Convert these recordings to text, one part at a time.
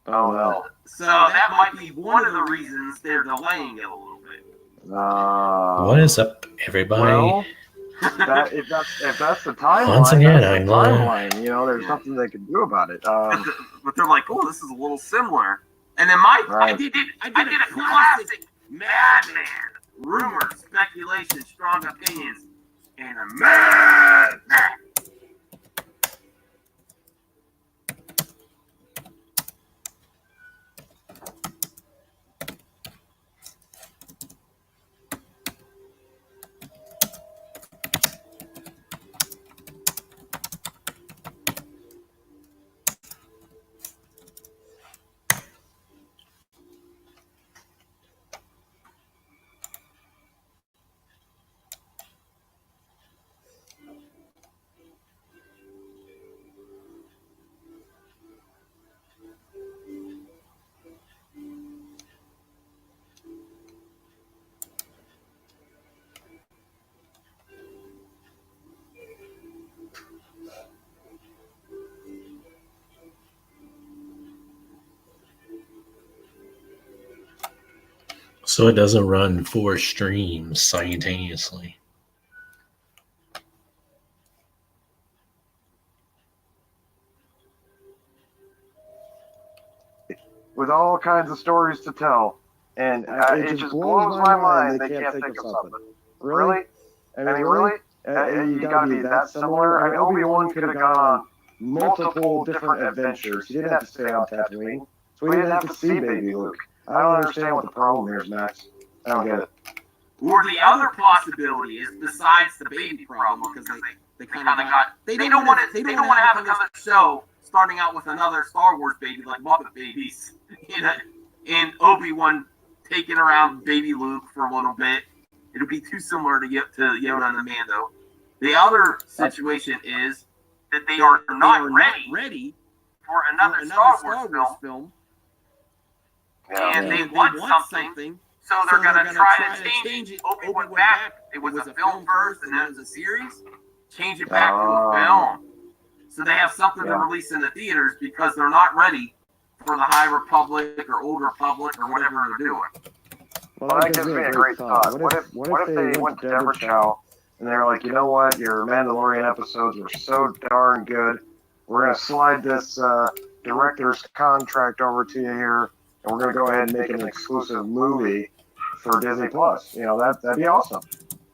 Oh no. So that might be one of the reasons they're delaying it a little bit. What is up, everybody? Well, if that's the timeline, Once again, that's the I'm timeline. There's nothing they can do about it. But they're like, oh, this is a little similar. And then I did a classic madman. Rumors, speculation, strong opinions, and a madman. So it doesn't run 4 streams simultaneously. With all kinds of stories to tell, and it just blows my mind they can't think of something. Really? I mean, really? You gotta be that similar? I mean, Obi-Wan could have gone on multiple different adventures. He didn't have to stay on Tatooine, so we didn't have to see Baby Luke. I don't understand what the problem here is, Max. I don't get it. Or the other possibility is, besides the baby problem, because they kind of got they don't want to have another show starting out with another Star Wars baby like Muppet Babies, and Obi-Wan taking around baby Luke for a little bit. It'll be too similar to Yoda and the Mando. The other situation is that they are not ready for another Star Wars film. And they want something, so they're going to try to change it. Obi-Wan back. It was a film first, and then it was a series. Change it back to a film. So they have something to release in the theaters because they're not ready for the High Republic or Old Republic or whatever they're doing. Well, that gives me a great thought. What if they went to Deborah Chow and they're like, you know what, your Mandalorian episodes were so darn good. We're going to slide this director's contract over to you here, and we're going to go ahead and make an exclusive movie for Disney Plus. That'd be awesome.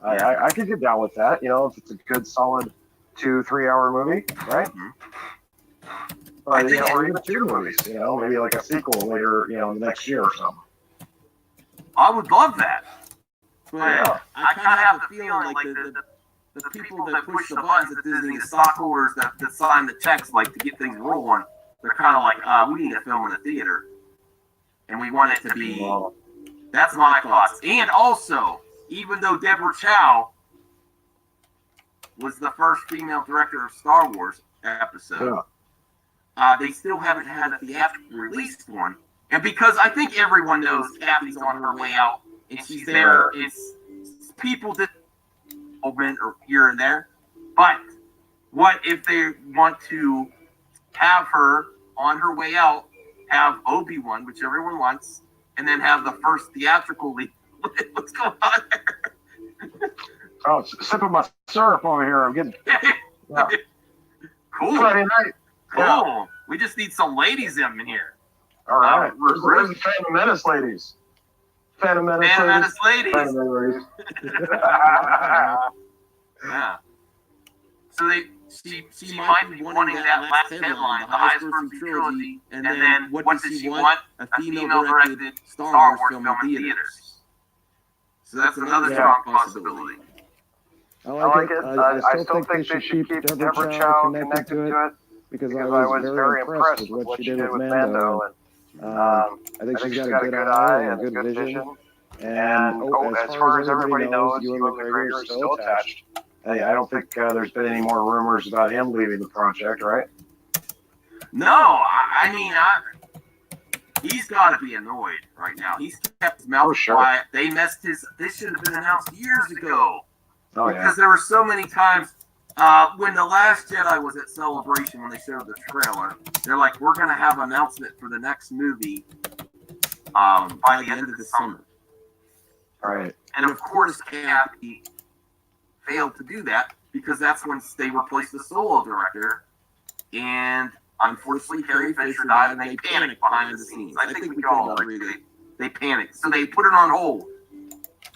I could get down with that. If it's a good, solid 2-3 hour movie, right? Or even 2 movies. Maybe like a sequel later, the next year or something. I would love that. But I kind of have the feeling like the people that push the buttons at Disney, the stockholders that sign the checks, like to get things rolling, they're kind of like, we need a film in the theater. And we want it to be, that's my thoughts. And also, even though Deborah Chow was the first female director of Star Wars episode, they still haven't had a theatrical released one. And because I think everyone knows Kathy's on her way out, and she's there, it's people that open or here and there. But what if they want to have her on her way out, have Obi-Wan, which everyone wants, and then have the first theatrical lead? What's going on there? Oh, sipping my syrup over here. I'm getting cool. Friday night. Cool. Yeah. We just need some ladies in here. All right. Where's the Phantom Menace ladies? Phantom Menace ladies. Yeah. So she might be wanting that last headline, the highest grossing trilogy, and then what does she want? A female-directed Star Wars film in theaters. So that's another strong possibility. I like it. I still think they should keep Deborah Chow connected to it because I was very impressed with what she did with Mando. And I think she's got a good eye and a good vision. And as far as everybody knows, Ewan McGregor is still attached. I don't think there's been any more rumors about him leaving the project, right? No, I mean, he's got to be annoyed right now. He's kept his mouth quiet. They messed his. This should have been announced years ago. Because there were so many times When The Last Jedi was at Celebration, when they showed the trailer, they're like, we're going to have an announcement for the next movie by the end of the summer. Right. And of course, Kathy failed to do that because that's when they replaced the solo director. And unfortunately, Carrie Fisher died, and they panicked behind the scenes. I think we can all agree they panicked. So they put it on hold.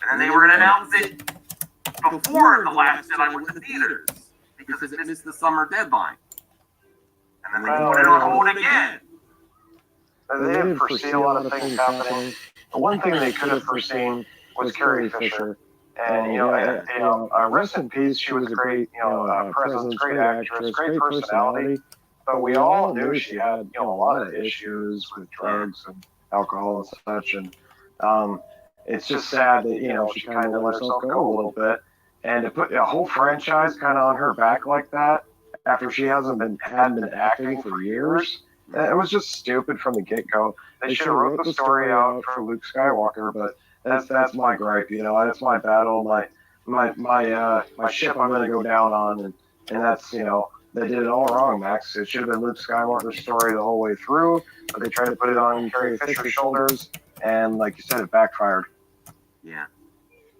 And then they were going to announce it before The Last Jedi went to theaters because it missed the summer deadline. And then they put it on hold again. They didn't foresee a lot of things happening. The one thing they could have foreseen was Carrie Fisher. And, rest in peace, she was a great, presence, great actress, great personality. But we all knew she had, a lot of issues with drugs and alcohol and such. And it's just sad that, she kind of let herself go a little bit. And to put a whole franchise kind of on her back like that, after she hadn't been acting for years, it was just stupid from the get-go. They should have wrote the story out for Luke Skywalker, but that's my gripe, that's my battle, my ship I'm going to go down on, and that's, they did it all wrong, Max. It should have been Luke Skywalker's story the whole way through, but they tried to put it on Carrie Fisher's shoulders, and like you said, it backfired. Yeah.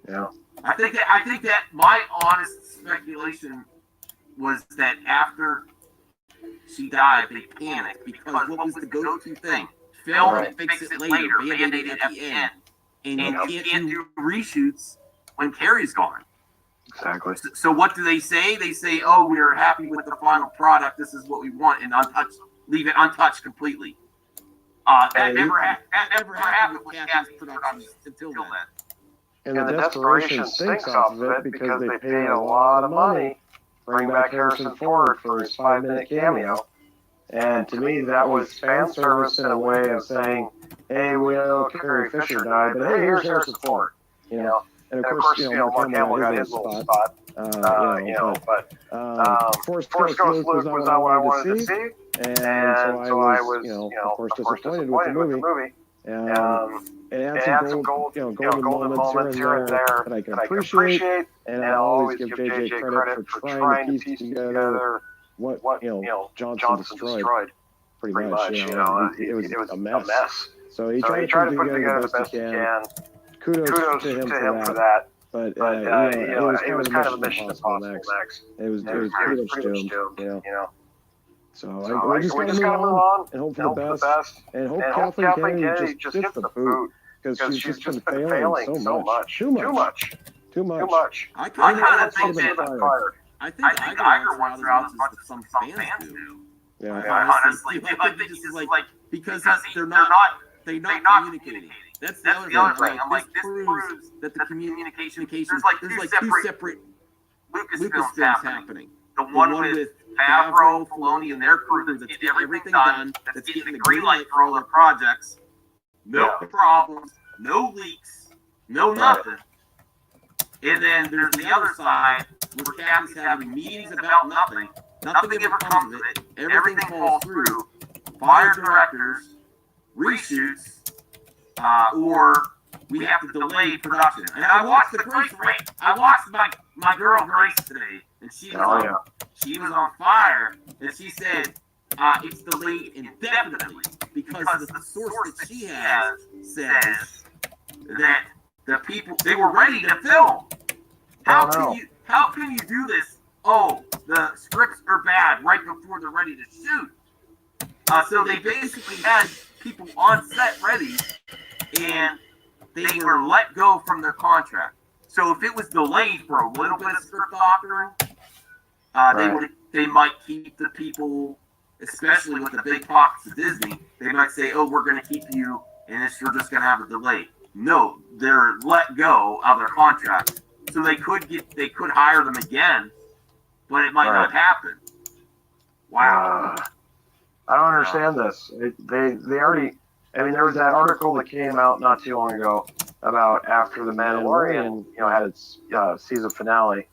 Yeah. I think that my honest speculation was that after she died, they panicked because what was the go-to thing? Film and fix it later, Band-Aid at the end. And you can't do reshoots when Carrie's gone. Exactly. So what do they say? They say, oh, we're happy with the final product. This is what we want, and leave it untouched completely. That never happened with Kathy's productions until then. And the desperation stinks off of it because they paid a lot of money to bring back Harrison Ford for his 5-minute cameo. And to me, that was fan service in a way of saying, hey, we know Carrie Fisher died, but hey, here's Harrison Ford. And of course, Mark Hamill got his little spot. Forrest Ghost Luke was not what I wanted to see. And so I was, of course, disappointed with the movie. It had some golden moments here and there that I can appreciate, and I'll always give JJ credit for trying to piece together what Johnson destroyed. Pretty much. It was a mess. So he tried to put together the best he can. Kudos to him for that. But it was kind of a mission impossible, Max. It was pretty much doomed. So we just gotta move on and hope for the best. And hope Kathleen Kennedy just hits the boot. Because she's just been failing so much. Too much. I kind of think that I think Iger wants her out as much as some fans do. Yeah. Honestly, because they're not communicating. That's the other thing. I'm like, this proves that the communication. There's like two separate Lucasfilms happening. The one with Favreau, Filoni, and their crew that's getting everything done, that's getting the green light for all their projects. No problems, no leaks, no nothing. And then there's the other side where Kathy's having meetings about nothing. Nothing ever comes of it. Everything falls through. Fire directors, reshoots, or we have to delay production. And I watched the Grace rate. I watched my girl Grace today, and she was on fire, and she said it's delayed indefinitely because the source that she has says that the people, they were ready to film. How can you do this? Oh, the scripts are bad right before they're ready to shoot. So they basically had people on set ready, and they were let go from their contract. So if it was delayed for a little bit of script doctoring, they might keep the people, especially with the big pockets of Disney, they might say, oh, we're going to keep you, and you're just going to have a delay. No, they're let go of their contract. So they could hire them again, but it might not happen. Wow. I don't understand this. They already, there was that article that came out not too long ago about after The Mandalorian, had its season finale,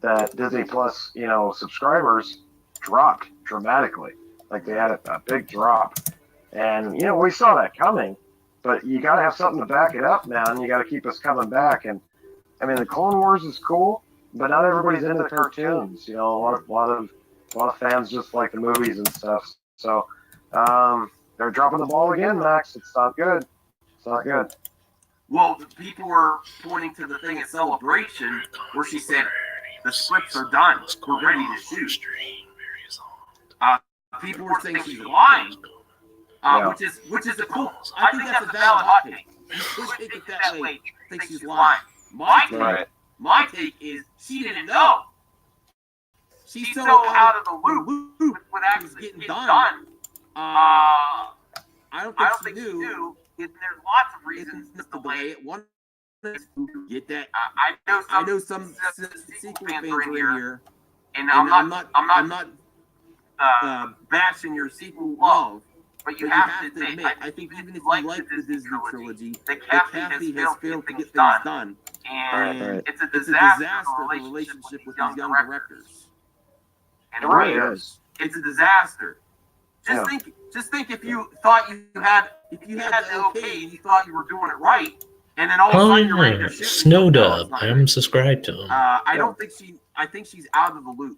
that Disney Plus, subscribers dropped dramatically. Like they had a big drop. And, we saw that coming, but you got to have something to back it up, man. You got to keep us coming back. And, the Clone Wars is cool, but not everybody's into the cartoons. You know, a lot of fans just like the movies and stuff. So they're dropping the ball again, Max. It's not good. It's not good. Well, people were pointing to the thing at Celebration where she said the scripts are done. We're ready to shoot. People were saying she's lying, which is a cool. I think that's a valid hot take. You could take it that way. Think she's lying. My take is she didn't know. She's so out of the loop with what actually getting done. I don't think she knew. There's lots of reasons to delay it. One is to get that. I know some sequel fans are in here, and I'm not bashing your sequel love, but you have to admit, I think even if you like the Disney trilogy, that Kathy has failed to get things done, and it's a disaster the relationship with these young directors. And it really is. It's a disaster. Just think if you thought you had the okay and you thought you were doing it right, and then all of a sudden you're ready to shoot. Snowdub. I'm subscribed to him. I think she's out of the loop.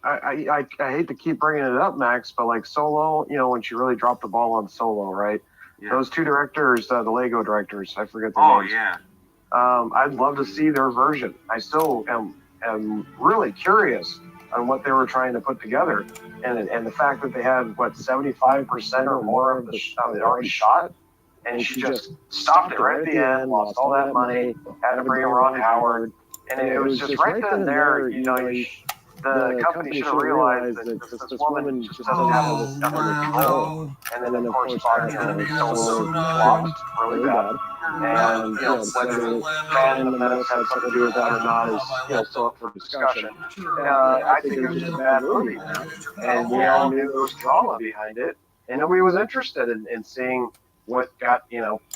I hate to keep bringing it up, Max, but like Solo, you know, when she really dropped the ball on Solo, right? Yeah. Those two directors, the Lego directors, I forget their names. Oh yeah. I'd love to see their version. I still am really curious on what they were trying to put together, and the fact that they had 75% or more of it already shot, and she just stopped it right at the end, lost all that money, had to bring Ron Howard, and it was just right then and there, you know, the company should have realized that this woman just doesn't have this under control. And then, of course, Solo flopped really bad. And, you know, whether Fan and the Menace had something to do with that or not is, still up for discussion. I think it was just a bad movie. And we all knew there was drama behind it. And nobody was interested in seeing what got,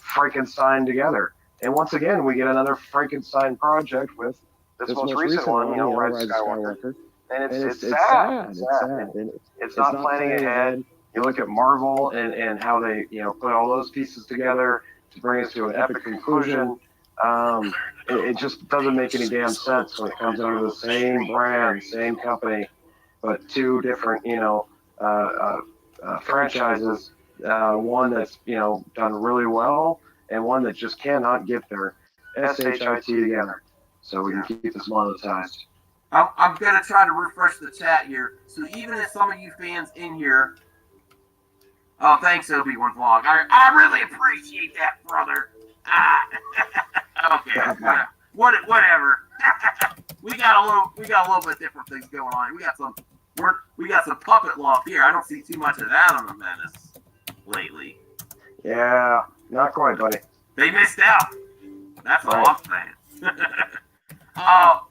Frankenstein together. And once again, we get another Frankenstein project with this most recent one, Rise of Skywalker. And it's sad. It's sad. It's not planning ahead. You look at Marvel and how they, put all those pieces together to bring us to an epic conclusion. It just doesn't make any damn sense when it comes under the same brand, same company, but two different, franchises. One that's, done really well and one that just cannot get their SHIT together. So we can keep this monetized. I'm going to try to refresh the chat here. So even if some of you fans in here... Oh, thanks, Obi-Wan Vlog. I really appreciate that, brother. Okay, whatever. we got a little bit different things going on. We got some puppet love here. I don't see too much of that on the Menace lately. Yeah, not quite, buddy. They missed out. That's all I'm saying. Let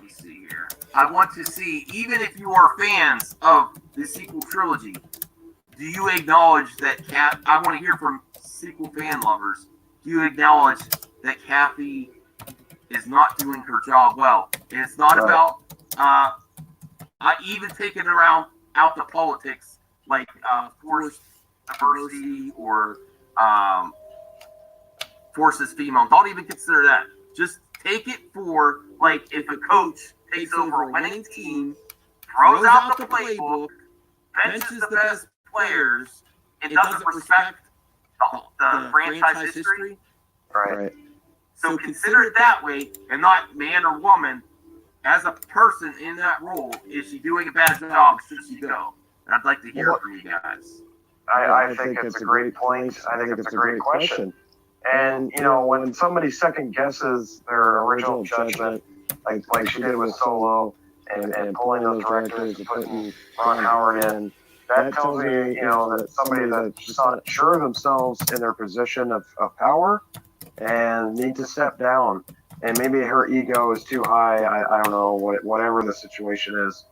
me see here. I want to see, even if you are fans of the sequel trilogy, do you acknowledge that I want to hear from sequel fan lovers. Do you acknowledge that Kathy is not doing her job well? And it's not about I even take it out the politics, like forced diversity or forces female. Don't even consider that. Just take it for, like, if a coach takes over a winning team, throws out the playbook, benches the best players, and doesn't respect the franchise history. Right. So consider it that way, and not man or woman. As a person in that role, is she doing a bad job? Should she go? And I'd like to hear from you guys. I think it's a great point. I think it's a great question. And, when somebody second guesses their original judgment, like she did with Solo, and pulling those directors and putting Ron Howard in, that tells me, that somebody that's just not sure of themselves in their position of power and need to step down. And maybe her ego is too high. I don't know, whatever the situation is.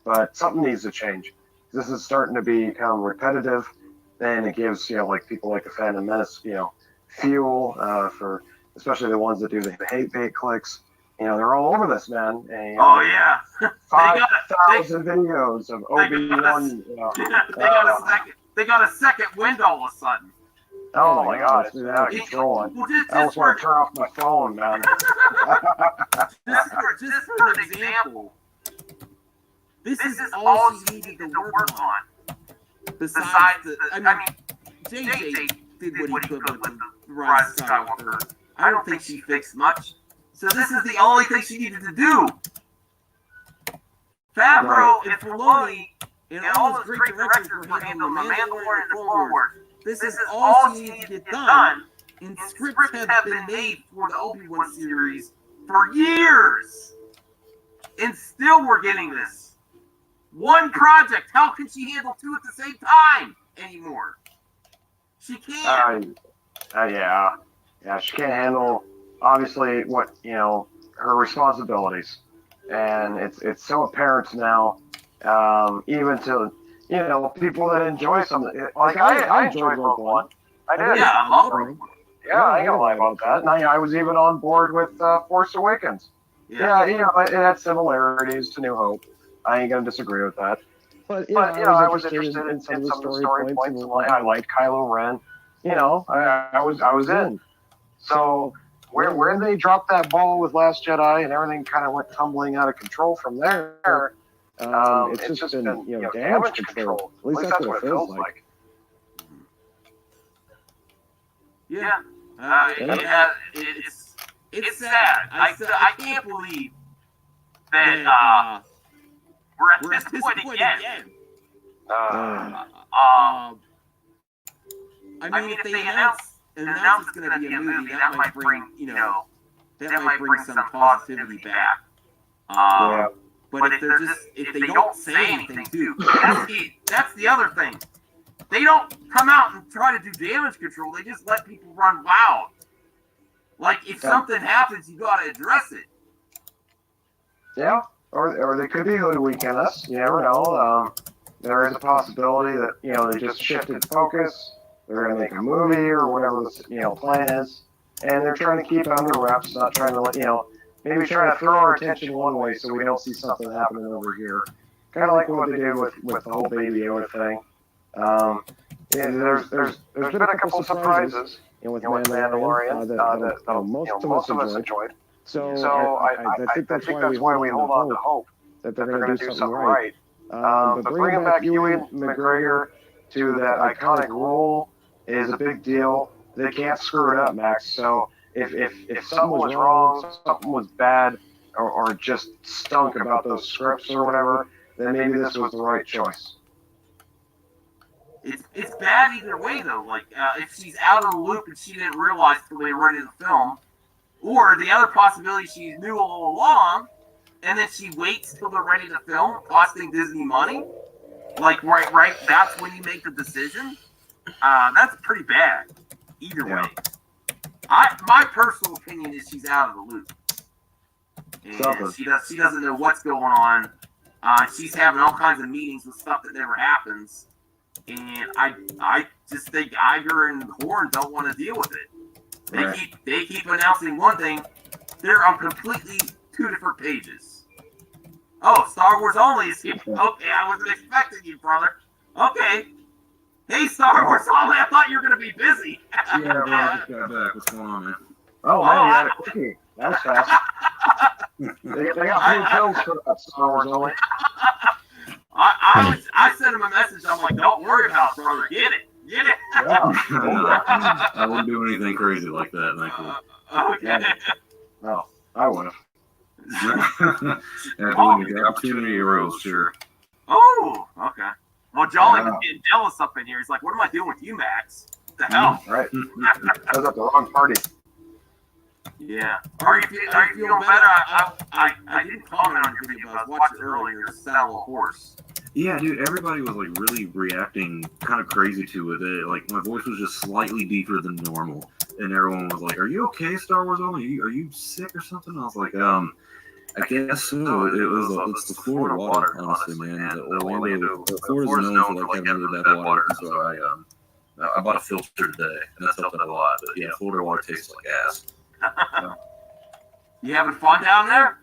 But something needs to change. This is starting to become repetitive, and it gives, people like the Phantom Menace, fuel for especially the ones that do the hate bait clicks. They're all over this, man. And, oh yeah, 5,000 videos of Obi-Wan. They got a second wind all of a sudden. Oh my God, it's out of control. I almost want to turn off my phone, man. just for an example, this is all she needed to work on. Besides JJ did what he could with the Rise of Skywalker. I don't think she fixed much. So this is the only thing she needed to do. Favreau and Filoni and all those great directors were handling The Mandalorian and Clone Wars. This is all she needed to get done. And scripts have been made for the Obi-Wan series for years. And still we're getting this. One project. How can she handle two at the same time anymore? She can't. Yeah, she can't handle, obviously, her responsibilities. And it's so apparent now, even to, people that enjoy something. Like, I enjoyed Rogue One. I did. Yeah, I love Rogue One. Yeah, I ain't gonna lie about that. And I was even on board with Force Awakens. Yeah, it had similarities to New Hope. I ain't gonna disagree with that. But I was interested in some of the story points. And I liked Kylo Ren. I was in. So where they dropped that ball with Last Jedi and everything kind of went tumbling out of control from there, it's just been damage control. At least that's what it feels like. Yeah. It's sad. I can't believe that we're at this point again. I mean, if they announce it's going to be a movie, that might bring some positivity back. But if they don't say anything too, that's the other thing. They don't come out and try to do damage control. They just let people run wild. Like, if something happens, you got to address it. Yeah, or they could be hoodwinking us. You never know. There is a possibility that they just shifted focus. They're going to make a movie or whatever the plan is, and they're trying to keep it under wraps, not trying to maybe trying to throw our attention one way so we don't see something happening over here. Kind of like what they did with the whole Baby Yoda thing. There's been a couple of surprises with Mandalorian that most of us enjoyed. So I think that's why we hold on to hope that they're going to do something right. But bringing back Ewan McGregor to that iconic role is a big deal. They can't screw it up, Max. So if something was wrong, something was bad, or just stunk about those scripts or whatever, then maybe this was the right choice. It's bad either way, though. Like, if she's out of the loop and she didn't realize till they were ready to film, or the other possibility she knew all along, and then she waits till they're ready to film, costing Disney money. Like, right, that's when you make the decision. That's pretty bad. Either way. My personal opinion is she's out of the loop. And she doesn't know what's going on. She's having all kinds of meetings with stuff that never happens. And I just think Iger and Horn don't want to deal with it. They keep announcing one thing. They're on completely two different pages. Oh, Star Wars only is here. Okay, I wasn't expecting you, brother. Okay. Hey, Star Wars only, I thought you were going to be busy. Yeah, bro, I just got back. What's going on, man? Oh, man, you had a quickie. That was fast. they got pills for that Star Wars only. I sent him a message. I'm like, don't worry about it, brother. Get it. Yeah. I wouldn't do anything crazy like that, thankfully. Okay. No, I would have. The opportunity arose, sure. Oh, okay. Well, Jolly was getting jealous up in here. He's like, what am I doing with you, Max? What the hell? Right. I was at the wrong party. Yeah. Are you feeling better? I didn't comment on your video, but I was watching earlier. Saddle a horse. Yeah, dude, everybody was like really reacting kind of crazy to it. Like, my voice was just slightly deeper than normal. And everyone was like, are you okay, Star Wars only? Are you sick or something? I was like, I guess so. It's the Florida water, honestly, man. Florida's known for like having really bad water. So I bought a filter today, and that's helping a lot. But yeah, Florida water tastes like ass. You having fun down there?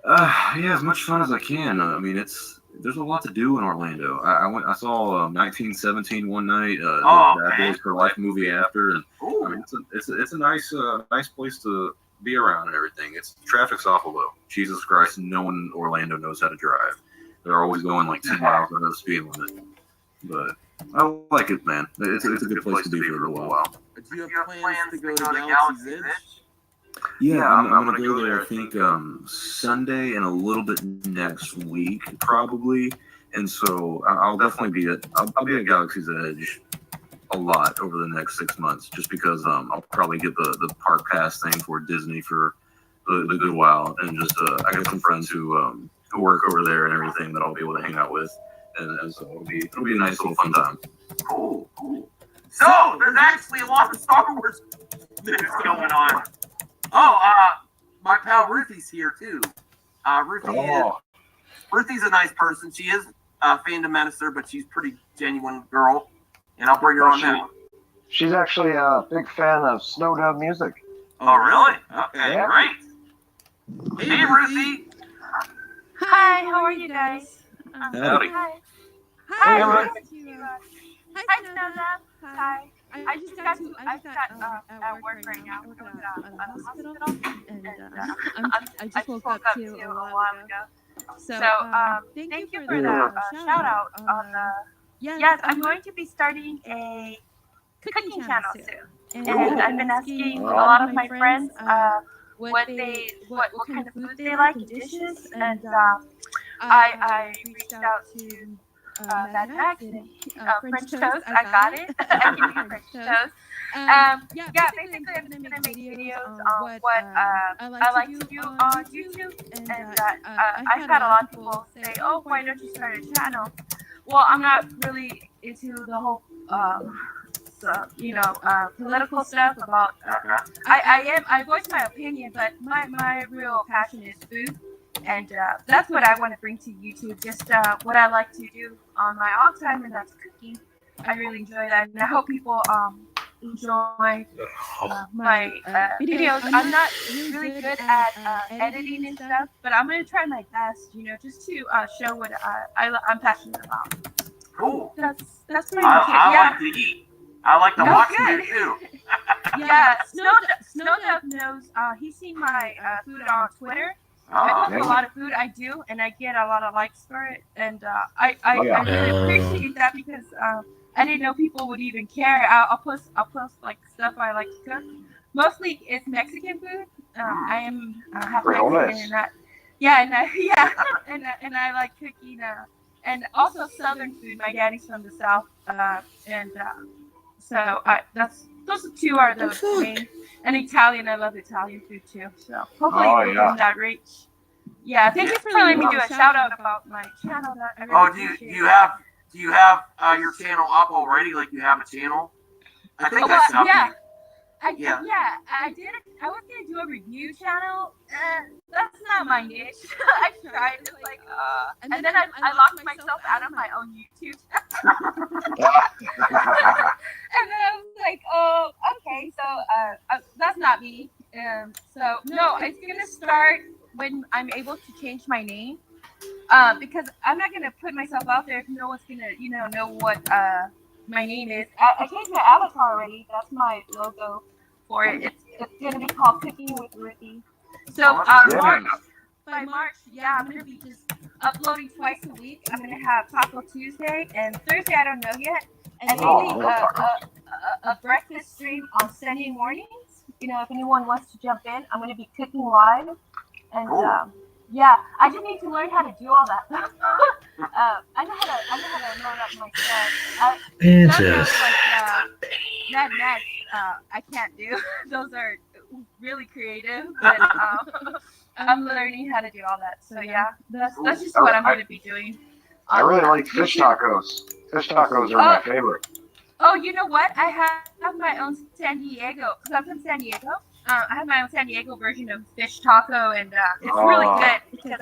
Yeah, as much fun as I can. I mean, there's a lot to do in Orlando. I saw 1917 one night. The Bad Boys for Life movie after, and I mean it's a nice place to be around and everything. Traffic's awful low. Jesus Christ, no one in Orlando knows how to drive. They're always going like 10 miles under the speed limit. But I like it, man. It's a good place to be for a little while. Do you have plans to go to Galaxy's Edge? Yeah, I'm gonna go there. I think Sunday and a little bit next week, probably. And so I'll definitely I'll be at Galaxy's Edge a lot over the next 6 months, just because I'll probably get the park pass thing for Disney for the good while, and just I got some friends who work over there and everything that I'll be able to hang out with, and so it'll be a nice little fun time. Cool. So there's actually a lot of Star Wars news going on. My pal Ruthie's here too. Ruthie's a nice person. She is a fandom minister, but she's a pretty genuine girl, and I'll bring her on now. She's actually a big fan of Snow Dove music. Oh, really? Okay, yeah. Great. Hey, Ruthie. Hi, how are you guys? Howdy. Hi. Hey, Hi, Ruthie. Hi, Snow Dove. Hi. I just got at work right now. I work at a hospital, and I just woke up too a while ago. So thank you for the shout out on the. Yes, I'm going to be starting a cooking channel soon, and I've been asking a lot of my friends what kind of food they like and dishes, and I reached out to Mad Max and French toast. I got it. I can do French toast. Basically I'm gonna make videos on what I like to do on YouTube, and I've had a lot of people say, "Oh, why don't you start a channel?" Well, I'm not really into the whole political stuff about. I voice my opinion, but my real passion is food. And that's what I want to bring to YouTube, just what I like to do on my off time, and that's cooking. I really enjoy that, and I hope people enjoy my videos. I'm not really good at editing and stuff, but I'm going to try my best, just to show what I'm passionate about. Cool. That's pretty much it. I like to eat. I like to watch it too. Yeah, Snow Dove knows. He's seen my food on Twitter. I post a lot of food I do, and I get a lot of likes for it, and I really appreciate that, because I didn't know people would even care. I'll post like stuff I like to cook. Mostly it's Mexican food. I am half Mexican, and I like cooking, and also Southern food. My daddy's from the South, so those two are the main. And Italian, I love Italian food too. So hopefully within that reach. Yeah, thank you for letting me do a shout out about my channel. Do you have your channel up already? Like you have a channel? I think that's something. I did. I was gonna do a review channel. That's not my niche. I tried. It's like, and then I locked myself out of my own YouTube. And then I was like, oh, okay, so that's not me. So no, it's gonna start when I'm able to change my name. Because I'm not gonna put myself out there if no one's gonna, know what my name is. I changed my avatar already. That's my logo for it. It's gonna be called Cooking with Ruthie. So by March, I'm gonna be just uploading twice a week. I'm gonna have Taco Tuesday and Thursday. I don't know yet. And maybe a breakfast stream on Sunday mornings. If anyone wants to jump in, I'm gonna be cooking live. And I just need to learn how to do all that. I know how to load up my stuff. Mad Max, I can't do. Those are really creative, but I'm learning how to do all that. So that's just what I'm going to be doing. I really like fish tacos. Fish tacos are my favorite. Oh, you know what? I have my own San Diego, because I'm from San Diego. I have my own San Diego version of fish taco, and it's really good because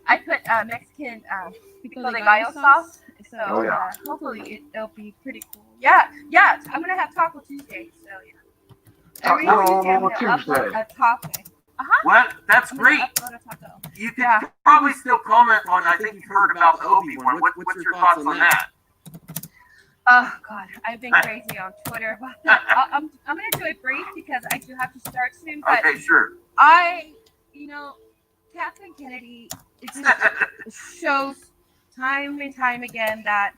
I put Mexican pico de gallo sauce. So hopefully it'll be pretty cool. Yeah. I'm gonna have Taco Tuesday. So Every Tuesday I'm gonna upload a topic. Well, that's great. You can probably still comment on. I think you've heard about the Obi one. What's your thoughts on that? Oh God, I've been crazy on Twitter about that. I'm gonna do it brief because I do have to start soon. But Okay, sure. Kathleen Kennedy, it just shows time and time again that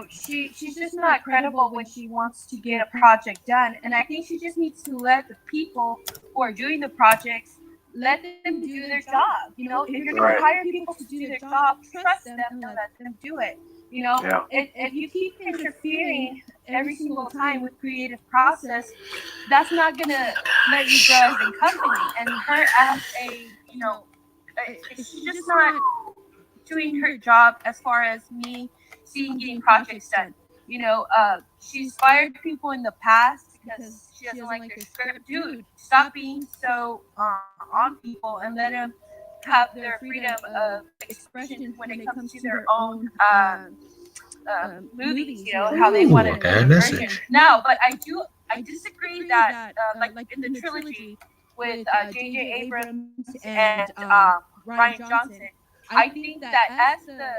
she's just not credible when she wants to get a project done. And I think she just needs to let the people who are doing the projects let them do their job. If you're going to hire people to do their job, trust them and let them do it. If you keep interfering every single time with creative process, that's not going to let you grow as a company. And her as she's just not doing her job as far as me seeing getting projects done. She's fired people in the past because she doesn't like their script. Dude, stop being so on people and let them have their freedom of expression when it comes to their own movies. How they want it in their version. No, but I disagree that like in the trilogy with J.J. Abrams and Ryan Johnson, I think that as the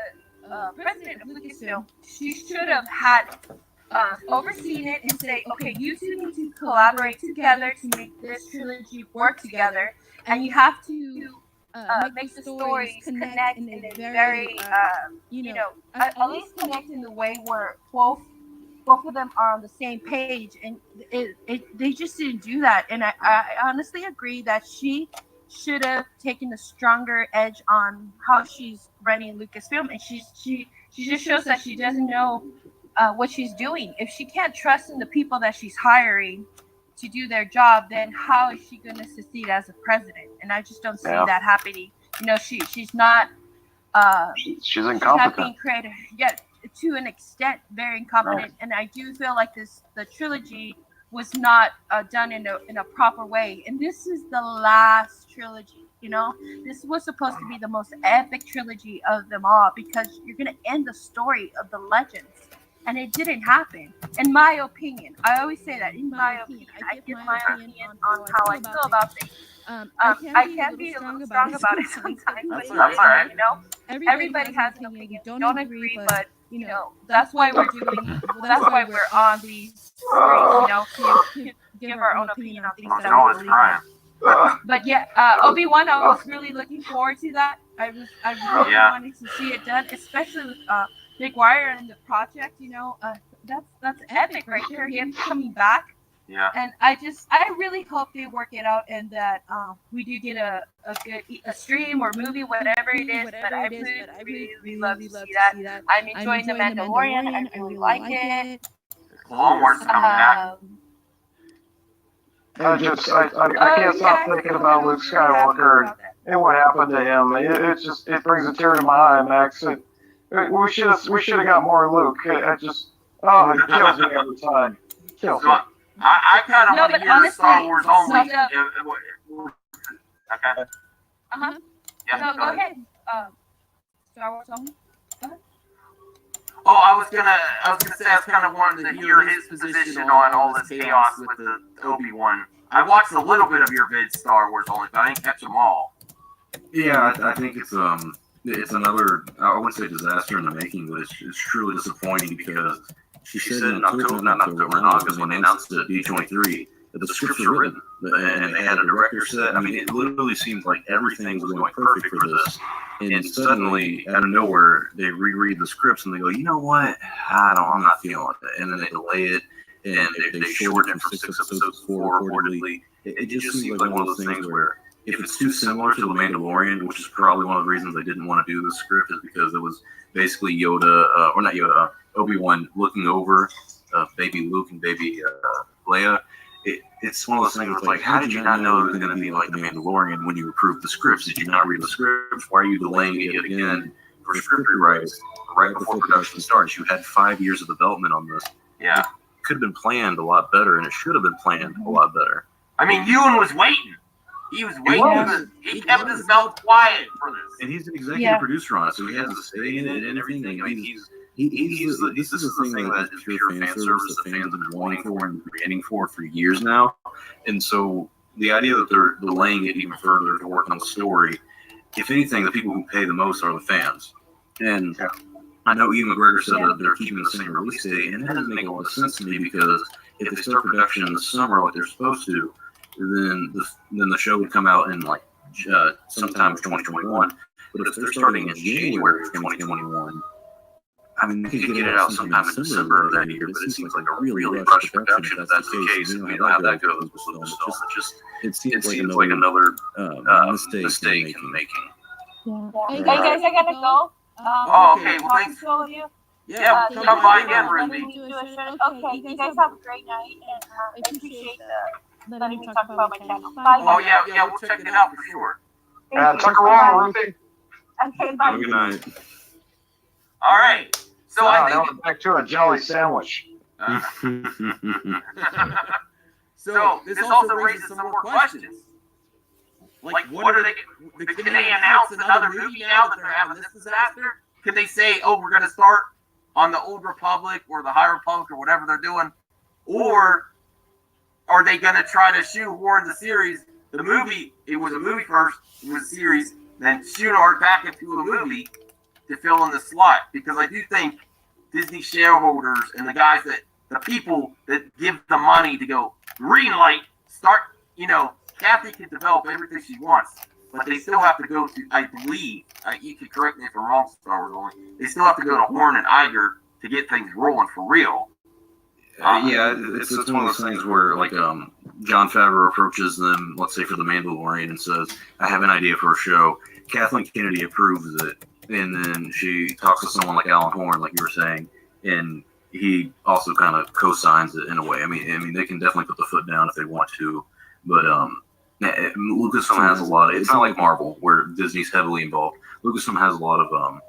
president of Lucasfilm, she should have had overseen it and say, okay, you two need to collaborate together to make this trilogy work together, and you have to make the stories connect in a very, at least connect in the way where both of them are on the same page, and they just didn't do that. And I honestly agree that she should have taken a stronger edge on how she's running Lucasfilm, and she just shows that she doesn't know what she's doing. If she can't trust in the people that she's hiring to do their job, then how is she going to succeed as a president? And I just don't see that happening. She's not. She's incompetent. She's not being creative. Yeah, to an extent, very incompetent. Right. And I do feel like the trilogy was not done in a proper way. And this is the last trilogy. This was supposed to be the most epic trilogy of them all, because you're going to end the story of the legends. And it didn't happen, in my opinion. I always say that, in my opinion. I give my opinion on how I feel about things. I can be a little strong about it sometimes, but it's all right. Everybody has an opinion. Don't agree, but that's why we're doing. That's why we're on these streams. To give our own opinion on things that we believe in. But yeah, Obi-Wan, I was really looking forward to that. I really wanted to see it done, especially with Big Wire and the project. That's epic right there. Him coming back. Yeah. And I really hope they work it out, and that we do get a good stream or movie, whatever it is. But I really love to see that. I'm enjoying The Mandalorian. I really like it. Clone Wars coming back. I can't stop thinking about Luke Skywalker and what happened to him. It brings a tear to my eye, Max. We should have got more Luke. It kills me every time. Kills me. I kind of want to hear Star Wars only. Okay. Yeah. No, go ahead. Star Wars only. Oh, I was gonna say I was kind of wanting to hear his position on all this chaos with the Obi-Wan. I watched a little bit of your vid, Star Wars only, but I didn't catch them all. Yeah, I think it's another, I wouldn't say disaster in the making, but it's truly disappointing, because she said in August, when they announced it at D23, that the scripts were written and they had a director set. I mean, it literally seems like everything was going perfect for this. And suddenly, out of nowhere, they reread the scripts and they go, you know what? I'm not feeling it. And then they delay it, and they shorten it from 6 episodes to 4 reportedly. It just seems like one of those things where, if it's too similar to The Mandalorian, which is probably one of the reasons they didn't want to do the script, is because it was basically Obi-Wan looking over baby Luke and baby Leia. It's one of those things where it's like, how did you not know it was going to be like The Mandalorian when you approved the scripts? Did you not read the scripts? Why are you delaying it again for script rewrites right before production starts? You had 5 years of development on this. Yeah. It could have been planned a lot better, and it should have been planned a lot better. I mean, Ewan was waiting. He was waiting. He kept himself quiet for this. And he's an executive producer on it, so he has a say in it and everything. I mean, this is the thing that pure fan service that fans have been wanting for and creating for years now. And so the idea that they're delaying it even further to work on the story, if anything, the people who pay the most are the fans. And I know Ian McGregor said that they're keeping the same release date, and that doesn't make a lot of sense to me because if they start production in the summer like they're supposed to, then the show would come out in like sometime 2021. But if they're starting in January of 2021, I mean, they could get it out sometime in December of that year, but it seems like a really rushed production if that's the case. And we know how that goes with Lucasfilm. It seems like another mistake in making. Yeah. Hey guys, I gotta go. Okay, well, thanks. To all of you. Yeah, we'll come by again, Ruby. Okay, you guys have a great night, and I appreciate letting me talk about my channel. Bye. Oh, yeah, we'll check it out for sure. Tuck around, Ruthie. Okay, bye. Good night. All right. So I Now think. back to a jelly sandwich. So this also raises some more questions. Like, what are they? Can they announce another movie now that they're having this disaster? Can they say, "Oh, we're going to start on the Old Republic or the High Republic or whatever they're doing," or are they going to try to shoehorn the series? The movie, it was a movie first, it was a series, then shoehorn back into a movie to fill in the slot. Because I do think Disney shareholders and the people that give the money to go green light, start, Kathy can develop everything she wants, but they still have to go to, I believe, you can correct me if I'm wrong, Star Wars only, they still have to go to Horn and Iger to get things rolling for real. It's one of those things where, like, Jon Favreau approaches them, let's say for The Mandalorian, and says, I have an idea for a show. Kathleen Kennedy approves it, and then she talks to someone like Alan Horn, like you were saying, and he also kind of co-signs it in a way. I mean, they can definitely put the foot down if they want to, but Lucasfilm has a lot. It's not like Marvel, where Disney's heavily involved. Lucasfilm has a lot of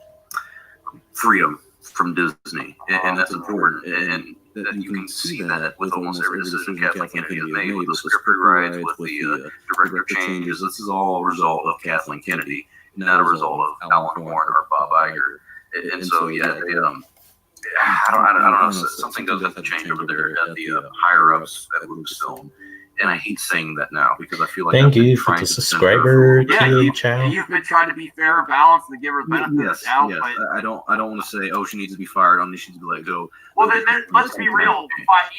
freedom from Disney, and that's important. And you can see that with almost every decision Kathleen Kennedy has made, with the script rewrites, with the director changes. This is all a result of Kathleen Kennedy, not a result of Alan Horn or Bob Iger. And so, I don't know. Something does have to change over there at the higher ups at Lucasfilm. And I hate saying that now because I feel like thank you for the subscriber. You've been trying to be fair and balanced and give her the benefit of the doubt. Yes. I don't want to say, oh, she needs to be fired. I she needs to be let go. Well, then let's be real.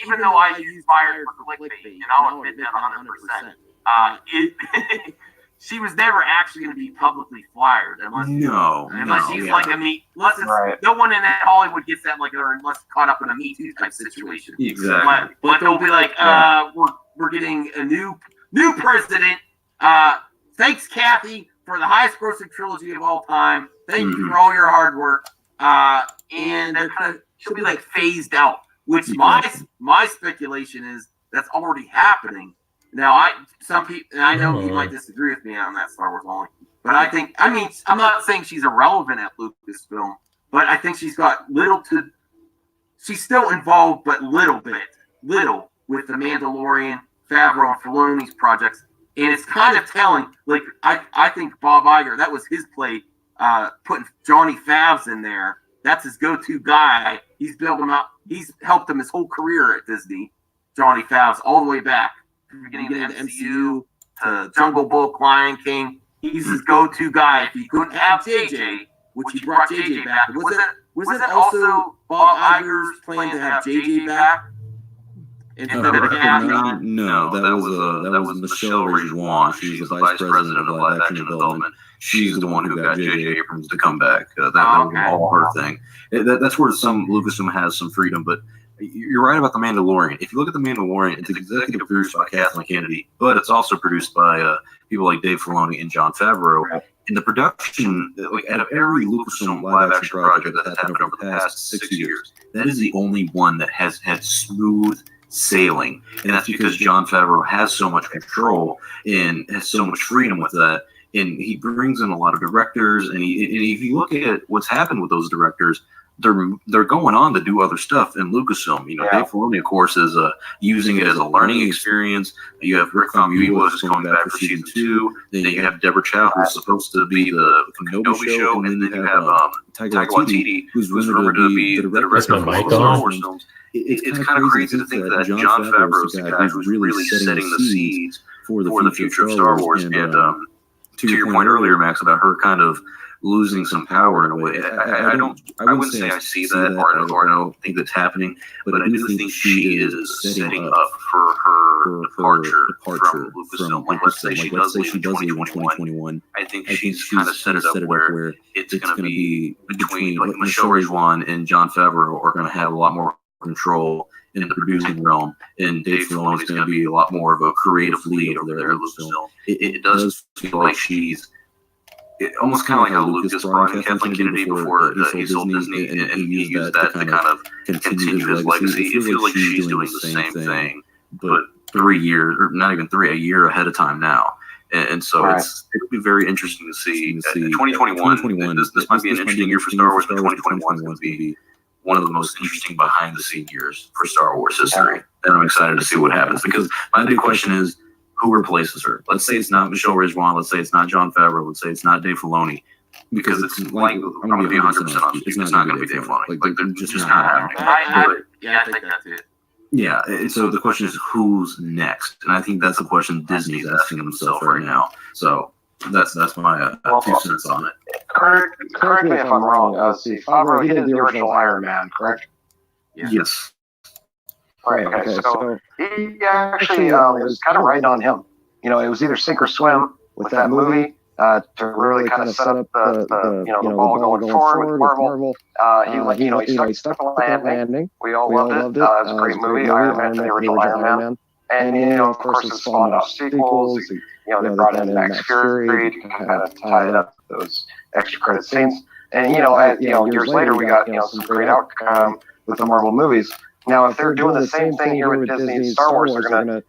Even though I use fired for clickbait, and I'll admit that 100%. She was never actually going to be publicly fired unless she's like a no one in Hollywood gets that unless caught up in a Me Too type situation. Exactly. But they'll be like, we're getting a new president. Thanks, Kathy, for the highest grossing trilogy of all time. Thank you for all your hard work. And she'll be like phased out. Which my speculation is that's already happening. Now, some people, and I know you might disagree with me on that, Star Wars only, but I'm not saying she's irrelevant at Lucasfilm, but I think she's got she's still involved, but little with The Mandalorian, Favreau, and Filoni's projects, and it's kind of telling. Like, I think Bob Iger, that was his play, putting Johnny Favs in there. That's his go-to guy. He's built him up. He's helped him his whole career at Disney, Johnny Favs, all the way back. Getting into MCU, to Jungle Book, Lion King. He's his go-to guy. If he couldn't have JJ, which he brought JJ back, was it also Bob Iger's plan to have JJ back? Instead of Kathy? No, that was Michelle Rejoin. She was the vice president of live action development. She's the one who got J.J. Abrams to come back. That was all her thing. That's where Lucasfilm has some freedom, but you're right about The Mandalorian. If you look at The Mandalorian, it's executive produced by Kathleen Kennedy, but it's also produced by people like Dave Filoni and Jon Favreau. And the production, out of every Lucasfilm live-action project that has happened over the past 6 years, that is the only one that has had smooth sailing. And that's because Jon Favreau has so much control and has so much freedom with that. And he brings in a lot of directors. And if you look at what's happened with those directors, they're going on to do other stuff in Lucasfilm. Dave Filoni, of course, is using it as a learning experience. You have Rick Famuyiwa who's coming back for season 2. Then you have Deborah Chow, who's supposed to be the Kenobi show, and then you have Taika Waititi, who's rumored to be the director of the Star Wars films. It's kind of crazy to think that Jon Favreau is the guy who's really setting the seeds for the future of Star Wars. And to your point earlier, Max, about her kind of losing some power in a way, I wouldn't say I see that, or I don't think that's happening, but I do think she is setting up for her departure from Lucasfilm. Like, let's say she does leave in 2021. I think she's kind of set it up where it's going to be between, like, Michelle Rejoin and Jon Favreau are going to have a lot more control in the producing realm, and Dave Filoni is going to be a lot more of a creative lead over there at Lucasfilm. It does feel like she's almost kind of like how Lucas brought in Kathleen Kennedy before he sold Disney, and he used that to kind of continue his legacy. It feels like she's doing the same thing, but 3 years, or not even 3, a year ahead of time now. And so it'll be very interesting to see. 2021, this might be an interesting year for Star Wars, but 2021 is going to be one of the most interesting behind-the-scenes years for Star Wars history. And I'm excited to see what happens, because my big question is, who replaces her? Let's say it's not Michelle Rejoin. Let's say it's not Jon Favreau. Let's say it's not Dave Filoni. Because it's like, I'm going to be 100% honest. It's not going to be Dave Filoni. Like they're just not happening. I think that's it. Yeah, and so the question is, who's next? And I think that's the question Disney's asking themselves right now. So that's my 2 cents on it. Correct me if I'm wrong. See, Favreau, he did the original Iron Man, correct? Yes. Right, okay, so he actually, it was kind of right on him. You know, it was either sink or swim with that movie to really kind of set up the ball going forward with Marvel. He stuck the landing. We all loved it. It was a great movie, Iron Man, the original Iron Man. And, of course, it spawned off sequels. They brought in Max Fury to kind of tie up those extra credit scenes. And, years later, we got, some great outcome with the Marvel movies. Now, if they're doing the same thing here with Disney and Star Wars, they're going to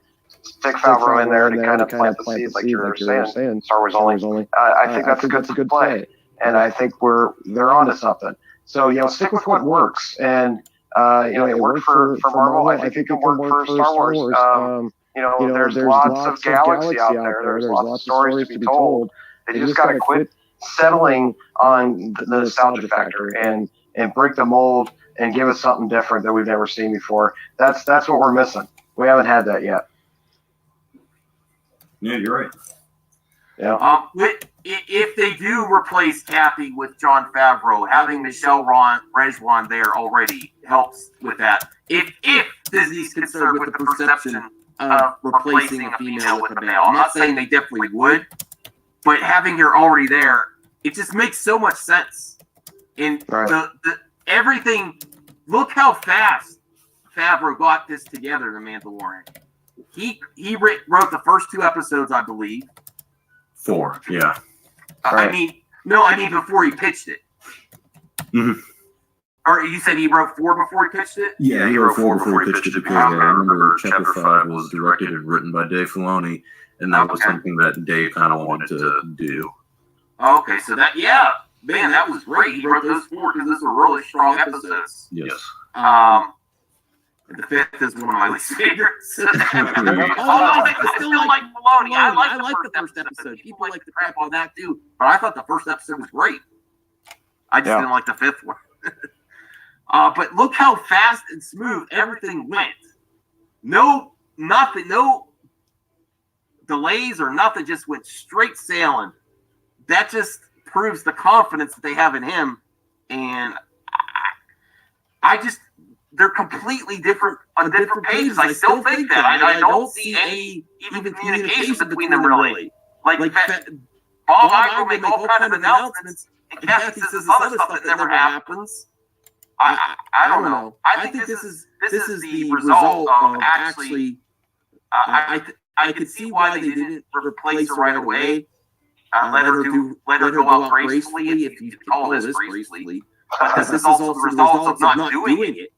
stick Favreau in there to kind of plant the seeds, like you were saying, Star Wars only. I think that's a good play, and I think they're onto something. So, stick with what works, and it worked for Marvel. I think it can work for Star Wars. There's lots of galaxy out there. There's lots of stories to be told. They just got to quit settling on the nostalgia factor and break the mold and give us something different that we've never seen before. That's what we're missing. We haven't had that yet. Yeah, you're right. Yeah. If they do replace Kathy with Jon Favreau, having Michelle Rejoin there already helps with that. If Disney's concerned with the perception of replacing a female with a male, I'm not saying they definitely would, but having her already there, it just makes so much sense. And everything, look how fast Favreau got this together, The Mandalorian. He wrote the first 2 episodes, I believe. 4, yeah. I mean before he pitched it. Mm-hmm. Or you said he wrote 4 before he pitched it? Yeah, he wrote 4 before he pitched it, because I remember Chapter 5 was directed and written by Dave Filoni, and that was something that Dave kind of wanted to do. Okay, so that was great. He wrote those 4 because those were really strong episodes. Yes. The 5th is one of my least favorites. I still like Filoni. I like the first episode. People like to crap on that too, but I thought the first episode was great. I just didn't like the 5th one. But look how fast and smooth everything went. No delays or nothing. Just went straight sailing. That just proves the confidence that they have in him, and they're completely different on different pages. I still think that. I don't see any even communication between them really. Like Bob Iger will make all kind of announcements, and Kathy says this other stuff that never happens. I don't know. I think this is the result of actually. I could see why they didn't replace her right away. Let her go out gracefully, if you call this gracefully. But this is also the result of not doing it.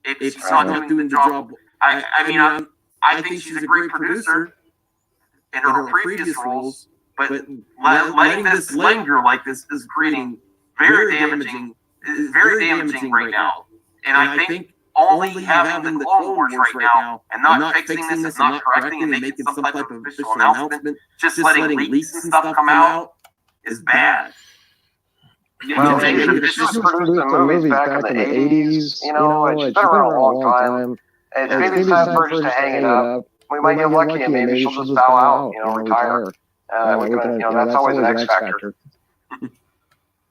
It's not doing the job. I think she's a great producer in her previous roles, but letting this linger like this is creating very damaging right now. And I think only having the Clone Wars right now and not fixing this and not correcting and making some type of official announcement, just letting leaks and stuff come out is bad. Well, they just produced the movies back in the 80s. It's been around a long time. It's maybe time for us to hang it up we might get lucky and maybe she'll just bow out, retire. That's always an X factor.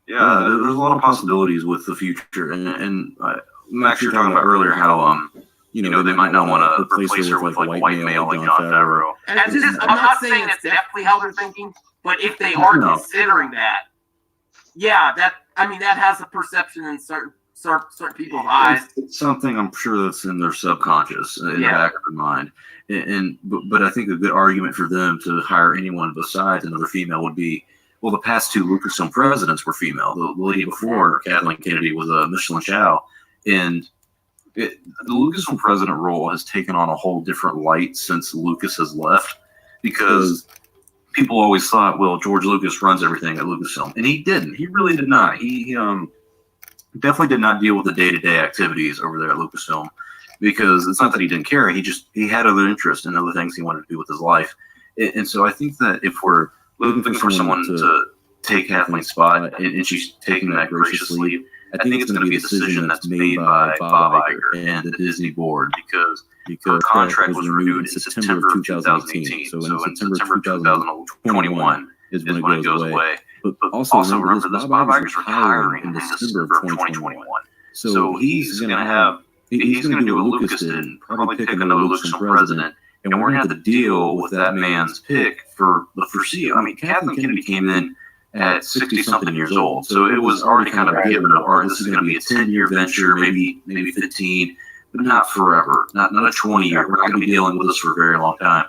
Yeah, there's a lot of possibilities with the future, and Max, you're talking about earlier how they might not want to replace her with like a white male like Jon Favreau. And I'm not saying that's definitely how they're thinking, but if they are considering that, that has a perception in certain people's eyes. It's something I'm sure that's in their subconscious, in the back of their mind. But I think a good argument for them to hire anyone besides another female would be, well, the past two Lucasfilm presidents were female. The lady before Kathleen Kennedy was Micheline Chow, and the Lucasfilm president role has taken on a whole different light since Lucas has left, because people always thought, well, George Lucas runs everything at Lucasfilm, and he didn't. He really did not. He definitely did not deal with the day-to-day activities over there at Lucasfilm, because it's not that he didn't care. He had other interests and other things he wanted to do with his life. And so I think that if we're looking for someone to take Kathleen's spot, and she's taking that graciously, I think it's going to be a decision that's made by Bob Iger and the Disney board, because her contract was renewed in September of 2018. So in September of 2021 is when it goes away. But also remember this, Bob Iger's retiring in December of 2021. So he's going to do what Lucas did, and probably pick another Lucasfilm president, and we're going to have to deal with that man's pick for the foreseeable. I mean, Kathleen Kennedy came in at 60-something years old, so it was already kind of given up. This is going to be a 10-year venture, maybe 15, but not forever, not a 20-year. We're not going to be dealing with this for a very long time.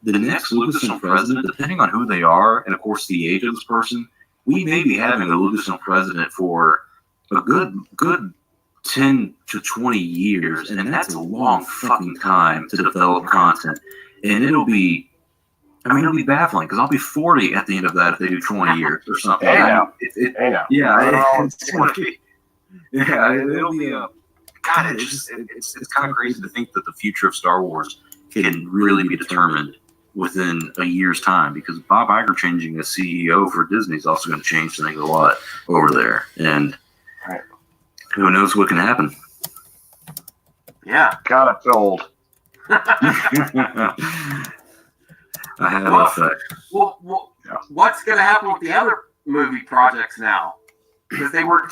The next Lucasfilm president, depending on who they are, and of course the age of this person, we may be having a Lucasfilm president for a good 10 to 20 years, and that's a long fucking time to develop content. And it'll be baffling, because I'll be 40 at the end of that if they do 20 years or something. It'll be God, it's kind of crazy to think that the future of Star Wars can really be determined within a year's time, because Bob Iger changing as CEO for Disney is also going to change things a lot over there, and who knows what can happen. Yeah, God, it's old. I had an effect. Well, what's going to happen with the other movie projects now? Because they were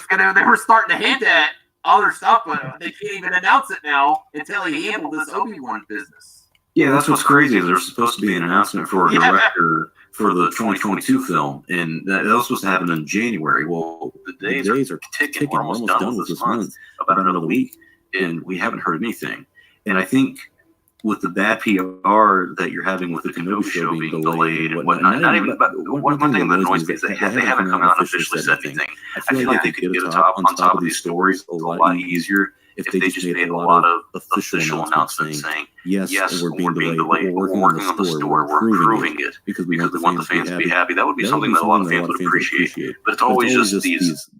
starting to hint at other stuff, but they can't even announce it now until he handled this Obi-Wan business. Yeah, that's what's crazy. There's supposed to be an announcement for a director for the 2022 film, and that was supposed to happen in January. Well, the days are ticking. We're almost done with this month, about another week, and we haven't heard anything. And I think with the bad PR that you're having with the Kenobi show being delayed and whatnot, one thing that annoys me is they haven't come out and officially said anything. I feel like they could get on top of these stories a lot easier if they just made a lot of official announcements saying, yes, we're being delayed, we're working on the story, we're improving it, because we want the fans to be happy. That would be something that a lot of fans would appreciate. But it's always just these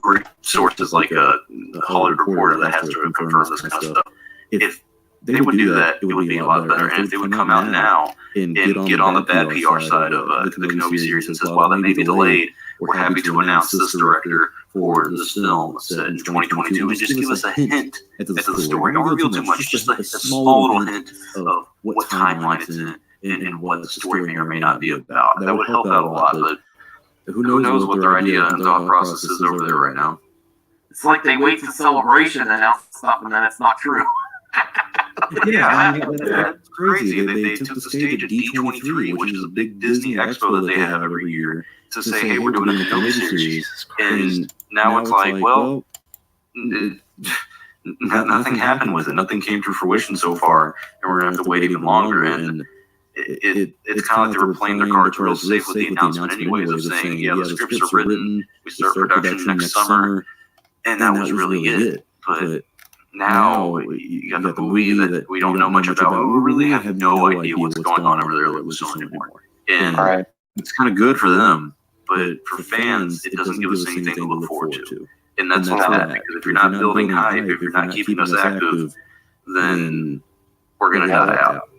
great sources like a Hollywood Reporter that has to confirm this kind of stuff. If they would do that, it would be a lot better. And if they would come out now and get on the bad PR side of the Kenobi series and says, well, that may be delayed, we're happy to announce this director for this film set in 2022, and just give us a hint at the story. Don't reveal too much, just a small little hint of what timeline it's in and what the story may or may not be about. That would help out a lot, but who knows what their idea and thought process is over there right now. It's like they wait to Celebration and announce stuff, and then it's not true. That's crazy. They took the stage at D23, which is a big Disney expo that they have every year, to say, hey, we're doing a Kenobi series. And now it's like, well, nothing happened with it. Nothing came to fruition so far, and we're going to have to wait even longer. And it's kind of like they were playing their cards real safe with the announcement anyways, of saying, yeah, the scripts are written, we start production next summer, and that was really it. But now you got the movie that we don't know much about. We really have no idea what's going on over there at Lucasfilm anymore. And it's kind of good for them, but for fans, it doesn't give us anything to look forward to. And that's bad, because if you're not building hype, if you're not keeping us active, then we're going to die out.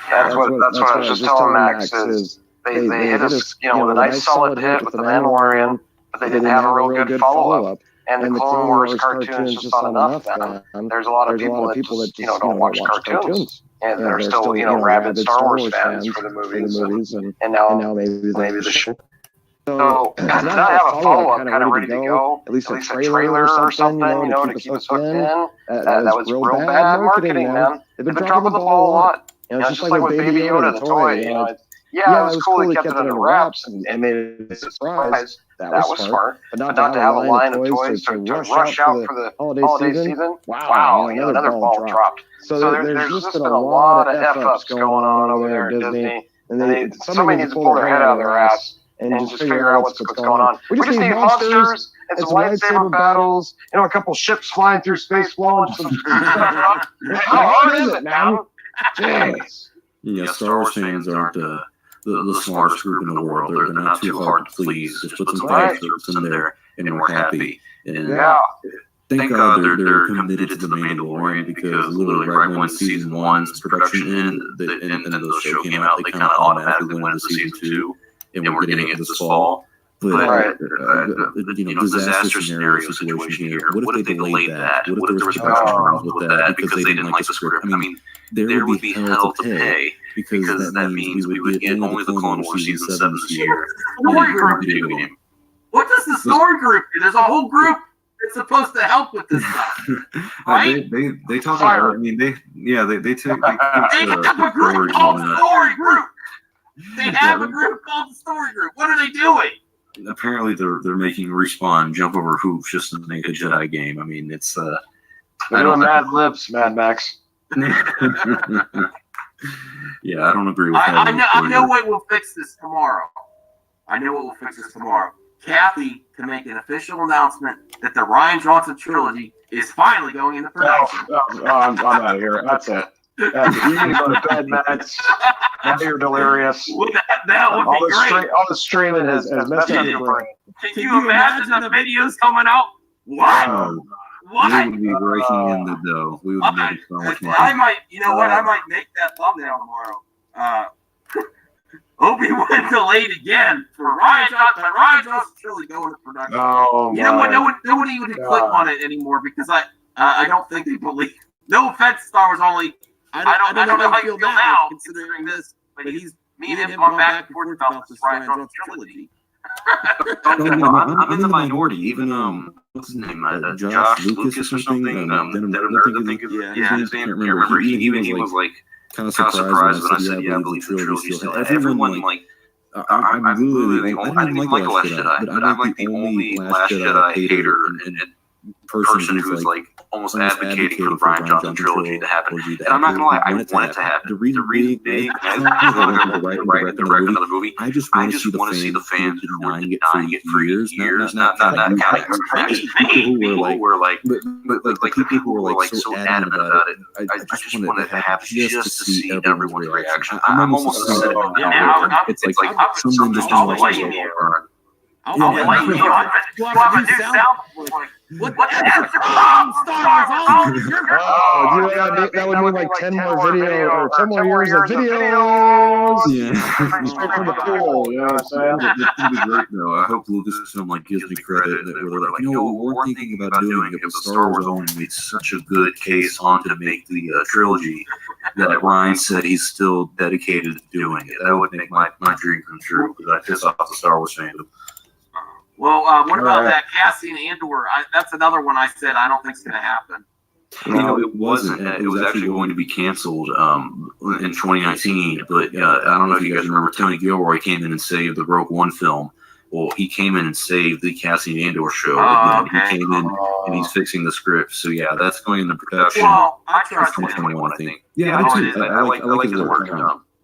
That's what I was just telling Max, is they hit us, with a nice solid hit with The Mandalorian, but they didn't have a real good follow-up. and the Clone Wars cartoons just not enough, man. There's a lot of people that just, don't watch cartoons. And they're still, rabid Star Wars fans for the movies, and now maybe the show. So, to not have a follow-up kind of ready to go, at least a trailer or something, to keep us hooked in, that was real bad marketing, man. They've been dropping the ball a lot. It's just like with Baby Yoda, the toy, it was cool they kept it under wraps and made it a surprise. That was smart. But not to have a line of toys to rush out for the holiday season. Wow, another ball dropped. So there's just been a lot of F-ups going on over there at Disney. And somebody needs to pull their head out of their ass and just figure out what's going on. We just need monsters and some lightsaber battles, a couple ships flying through space, blowing some stuff. How hard is it, man? Jeez. Yeah, Star Wars fans aren't the smartest group in the world. They're not too hard to please. Just put some characters in there, and we're happy. And thank God they're committed to the Mandalorian, because literally right when season one's production ended, and then the show came out, they kind of automatically went into season 2, and we're getting it this fall. But disaster scenario situation here. What if they delayed that? What if there was production problems with that because they didn't like the script? I mean, there would be hell to pay, because that means we would get only the Clone Wars season 7 this year. Story group video game. What does the story group do? There's a whole group that's supposed to help with this stuff, right? They talk about. I mean, they take. They have a group called Story Group. They have a group called the Story Group. What are they doing? Apparently, they're making Respawn jump over hoops just to make a Jedi game. I mean, it's they're doing Mad Libs, Mad Max. Yeah, I don't agree with that. I know what will fix this tomorrow. Kathy can make an official announcement that the Rian Johnson trilogy is finally going into production. I'm out of here. That's it. You can go to bed, Max. Now you're delirious. That would be great. All the streaming has messed up your brain. Can you imagine the videos coming out? What? We would be breaking in the dough. We would make so much money. I might make that thumbnail tomorrow. Obi-Wan delayed again for Rian Johnson. Rian Johnson trilogy going to production. Oh, you know what? Nobody would click on it anymore, because I don't think they believe. No offense, Star Wars only. I don't know how you feel now considering this, but me and him gone back and forth about this Rian Johnson trilogy. I'm in the minority. Even what's his name? Josh Lucas or something. His name. Remember, he was like kind of surprised when I said, "Yeah, I believe the trilogy still." Everyone like. I'm literally. I didn't like the Last Jedi, but I'm like the only Last Jedi hater and person who's like almost advocating for the Rian Johnson trilogy to happen. And I'm not gonna lie, I want it to happen. The reason being, I'm not gonna write another movie. I just want to see the fans denying it for years. Not that kind of people who were like, but people who were like so adamant about it. I just wanted it to happen just to see everyone's reaction. I'm almost upset now. It's like someone just doesn't like it. I'll blame you on it. You have a new sound. What the heck's wrong, Star Wars? That would mean like 10 more videos or 10 more years of videos. Yeah. Straight from the pool, you know what I'm saying? It'd be great though. I hope Lucasfilm gives me credit that we're like, what we're thinking about doing if Star Wars only made such a good case on to make the trilogy that Ryan said he's still dedicated to doing it. That would make my dream come true, because I piss off the Star Wars fandom. Well, what about that Cassian Andor? That's another one I said I don't think it's going to happen. It wasn't. It was actually going to be canceled in 2019. But I don't know if you guys remember, Tony Gilroy came in and saved the Rogue One film. Well, he came in and saved the Cassian Andor show. Okay. He came in and he's fixing the script. So yeah, that's going into production. Well, I trust 2021, I think. Yeah, I like his work.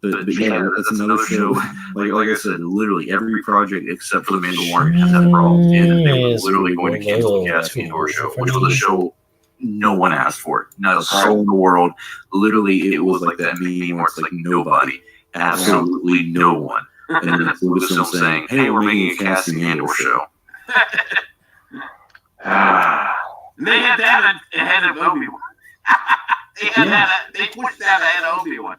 But yeah, that's another show. Like I said, literally every project except for The Mandalorian has had problems, and they were literally going to cancel the Cassian Andor show, which was a show no one asked for. Not a soul in the world. Literally, it was like that meme where it's like nobody, absolutely no one, and then Lucasfilm saying, "Hey, we're making a Cassian Andor show." They had that ahead of Obi-Wan. They pushed that ahead of Obi-Wan.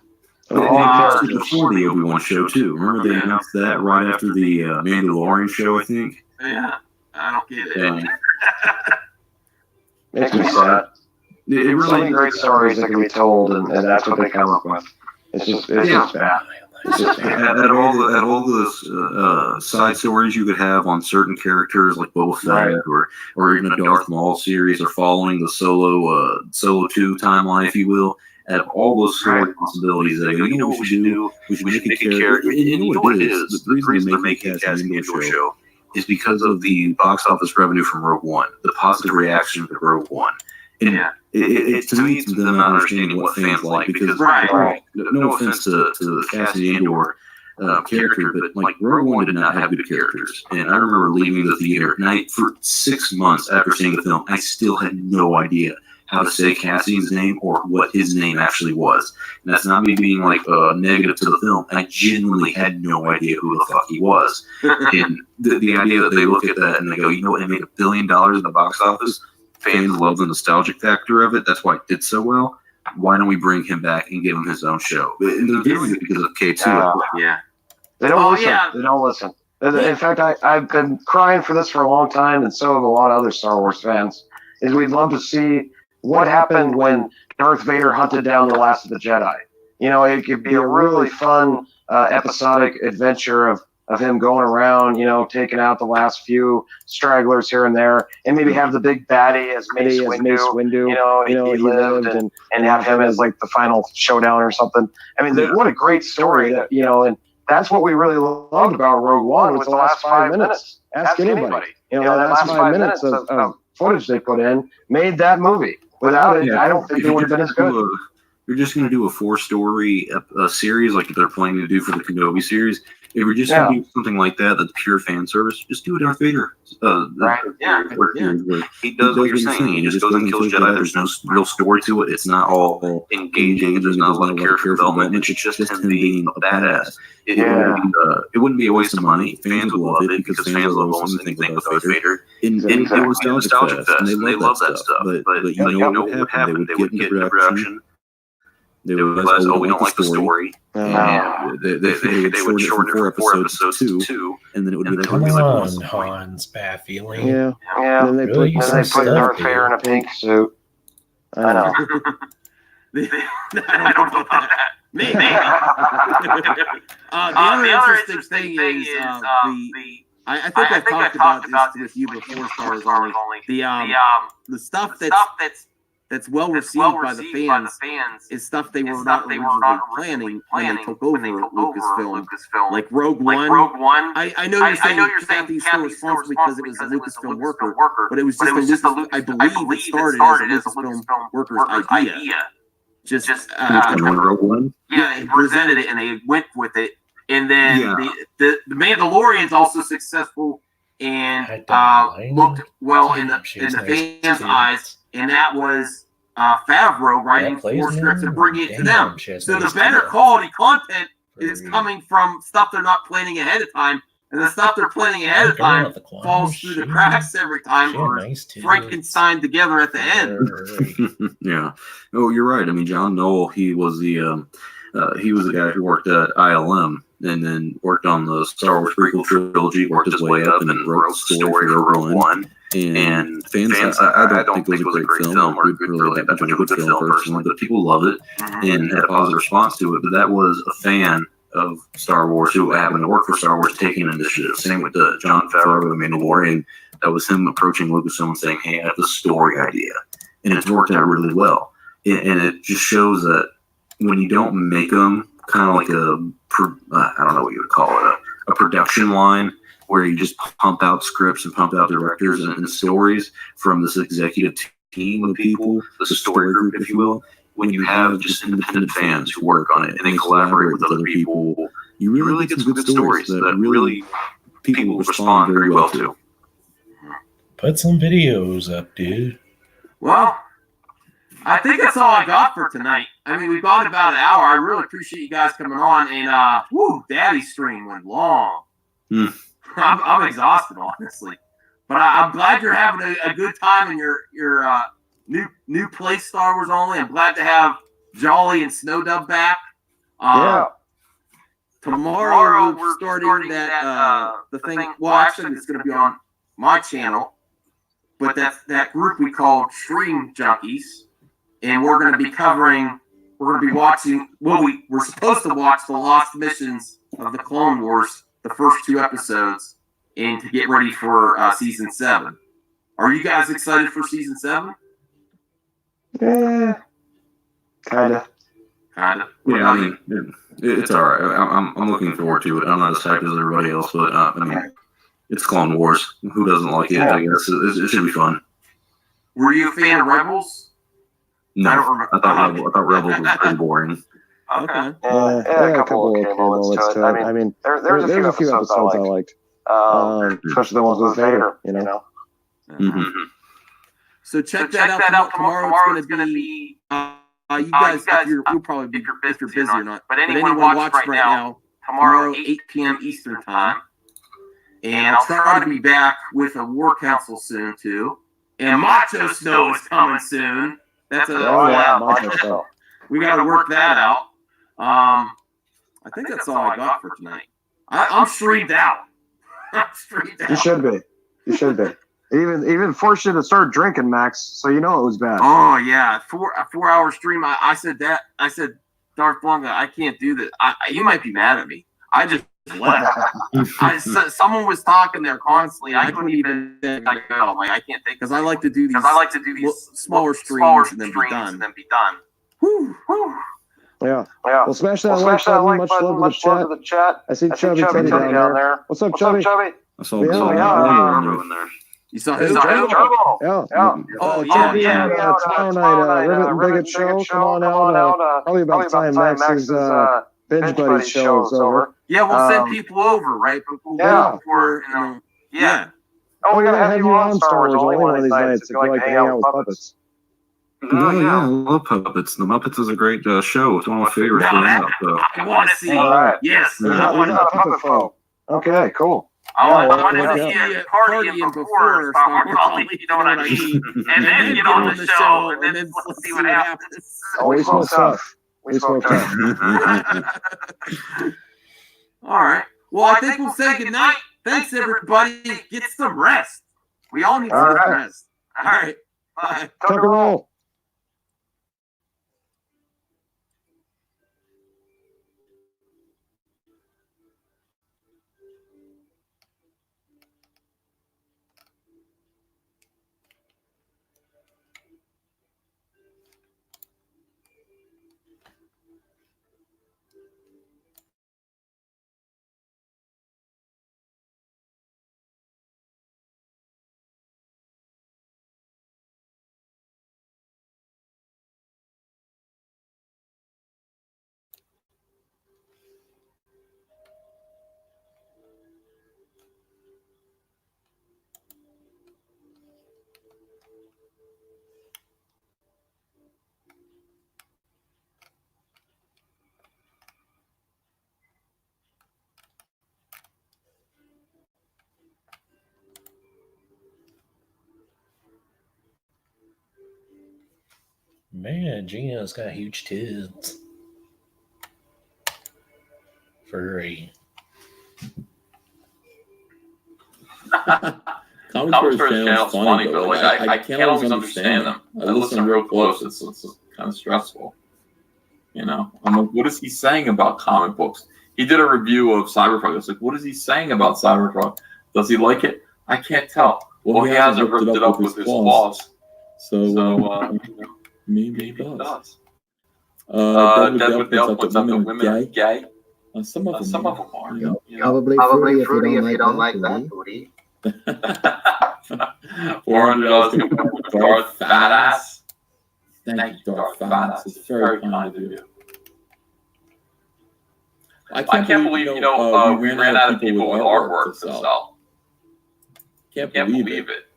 Before the Obi-Wan show too. Remember they announced that right after the Mandalorian show, I think. Yeah, I don't get it. Makes me sad. It So really many great stories that can be told, and that's what they come up with. It's just bad. It's just bad. Out of all the side stories you could have on certain characters like Boba Fett or even a Darth Maul series or following the Solo 2 timeline, if you will, out of all those story possibilities, they go, you know what we should do? We should make a character. And you know what it is? The reason they're making Cassian Andor show is because of the box office revenue from Rogue One, the positive reaction to Rogue One. And it to me, it's them not understanding what fans like, because no offense to the Cassian Andor character, but like Rogue One did not have good characters. And I remember leaving the theater, and for 6 months after seeing the film, I still had no idea how to say Cassian's name or what his name actually was. And that's not me being like negative to the film. I genuinely had no idea who the fuck he was. And the idea that they look at that and they go, you know what, it made $1 billion in the box office. Fans love the nostalgic factor of it. That's why it did so well. Why don't we bring him back and give him his own show? And they're doing it because of K2. They don't listen. Yeah. They don't listen. In fact, I've been crying for this for a long time, and so have a lot of other Star Wars fans, is we'd love to see what happened when Darth Vader hunted down the last of the Jedi. You know, it could be a really fun episodic adventure of him going around, you know, taking out the last few stragglers here and there, and maybe have the big baddie as Mace Windu. You know, he lived, and have him as like the final showdown or something. I mean, what a great story that, you know, and that's what we really loved about Rogue One was the last 5 minutes. Ask anybody. You know, that last 5 minutes of footage they put in made that movie. Without it, I don't think it would have been as good. You're just going to do a 4-story series like they're planning to do for the Kenobi series. If you're just going to do something like that, that's pure fan service, just do a Darth Vader. He does what you're saying. He just goes and kills Jedi. There's no real story to it. It's not all engaging. There's not a lot of character development. It's just him being a badass. It wouldn't be a waste of money. Fans would love it because fans love almost anything with Darth Vader. And it was nostalgic fest, and they love that stuff. But you know what would happen? They would get into production. They would realize, we don't like the story. They would shorten it from 4 episodes to 2, and then it would be like, come on, Han's bad feeling. Yeah. And then they really put Darth Vader in a pink suit. I know. I don't know about that. Maybe. The other interesting thing is I think I've talked about this with you before, Star Wars Only. The stuff that's well received by the fans is stuff they were not originally planning when they took over Lucasfilm. Like Rogue One. I know you're saying Kathy still responsible because it was a Lucasfilm worker, but it was just I believe it started as a Lucasfilm worker's idea. Just Rogue One? Yeah, they presented it and they went with it. And then the Mandalorian's also successful and looked well in the fans' eyes. And that was Favreau writing 4 scripts and bringing it to them. So the better quality content is coming from stuff they're not planning ahead of time. And the stuff they're planning ahead of time falls through the cracks every time or Frankenstein together at the end. Yeah. Oh, you're right. I mean, John Knoll, he was the guy who worked at ILM and then worked on the Star Wars prequel trilogy, worked his way up, and then wrote the story for Rogue One. And fans, I don't think it was a great film or really that much of a good film personally, but people love it and had a positive response to it. But that was a fan of Star Wars who happened to work for Star Wars taking initiative. Same with Jon Favreau, The Mandalorian. That was him approaching Lucasfilm and saying, hey, I have this story idea. And it's worked out really well. And it just shows that when you don't make them kind of like I don't know what you would call it, a production line where you just pump out scripts and pump out directors and stories from this executive team of people, the story group, if you will. When you have just independent fans who work on it and they collaborate with other people, you really get some good stories that really people respond very well to. Put some videos up, dude. Well, I think that's all I got for tonight. I mean, we've gone about an hour. I really appreciate you guys coming on. And, Daddy's stream went long. I'm exhausted, honestly. But I'm glad you're having a good time in your new place, Star Wars Only. I'm glad to have Jolly and Snowdub back. Tomorrow we're starting that the thing. Well, actually, it's going to be on my channel. but that's that group we call Stream Junkies, and we're going to be covering. We're going to be watching. Well, we're supposed to watch the Lost Missions of the Clone Wars, the first 2 episodes, and to get ready for season 7. Are you guys excited for season 7? Yeah, kinda. Kinda. Yeah, I mean, it's all right. I'm looking forward to it. I'm not as hyped as everybody else, but I mean, it's Clone Wars. Who doesn't like it? I guess it should be fun. Were you a fan of Rebels? No, I don't remember. I thought Rebels was pretty boring. Okay. Yeah, a couple okay moments to it. I mean, there's a few episodes I liked. Especially the ones with Vader, you know. Mm-hmm. So check that out tomorrow. It's going to be you guys. You'll probably be if you're busy or not. But anyone watch right now. Tomorrow, 8 p.m. Eastern time, and I'll try to be back with a War Council soon too. And Macho Snow is coming soon. That's a Macho Snow. We got to work that out. I think that's all I got for tonight. I'm streamed out. You should be. Even forced you to start drinking, Max, so you know it was bad. Oh yeah, a 4-hour stream. I said that. I said, Darth Blanca, I can't do this. You might be mad at me. I just left. Someone was talking there constantly. I couldn't even go. Like I can't think because I like to do these smaller streams and then be done. Whew. Yeah. Well, smash that like button. Much love to the chat. I see Chubby Teddy down there. What's up, Chubby? I saw in there. You saw his Trouble? Yeah. Oh, yeah. Tomorrow night, Ribbit and Bigot show. Come on out. Probably about time Max's Binge Buddy show is over. Yeah, we'll send people over, right? Yeah. Yeah. Oh, we gotta have you on Star Wars only one of these nights if you like to hang out with puppets. Oh, yeah, I love Muppets. The Muppets is a great show. It's one of my favorites. I want to see. Yes. We're not a puppet folk. Okay, cool. I want to see a partying before Star Wars, you know what I mean? And then get on the show, and then let's see what happens. We smoke tough. All right. Well, I think we'll say goodnight. Thanks, everybody. Get some rest. We all need some rest. All right. Bye. Tuck and roll. Man, Gina's got huge tits. Furry. Comic Stories channel's funny, but like I can't always understand them. I listen real close. It's kind of stressful. You know, I'm like, what is he saying about comic books? He did a review of Cyberpunk. I was like, what is he saying about Cyberpunk? Does he like it? I can't tell. Well, he hasn't ripped it up with his claws. So maybe he does. Deadwood Dale points out that women are gay. Some of them are. You know. Probably fruity if you don't like that booty. $400 Darth Fat Ass. Thank you, Darth Fat Ass. It's very kind of you. I can't believe we ran out of people with artwork to sell. Can't believe it.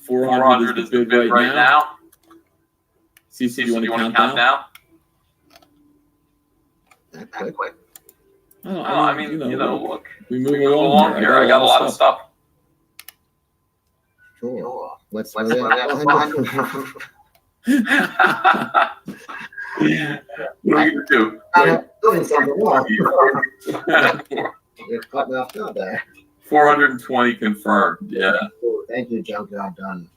400 is the bid right now. CC, do you want to count down? That quick. I mean, you know, look, we move along here. I got a lot of stuff. Sure. Let's What are you gonna do? doing something wrong. You're cutting off good there. 420 confirmed. Yeah. Oh, thank you, Junkyard Done,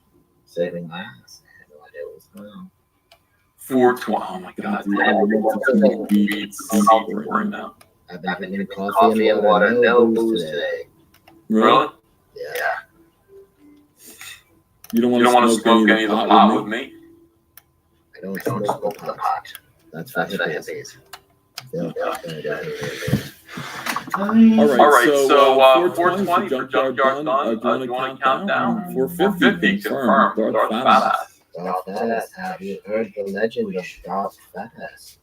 saving my ass. I had no idea what was going on. 420. Oh my God, dude. I would love to beat right now. I've been drinking coffee and water, no booze today. Really? Yeah. You don't want to smoke any of the pot with me? I don't smoke pot. That's for hippies. All right, so 420 for Junkyard Done. Do you want to count down? 450 confirmed. Darth Fatass. Darth Fatass. Have you heard the legend of Darth Fatass?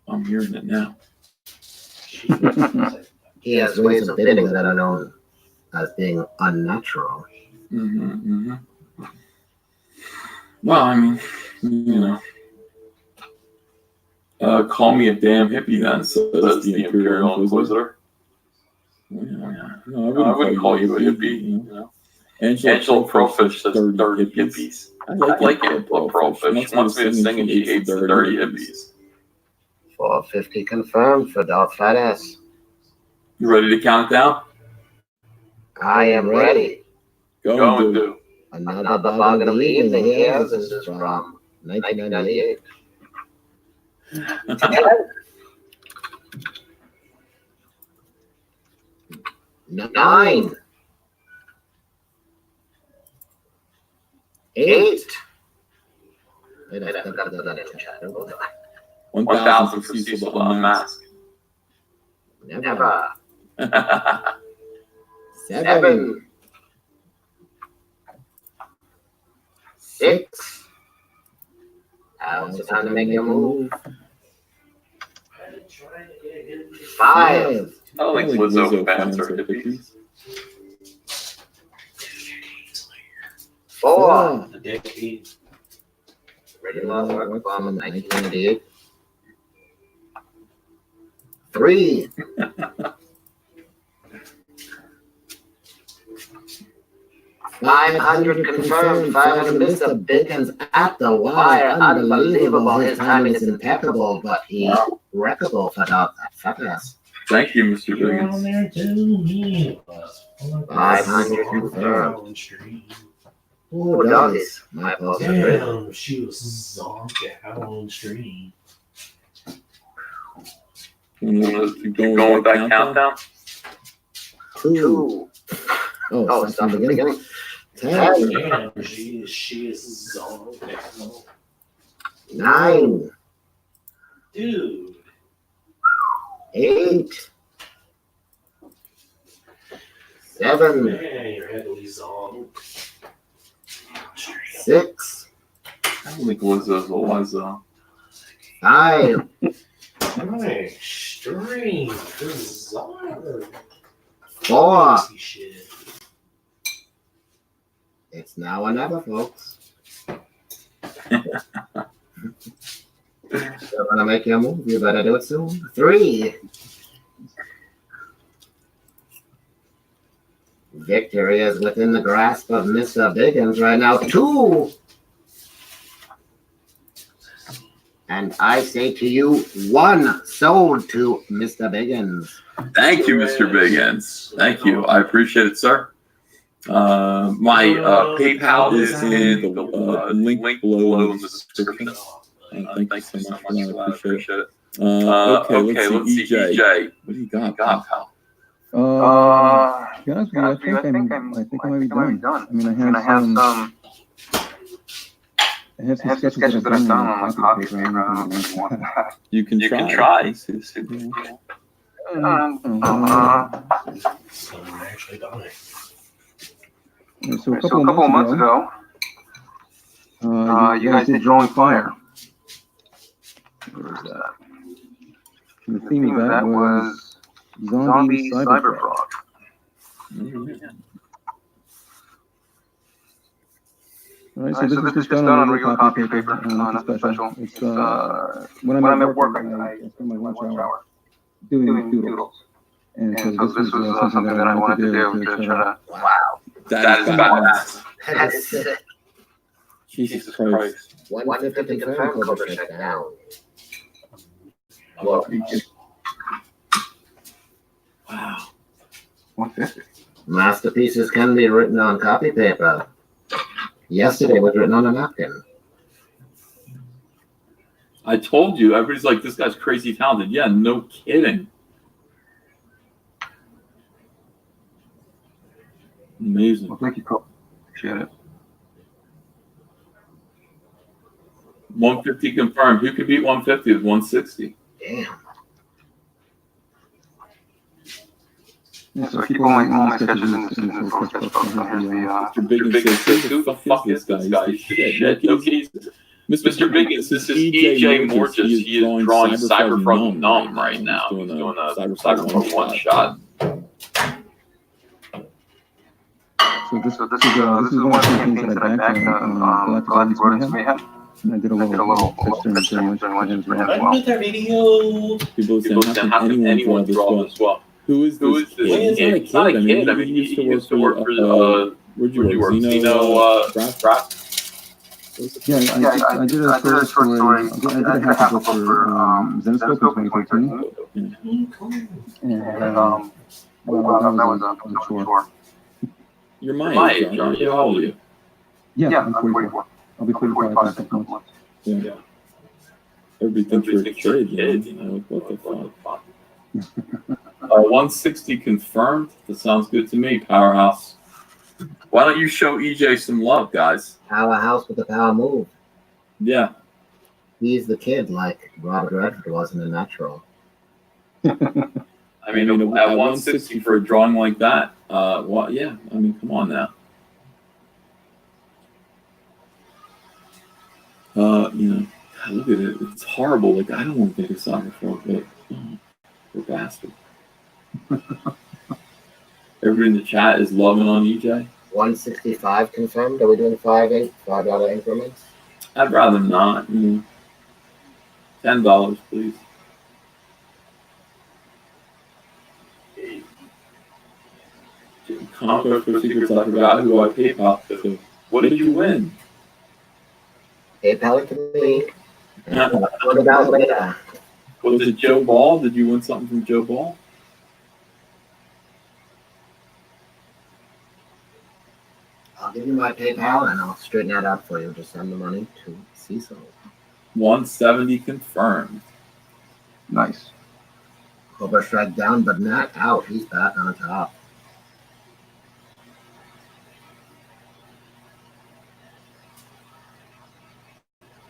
I'm hearing it now. He has ways of bidding that are known as being unnatural. Well, I mean, you know. Call me a damn hippie then, says the Imperial Inquisitor. Yeah. No, I wouldn't call you a hippie. You know. Angela Profish says dirty hippies. I like Angela Profish. She wants me to sing and she hates the dirty hippies. 450 confirmed for Darth Fatass. You ready to count it down? I am ready. Go and do. Another bargain of the evening here. This is from 1998. 9, 8. Wait, I've got to put that in the chat. 1,000 for Cecil to unmask. Never. 7, 6. Now's the time to make your move. 5. I don't think Lizzo fans are hippies. 4. Ready Love Work Bomb 1988. 3. 500 confirmed. 500 Mr. Biggins at the wire. Unbelievable. His timing is impeccable, but he's wreckable for Darth Fatass. Thank you, Mr. Biggins. 500 confirmed. Oh, doggies. My pulse is ready. Damn, she was zonked out on stream. Keep going with that countdown? 2. Oh, it's not the beginning. 10. Damn, she is zonked out. 9. Dude. 8. 7. Man, you're heavily zonked. 6. I don't think Lizzo's a Lizzo. 5. My stream is zonked. 4. Shit. It's now or never, folks. You're gonna make your move. You better do it soon. 3. Victory is within the grasp of Mr. Biggins right now. 2. And I say to you, 1 sold to Mr. Biggins. Thank you, Mr. Biggins. Thank you. I appreciate it, sir. My PayPal is in the link below in the description. Thank you so much for that. I appreciate it. Okay, let's see. EJ. What do you got, pal? To be honest with you, I think I might be done. I mean, I have some sketches that I've done on my copy paper. You can try. Someone actually died. So a couple of months ago, you guys did Drawing Fire. Where was that? And the theme of that was Zombie Cyber Frog. All right, so this is just done on regular copy paper, nothing special. It's when I'm at work, I spend my lunch hour doing doodles. And so this was something that I wanted to do to try to. Wow. That is badass. That is it. Jesus Christ. 150 confirmed. Cobra shut down. Wow. 150. Masterpieces can be written on copy paper. Yesterday was written on a napkin. I told you, everybody's like, this guy's crazy talented. Yeah, no kidding. Amazing. Well, thank you, Cole. Appreciate it. 150 confirmed. Who could beat 150 with 160? Damn. Yeah, so keep all my sketches in the full sketch book. Mr. Biggins says, who the fuck is this guy? He's the shit. No kidding. Mr. Biggins, this is EJ Morges. He is drawing Cyberfrog Numb right now. He's doing a Cyberfrog one shot. So this is one of the things that I backed Galactic Guardians Mayhem. And I did a little extra during Legends for him as well. People are saying, how can anyone draw this well? Who is this kid? He's not a kid. I mean, he used to work for, where'd you work? Xeno, Craft? Yeah, I did a short story. I did a half a book for Zenoscope in 2013. And, well, that was a chore. You're my age, aren't you? How old are you? Yeah, I'm 44. I'll be 45 in a couple months. Yeah. Everybody thinks you're a kid, you know, what the fuck? 160 confirmed. That sounds good to me, Powerhouse. Why don't you show EJ some love, guys? Powerhouse with the power move. Yeah. He's the kid like Robert Redford was in The Natural. I mean, at 160 for a drawing like that, well, yeah. I mean, come on now. You know, look at it. It's horrible. Like, I don't want to think of Cyberfrog, but we're bastard. Everybody in the chat is loving on EJ. 165 confirmed. Are we doing $5 increments? I'd rather not. You know, $10, please. Comic for secrets. I forgot who I PayPal to. What did you win? PayPal to me. What about later? Was it Joe Ball? Did you win something from Joe Ball? I'll give you my PayPal and I'll straighten that out for you. Just send the money to Cecil. 170 confirmed. Nice. Cobra Strike down, but not out. He's back on top.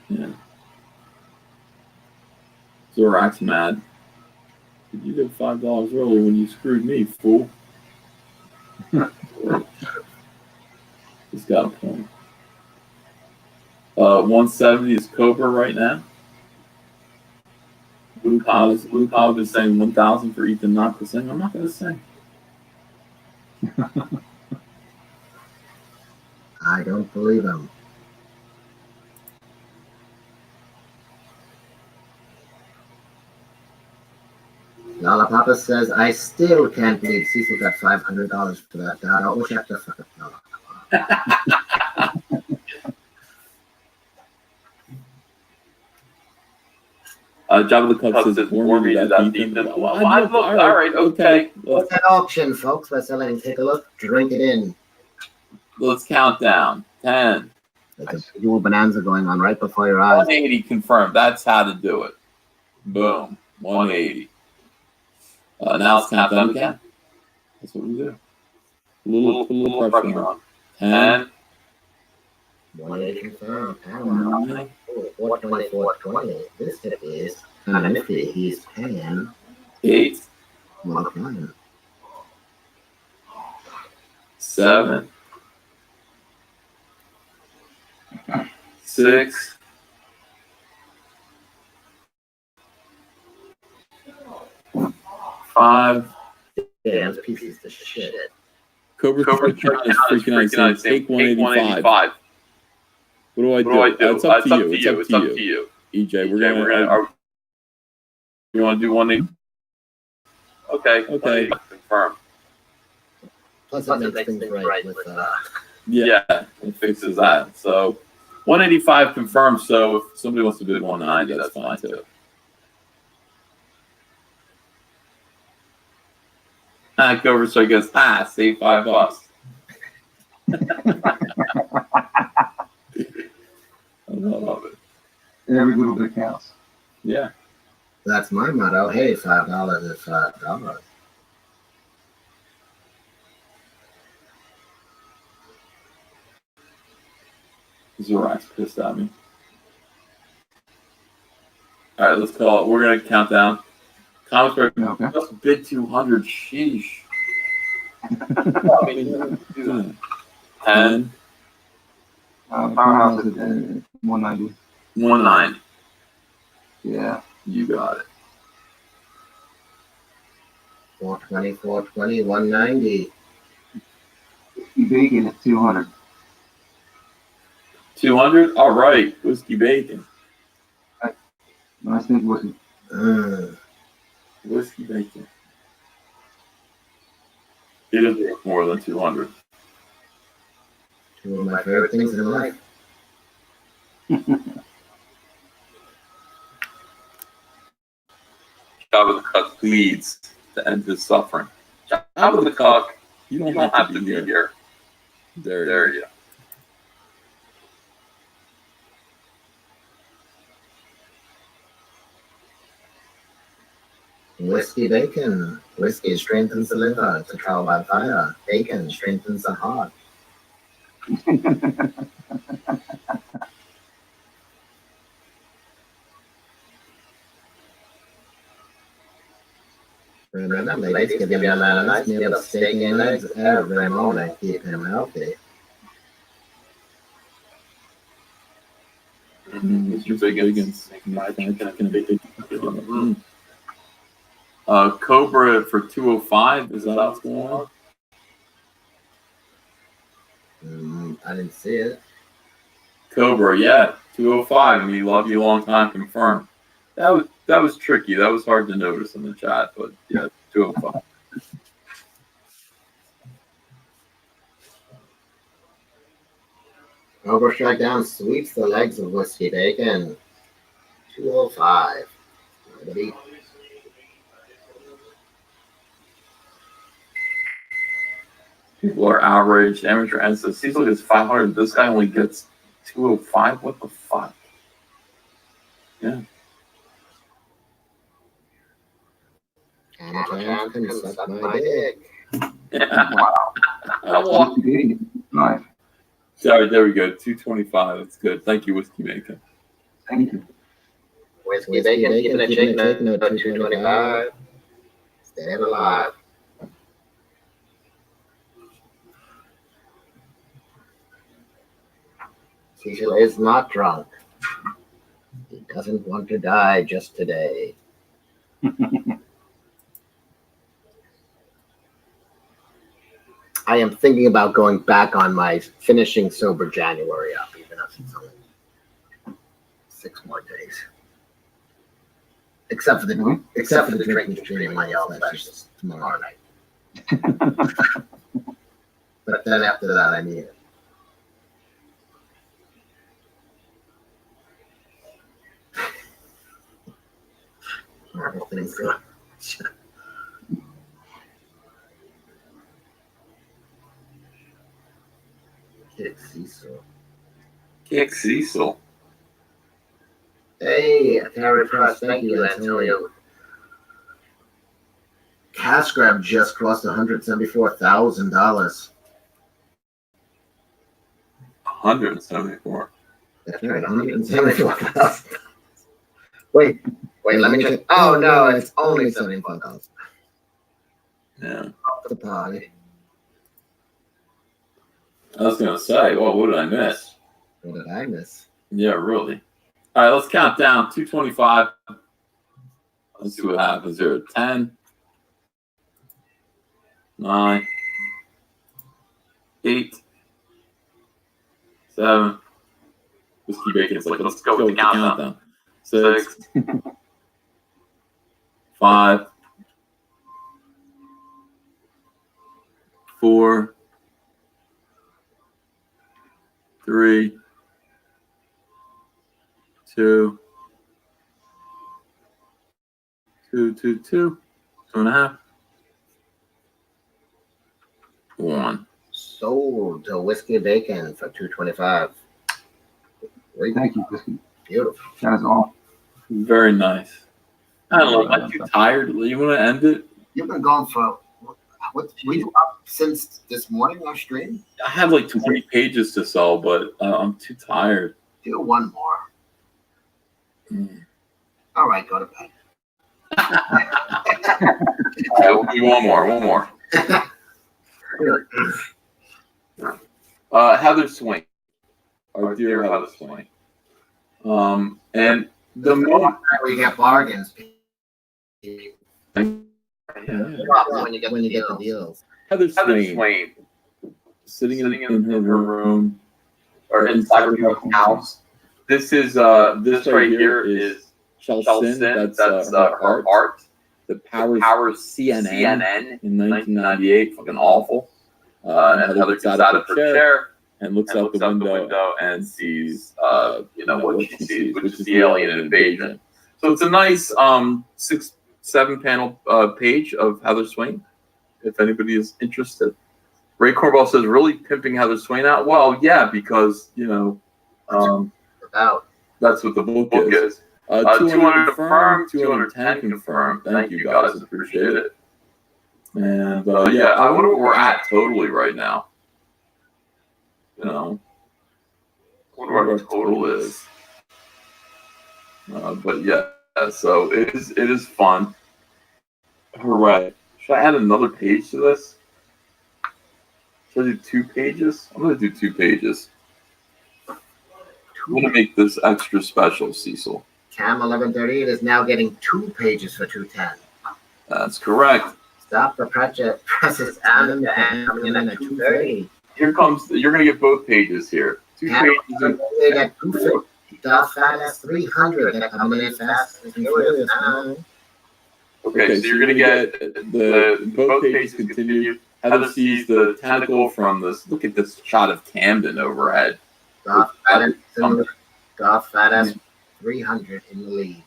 Yeah. Zorak's mad. You did $5 earlier when you screwed me, fool. He's got a point. 170 is Cobra right now. Blue Cobb is saying 1,000 for Ethan not to sing. I'm not going to sing. I don't believe him. Lollapapa says, I still can't believe Cecil got $500 for that. Dad, I wish I could fuck Lollapapa. Jabba the Cup says, warn me that defense. All right, okay. What's at auction, folks? We're selling. Take a look. Drink it in. Let's count down. 10. There's a dual bonanza going on right before your eyes. 180 confirmed. That's how to do it. Boom. 180. Now let's count down again. That's what we do. A little pressure on. 10. 180 confirmed. 424.20. This tip is kind of nifty. He's paying 8. 7. 6. 5. Damn, pieces of shit. Cobra is freaking out. Take 185. What do I do? It's up to you. It's up to you. EJ, we're gonna. You want to do 180? Okay. Confirm. Plus, that makes things right with Yeah, it fixes that. So 185 confirmed. So if somebody wants to do 190, that's fine too. Go so I guess, save $5. I love it. Every little bit counts. Yeah. That's my motto. Hey, $5 is $5. Zorak's pissed at me. All right, let's call it. We're gonna count down. Comics for just bid 200. Sheesh. I mean, 10. Farmhouse at 190. 190. Yeah. You got it. 420, 420, 190. Whiskey Bacon at 200. 200. All right, Whiskey Bacon. Nice think whiskey. Whiskey Bacon. It is worth more than 200. Two of my favorite things in life. Jabba the Hutt pleads to end his suffering. Jabba the Hutt, you don't have to be here. There you go. Whiskey Bacon. Whiskey strengthens the liver to trial by fire. Bacon strengthens the heart. Remember, ladies, give your man a nice meal of steak and eggs every morning. Keep him healthy. Mr. Biggins. Cobra for 205. Is that what's going on? I didn't see it. Cobra, yeah, 205. We love you long time. Confirmed. That was tricky. That was hard to notice in the chat, but yeah, 205. Cobra Shutdown sweeps the legs of Whiskey Bacon. 205. People are outraged. Amateur Ensis. Cecil gets 500. This guy only gets 205. What the fuck? Yeah. Amateur can suck my dick. Yeah. Wow. Nice. Sorry, there we go. 225. That's good. Thank you, Whiskey Bacon. Thank you. Whiskey Bacon, keeping a chicken at 225. Stay alive. Cecil is not drunk. He doesn't want to die just today. I am thinking about going back on my finishing sober January up, even if it's only 6 more days. Except for the drinking stream on Yellow Flash tomorrow night. But then after that, I need it. Horrible things going. Kick Cecil. Kick Cecil. Hey, Terry Press, thank you, Antonio. Cash grab just crossed $174,000. 174. That's right, 174,000. Wait, let me check. Oh no, it's only 75,000. Yeah. The party. I was gonna say, well, what did I miss? What did I miss? Yeah, really. All right, let's count down. 225. Let's see what happens here. 10, 9, 8, 7. Whiskey Bacon is like, let's go with the countdown. 6, 5, 4, 3, 2, 2.5, one. Sold to Whiskey Bacon for $2.25. Thank you, Whiskey. Beautiful. That is all. Very nice. I don't know. Am I too tired? You want to end it? You've been going for what? Were you up since this morning on stream? I have like 20 pages to sell, but I'm too tired. Do one more. All right, go to bed. All right, we'll do one more. Heather Swain, our dear Heather Swain. And the moment we get bargains. When you get the deals. Heather Swain sitting in her room or inside her house. This is this right here is Chelsea. That's her art. The Powers CNN in 1998. Fucking awful. And Heather gets out of her chair and looks out the window and sees, what she sees, which is the alien invasion. So it's a nice 6-7 panel page of Heather Swain, if anybody is interested. Ray Corbell says, really pimping Heather Swain out? Well, yeah, because, that's what the book is. 200 confirmed, 210 confirmed. Thank you guys, appreciate it. And I wonder where we're at totally right now. I wonder what our total is. But yeah, so it is fun. Hooray! Should I add another page to this? Should I do 2 pages? I'm gonna do 2 pages. I'm gonna make this extra special, Cecil. Cam 1138 is now getting 2 pages for $2.10. That's correct. Stop the presses and coming in at $2.30. Here comes. You're gonna get both pages here. 2 pages. They got $2.50. Fat as 300. They're coming in fast and furious now. Okay, so you're gonna get the both pages continue. Heather sees the tentacle from this. Look at this shot of Camden overhead. Fat as 300 in the lead.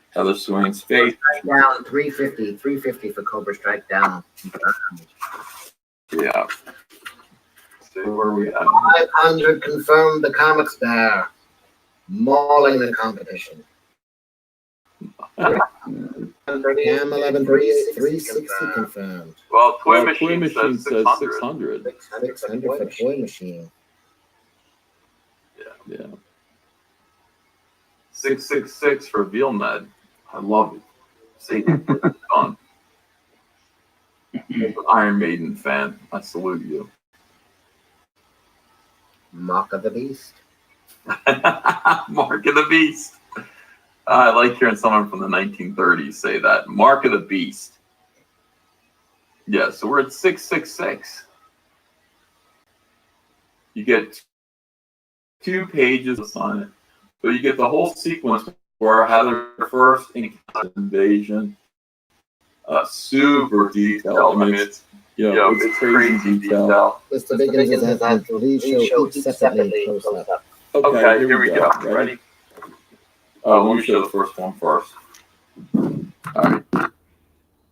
Heather Swain's face. Down 350 for Cobra Strike down. Yeah. See where we at. 500 confirmed the comics bear. Mauling the competition. Cam 1138, 360 confirmed. Well, Toy Machine says 600. 600 for Toy Machine. Yeah. 666 for Veilmed. I love it. Satan, fun. Iron Maiden fan. I salute you. Mark of the Beast. Mark of the Beast. I like hearing someone from the 1930s say that. Mark of the Beast. Yeah, so we're at 666. You get 2 pages on it. So you get the whole sequence where Heather first encounters invasion. Super detailed. I mean, it's it's crazy detail. Mr. Biggins has please show each separately close up. Okay, here we go. Ready? Let me show the first one first. All right.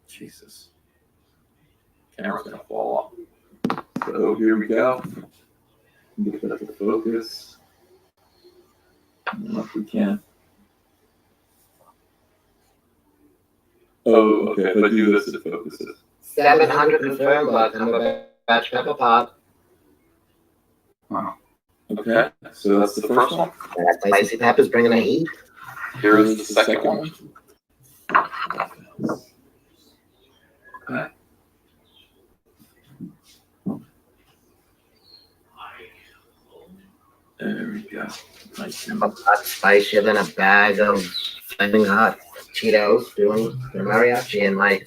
Jesus. Camera's gonna fall off. So here we go. Get that to focus. I don't know if we can. Oh, okay. If I do this, it focuses. 700 confirmed by Cumberbatch Pepper Pot. Wow. Okay, so that's the first one. That spicy pepper's bringing a heat. Here is the second one. Okay. There we go. Nice. Spicier than a bag of flaming hot Cheetos doing the mariachi and my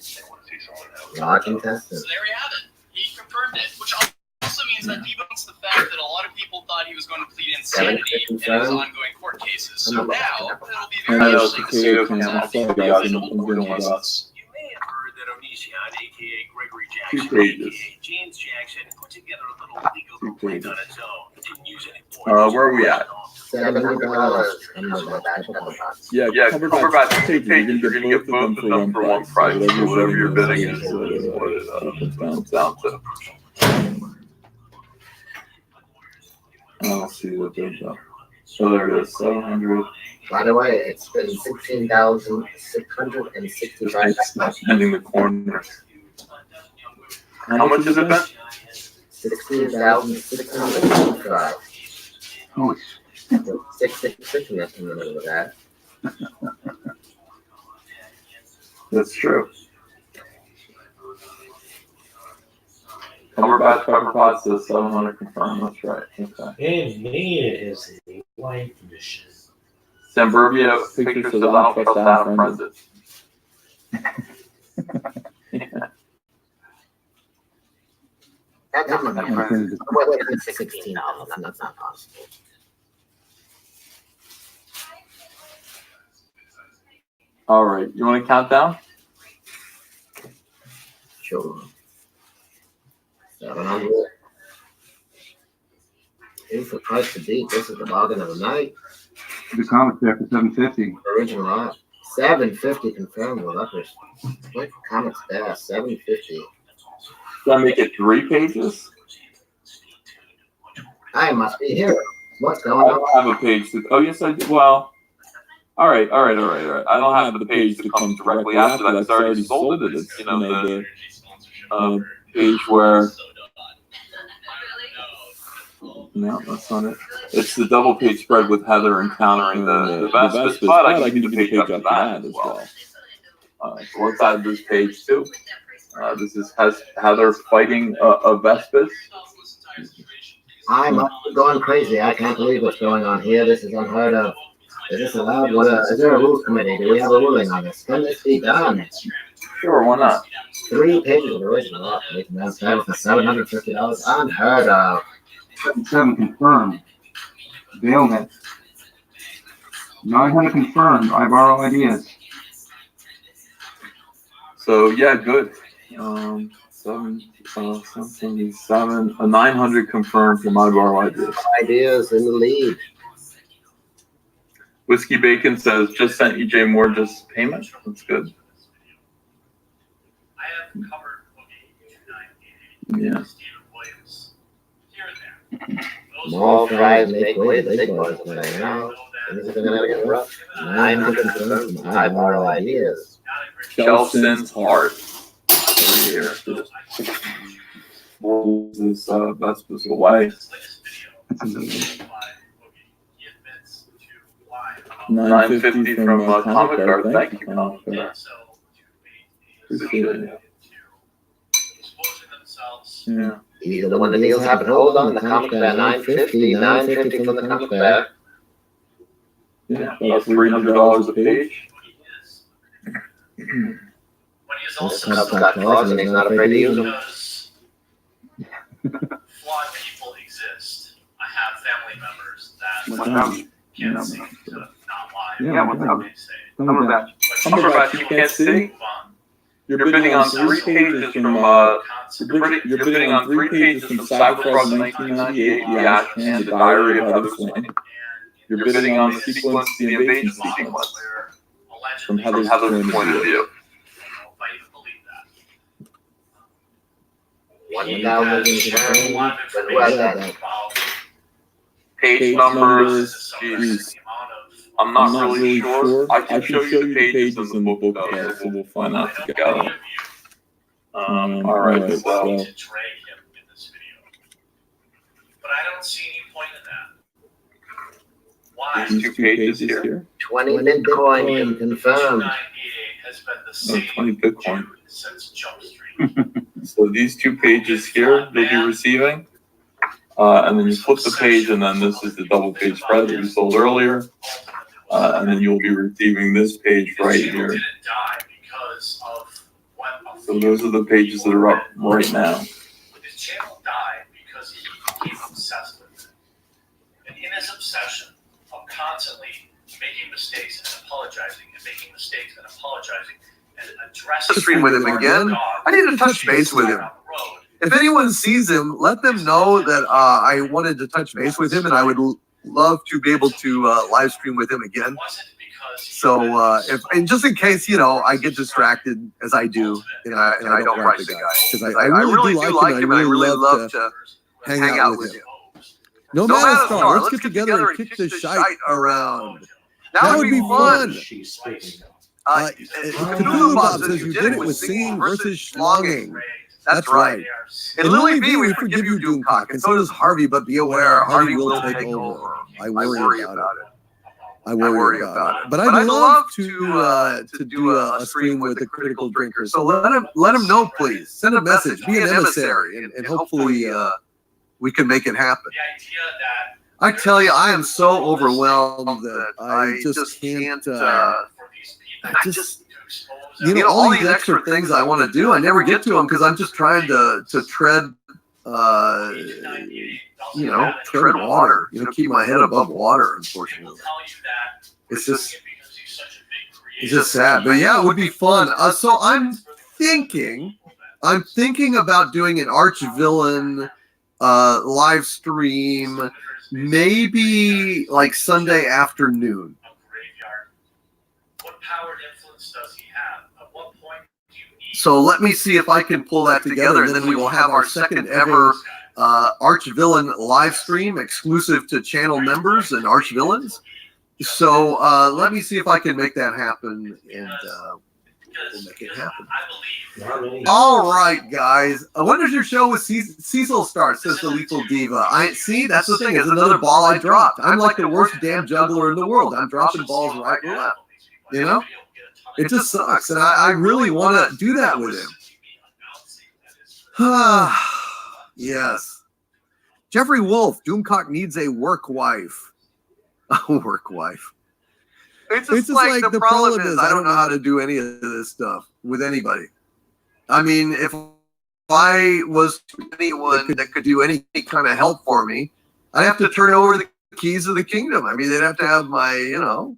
large intestines. So there you have it. He confirmed it, which also means that debunks the fact that a lot of people thought he was going to plead insanity in his ongoing court cases. So now it'll be very interesting to see who comes out the original court cases. You may have heard that Onision, aka Gregory Jackson, aka James Jackson, put together a little legal complaint on its own. Didn't use any where are we at? $700. Yeah, Cumberbatch page. You're gonna get both of them for one price. So whatever your bidding is, what it comes down to. I'll see what they've done. So there it is, 700. By the way, it's been 16,665. Ending the corner. How much has it been? 16,665. Oh, 666 in the middle of that. That's true. Cumberbatch Pepper Pot says 700 confirmed. That's right. Okay. It is a white mission. Samburbia picture says I don't trust Adam Friended. That's not wait, it's 16 of them. That's not possible. All right. You want to count down? Sure. 700. Here's the price to beat. This is the bargain of the night. the comic there for 750. Original art. 750 confirmed with uppers. What comics best? 750. Should I make it 3 pages? I must be here. What's I going on? don't have a page to. Oh, yes, I do. Well, all right. I don't have the page to come directly after that. It's already sold it. It's, you know, the page where. No, that's not it. It's the double page spread with Heather encountering the Vespers, but I can do the page after that as well. So let's add this page too. This is Heather fighting a Vespers. I'm going crazy. I can't believe what's going on here. This is unheard of. Is this allowed? Is there a rules committee? Do we have a ruling on this? Can this be done? Sure, why not? 3 pages of original art. Making that sale for $750. Unheard of. 7 confirmed. Bailment. 900 confirmed. I borrow ideas. So yeah, good. 777, 900 confirmed from my borrow ideas. Ideas in the lead. Whiskey Bacon says just sent you Jay Moore just payment. That's good. Yeah. Small fries make way, big boys play now. Things are gonna get rough. 900 confirmed from I borrow ideas. Chelsen's Heart. Here. This Vespers away. 950 from Comic Guard. Thank you, Comic Guard. Appreciate it. Yeah. Either the one the deals happen. Hold on, the comic bear 950 from the comic bear. Yeah, about $300 a page. This cup's got claws and he's not afraid to use them. Flawed people exist. I have family members that can't see to not lie. Yeah, Cumberbatch, you can't see. You're bidding on 3 pages from you're bidding on 3 pages from Cyberfrog 1998, The Ash and the Diary of Heather Swain. You're bidding on the sequence, the invasion sequence, from Heather's point of view. 1,000. Page numbers, geez. I'm not really sure. I can show you the pages in the book, though, so we'll find out together. All right, so. But I don't see any point in that. Why? These 2 pages here. 20 Bitcoin confirmed. 20 Bitcoin. So these 2 pages here you'll be receiving. And then you flip the page, and then this is the double page spread that we sold earlier. And then you'll be receiving this page right here. So those are the pages that are up right now. His channel died because he became obsessed with it. And in his obsession of constantly making mistakes and apologizing and making mistakes and apologizing and addressing stream with him again. I need to touch base with him. If anyone sees him, let them know that I wanted to touch base with him, and I would love to be able to live stream with him again. So and just in case, you know, I get distracted as I do, and I don't write the guy, because I really do like him, and I really love to hang out with him. No matter Star, let's get together and kick the shite around. That would be fun. Cthulhu Bob says you did it with singing versus schlonging. That's right. And Lily B, we forgive you, Doomcock, and so does Harvey, but be aware, Harvey will take over. I worry about it. I worry about it. But I'd love to do a stream with the Critical Drinker. So let him know, please. Send a message. Be an emissary, and hopefully we can make it happen. I tell you, I am so overwhelmed that I just can't. You know, all these extra things I want to do, I never get to them because I'm just trying to tread, you know, tread water. You know, keep my head above water. Unfortunately, it's just sad. But yeah, it would be fun. So I'm thinking about doing an arch villain live stream, maybe like Sunday afternoon. So let me see if I can pull that together, and then we will have our second ever Arch Villain live stream exclusive to channel members and Arch Villains. So let me see if I can make that happen, and we'll make it happen. All right, guys. When does your show with Cecil start? Says the Lethal Diva. I see. That's the thing. It's another ball I dropped. I'm like the worst damn juggler in the world. I'm dropping balls right and left. You know. It just sucks, and I really want to do that with him. Yes. Jeffrey Wolf, Doomcock needs a work wife. A work wife. It's just like the problem is I don't know how to do any of this stuff with anybody. I mean, if I was anyone that could do any kind of help for me, I'd have to turn over the keys of the kingdom. I mean, they'd have to have my, you know,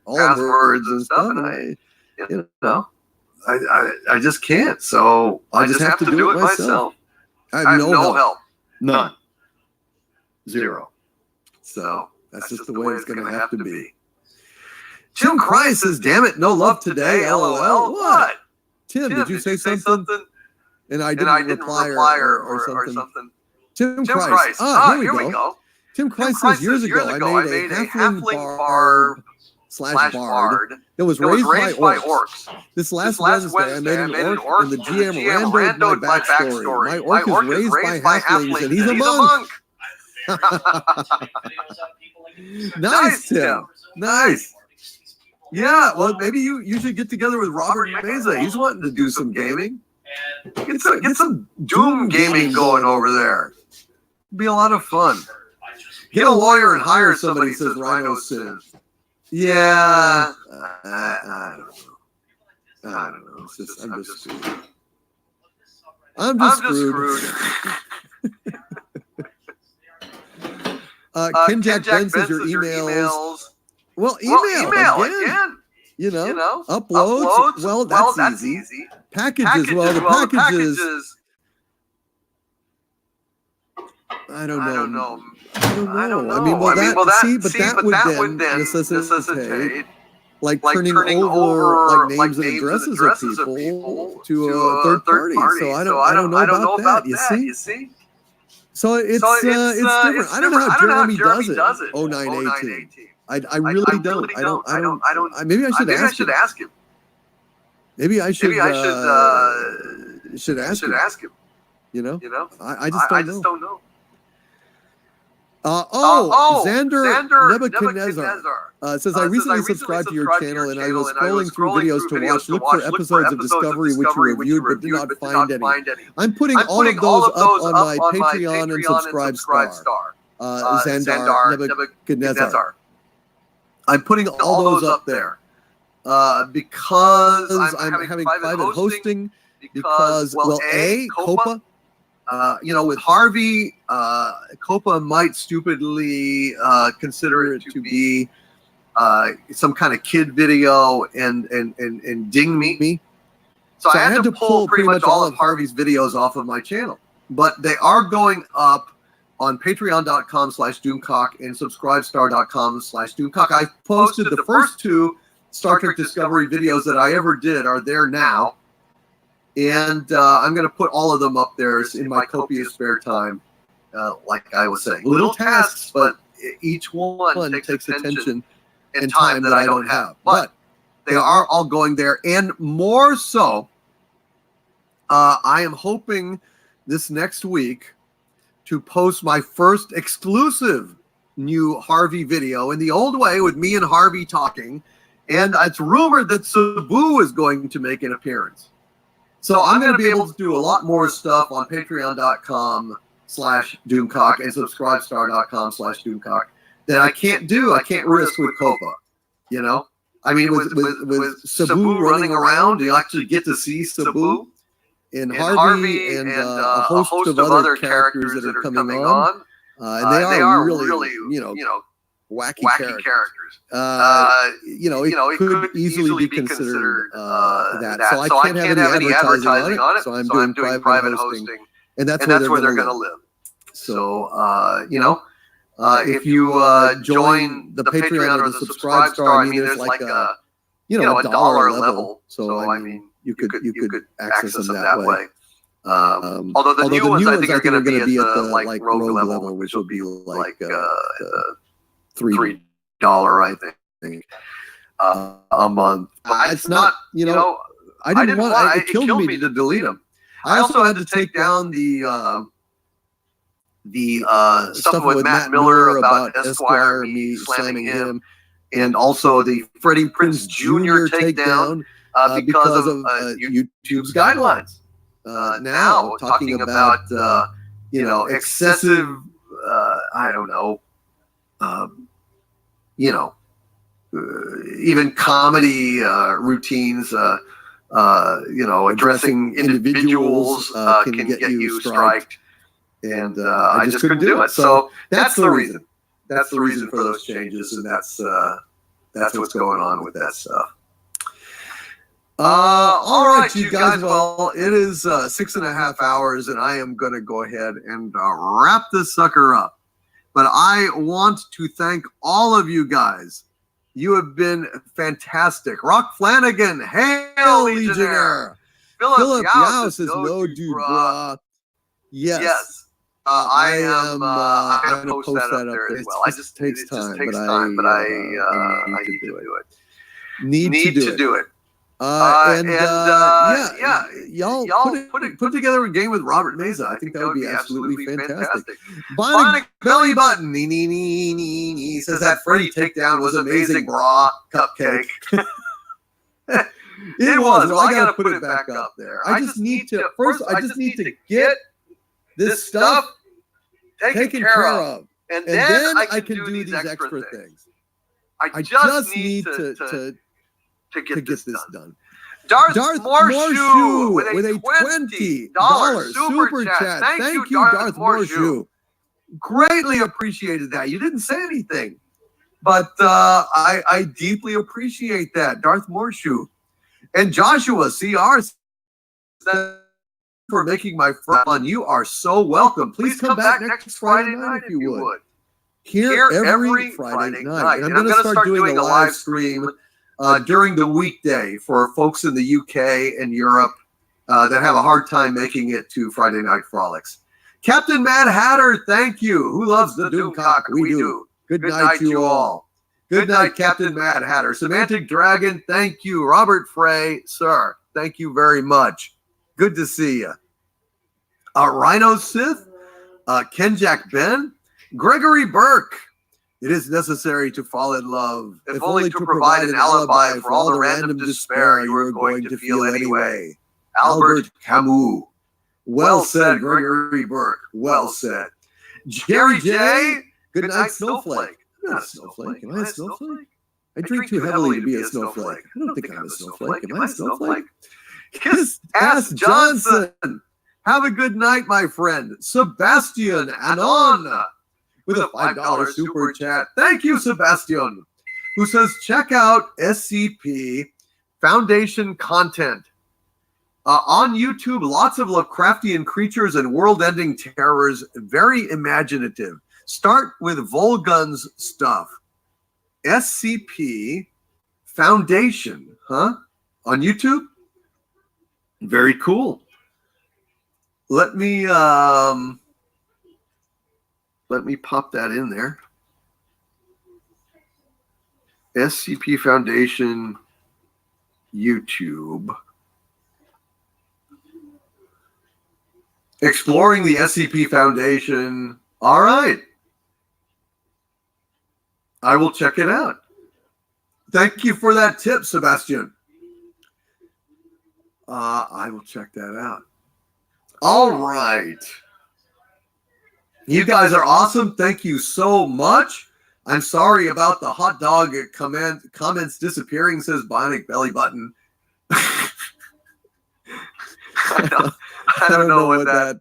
passwords and stuff, and I just can't. So I just have to do it myself. I have no help. None. Zero. So that's just the way it's going to have to be. Tim Christ says, "Damn it, no love today." LOL. What? Tim, did you say something? And I didn't reply or something. Tim Christ. Here we go. Tim Christ says, "Years ago, I made a halfling barb / bard that was raised by orcs. This last Wednesday, I made an orc, and the GM randoed my backstory. My orc is raised by halflings, and he's a monk." Nice, Tim. Nice. Yeah, well, maybe you should get together with Robert Meza. He's wanting to do some gaming. Get some Doom gaming going over there. It'd be a lot of fun. Get a lawyer and hire somebody, says Rhino Sin. Yeah, I don't know. It's just, I'm just screwed. I'm just screwed. Ken Jack Ben says your emails. Well, email again. You know, uploads. Well, that's easy. Packages. Well, the packages. I don't know. I mean, that would then necessitate like turning over like names and addresses of people to a third party. So I don't know about that. You see? So it's different. I don't know how Jeremy does it. 0918. I really don't. I don't. Maybe I should ask him. Maybe I should ask him. You know? I just don't know. Xander Nebuchadnezzar says, I recently subscribed to your channel and I was scrolling through videos to watch. Look for episodes of Discovery which you reviewed but did not find any. I'm putting all of those up on my Patreon and Subscribe Star. Xander Nebuchadnezzar. I'm putting all those up there because I'm having private hosting. Because, well, Copa. With Harvey, Copa might stupidly consider it to be some kind of kid video and ding me. So I had to pull pretty much all of Harvey's videos off of my channel. But they are going up on patreon.com/Doomcock and subscribestar.com/Doomcock. I posted the first 2 Star Trek Discovery videos that I ever did are there now. And I'm going to put all of them up there in my copious spare time. Like I was saying, little tasks, but each one takes attention and time that I don't have. But they are all going there. And more so, I am hoping this next week to post my first exclusive new Harvey video in the old way with me and Harvey talking. And it's rumored that Sabu is going to make an appearance. So I'm going to be able to do a lot more stuff on patreon.com/Doomcock and subscribestar.com/Doomcock that I can't do. I can't risk with Copa, you know? I mean, with Sabu running around, you actually get to see Sabu and Harvey and a host of other characters that are coming on. And they are really, you know, wacky characters. It could easily be considered that. So I can't have any advertising on it. So I'm doing private hosting, and that's where they're going to live. So if you join the Patreon or the Subscribe Star, I mean, there's like a $1 level. So I mean, you could access them that way. Although the new ones I think are going to be at the like Rogue level, which will be like $3, I think, a month. It's not, I didn't want. It killed me to delete them. I also had to take down the stuff with Matt Miller about Esquire, me slamming him, and also the Freddie Prinze Jr. takedown because of YouTube's guidelines. Now talking about excessive, I don't know, even comedy routines, addressing individuals can get you striked, and I just couldn't do it. So that's the reason. That's the reason for those changes, and that's what's going on with that stuff. All right, you guys. Well, it is 6.5 hours, and I am going to go ahead and wrap this sucker up. But I want to thank all of you guys. You have been fantastic. Rock Flanagan, hail Legionnaire. Philip Yao says, no, dude, brah. Yes. I am. I'm going to post that up there as well. It just takes time, but I need to do it. Need to do it. Y'all put together a game with Robert Meza. I think that would be absolutely fantastic. Bionic Belly Button he says that Freddy takedown was amazing, brah. Cupcake. It was. Well, I gotta put it back up there. I just need to get this stuff taken care of, and then I can do these extra things. I just need to get this done. Darth Morshoe with a $20 super chat. Thank you, Darth Morshoe. Greatly appreciated that. You didn't say anything, but I deeply appreciate that, Darth Morshoe. And Joshua CR said, for making my fun. You are so welcome. Please come back next Friday night if you would. Here every Friday night. And I'm going to start doing a live stream during the weekday for folks in the UK and Europe that have a hard time making it to Friday Night Frolics. Captain Mad Hatter, thank you. Who loves the Doomcock? We do. Good night, you all. Good night, Captain Mad Hatter. Semantic Dragon, thank you. Robert Frey, sir, thank you very much. Good to see you. Rhino Sith, Ken Jack Ben, Gregory Burke. It is necessary to fall in love, if only to provide an alibi for all the random despair you are going to feel anyway. Albert Camus. Well said, Gregory Burke. Well said. Jerry J. Good night, Snowflake. I'm not a snowflake. Am I a snowflake? I drink too heavily to be a snowflake. I don't think I'm a snowflake. Am I a snowflake? Kiss Ass Johnson. Have a good night, my friend. Sebastian Anon with a $5 super chat. Thank you, Sebastian, who says, check out SCP Foundation content. On YouTube, lots of Lovecraftian creatures and world-ending terrors. Very imaginative. Start with Volgun's stuff. SCP Foundation, huh? On YouTube? Very cool. Let me pop that in there. SCP Foundation YouTube. Exploring the SCP Foundation. All right. I will check it out. Thank you for that tip, Sebastian. I will check that out. All right. You guys are awesome. Thank you so much. I'm sorry about the hot dog comments disappearing, says Bionic Belly Button. I don't know what that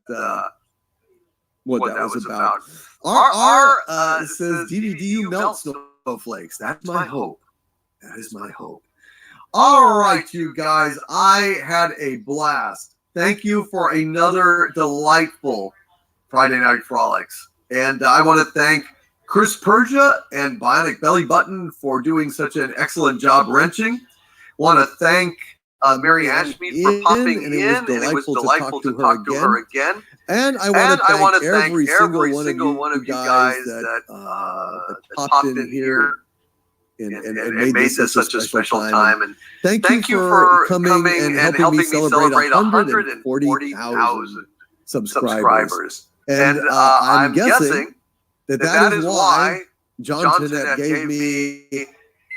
was about. RR says, Dee, do you melt snowflakes? That's my hope. That is my hope. All right, you guys. I had a blast. Thank you for another delightful Friday Night Frolics. And I want to thank Chris Persia and Bionic Belly Button for doing such an excellent job wrenching. Want to thank Mary Ashmead for popping in, and it was delightful to talk to her again. And I want to thank every single one of you guys that popped in here and made this such a special time. And thank you for coming and helping me celebrate 140,000 subscribers. And I'm guessing that is why John Jeanette gave me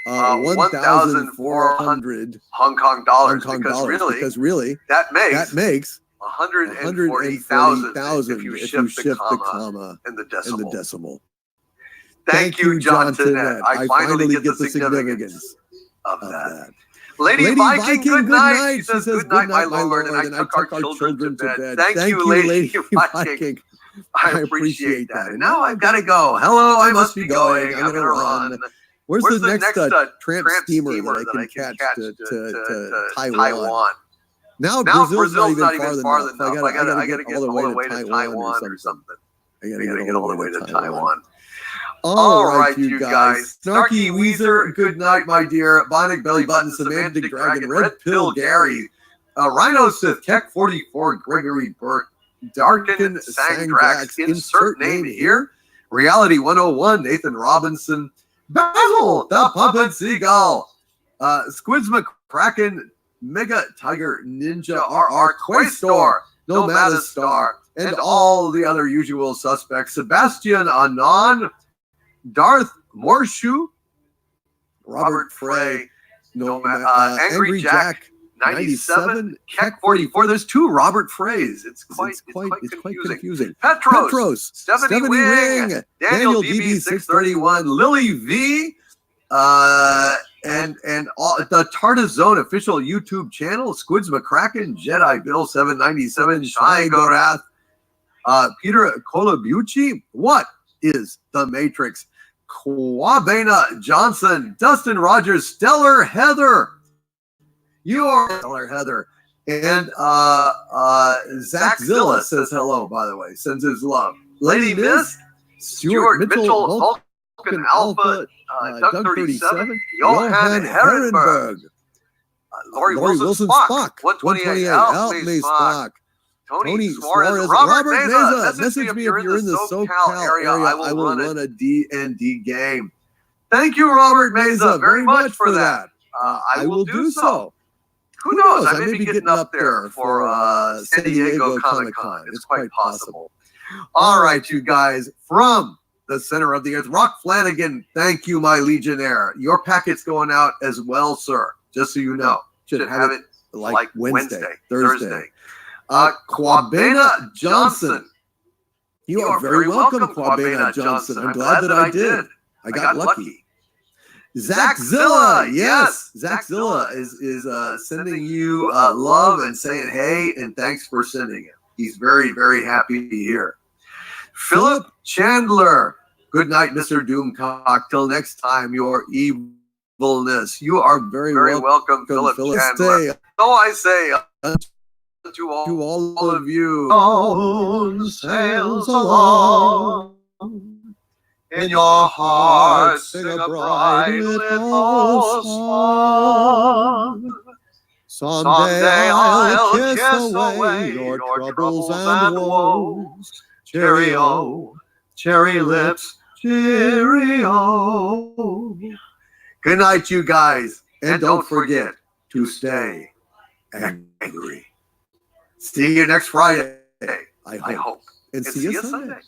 1,400 Hong Kong dollars, because really that makes 140,000 if you shift the comma and the decimal. Thank you, John Jeanette. I finally get the significance of that. Lady Viking, good night. She says, good night, my lord, and I took our children to bed. Thank you, Lady Viking. I appreciate that. And now I've got to go. Hello, I must be going. I'm going to run. Where's the next tramp steamer that I can catch to Taiwan? Now Brazil's not even far enough. I gotta get all the way to Taiwan or something. I gotta get all the way to Taiwan. All right, you guys. Snarky Weezer, good night, my dear. Bionic Belly Button, Semantic Dragon, Red Pill Gary, Rhino Sith, Keck 44, Gregory Burke, Darken Sangrax, insert name here. Reality 101, Nathan Robinson, Basil, the Puppet Seagull, Squids McCracken, Mega Tiger Ninja RR, Quaestor, Nomada Star, and all the other usual suspects. Sebastian Anon, Darth Morshu, Robert Frey, Angry Jack 97, Keck 44. There's two Robert Freys. It's quite confusing. Petros, Stephanie Wing, Daniel DB 631, Lily V, and all, the Tartazone official YouTube channel, Squids McCracken, Jedi Bill 797, Shai Gorath, Peter Colabucci. What is the Matrix? Kwabena Johnson, Dustin Rogers, Stellar Heather. You are Stellar Heather. And Zach Zilla says hello, by the way, sends his love. Lady Miss, Stuart Mitchell, Vulcan Alpha, Doug 37, Johan Herrenberg, Lori Wilson Spock, 128, help me Spock. Tony Suarez, Robert Meza, message me if you're in the SoCal area. I will run a D&D game. Thank you, Robert Meza, very much for that. I will do so. Who knows? I may be getting up there for San Diego Comic-Con. It's quite possible. All right, you guys, from the center of the earth, Rock Flanagan, thank you, my Legionnaire. Your packet's going out as well, sir, just so you know. Should have it like Wednesday, Thursday. Kwabena Johnson. You are very welcome, Kwabena Johnson. I'm glad that I did. I got lucky. Zach Zilla, yes. Zach Zilla is sending you love and saying hey and thanks for sending it. He's very, very happy to hear. Philip Chandler. Good night, Mr. Doomcock. Till next time, your evilness. You are very welcome, Philip Chandler. So I say, to all of you on sails along. In your heart sing a bright little song. Someday I'll kiss away your troubles and woes. Cheerio, cherry lips, cheerio. Good night, you guys, and don't forget to stay angry. See you next Friday, I hope. And see you Sunday.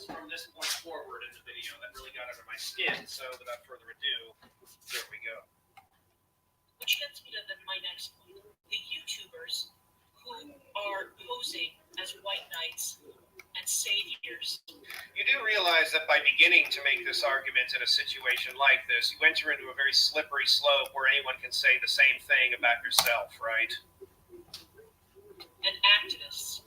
From this point forward in the video, that really got under my skin. So without further ado, there we go. Which gets me to my next point. The YouTubers who are posing as white knights and saviors. You do realize that by beginning to make this argument in a situation like this, you enter into a very slippery slope where anyone can say the same thing about yourself, right? And activists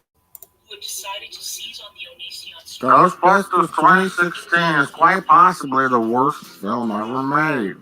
who have decided to seize on the Onision story. Ghostbusters 2016 is quite possibly the worst film ever made.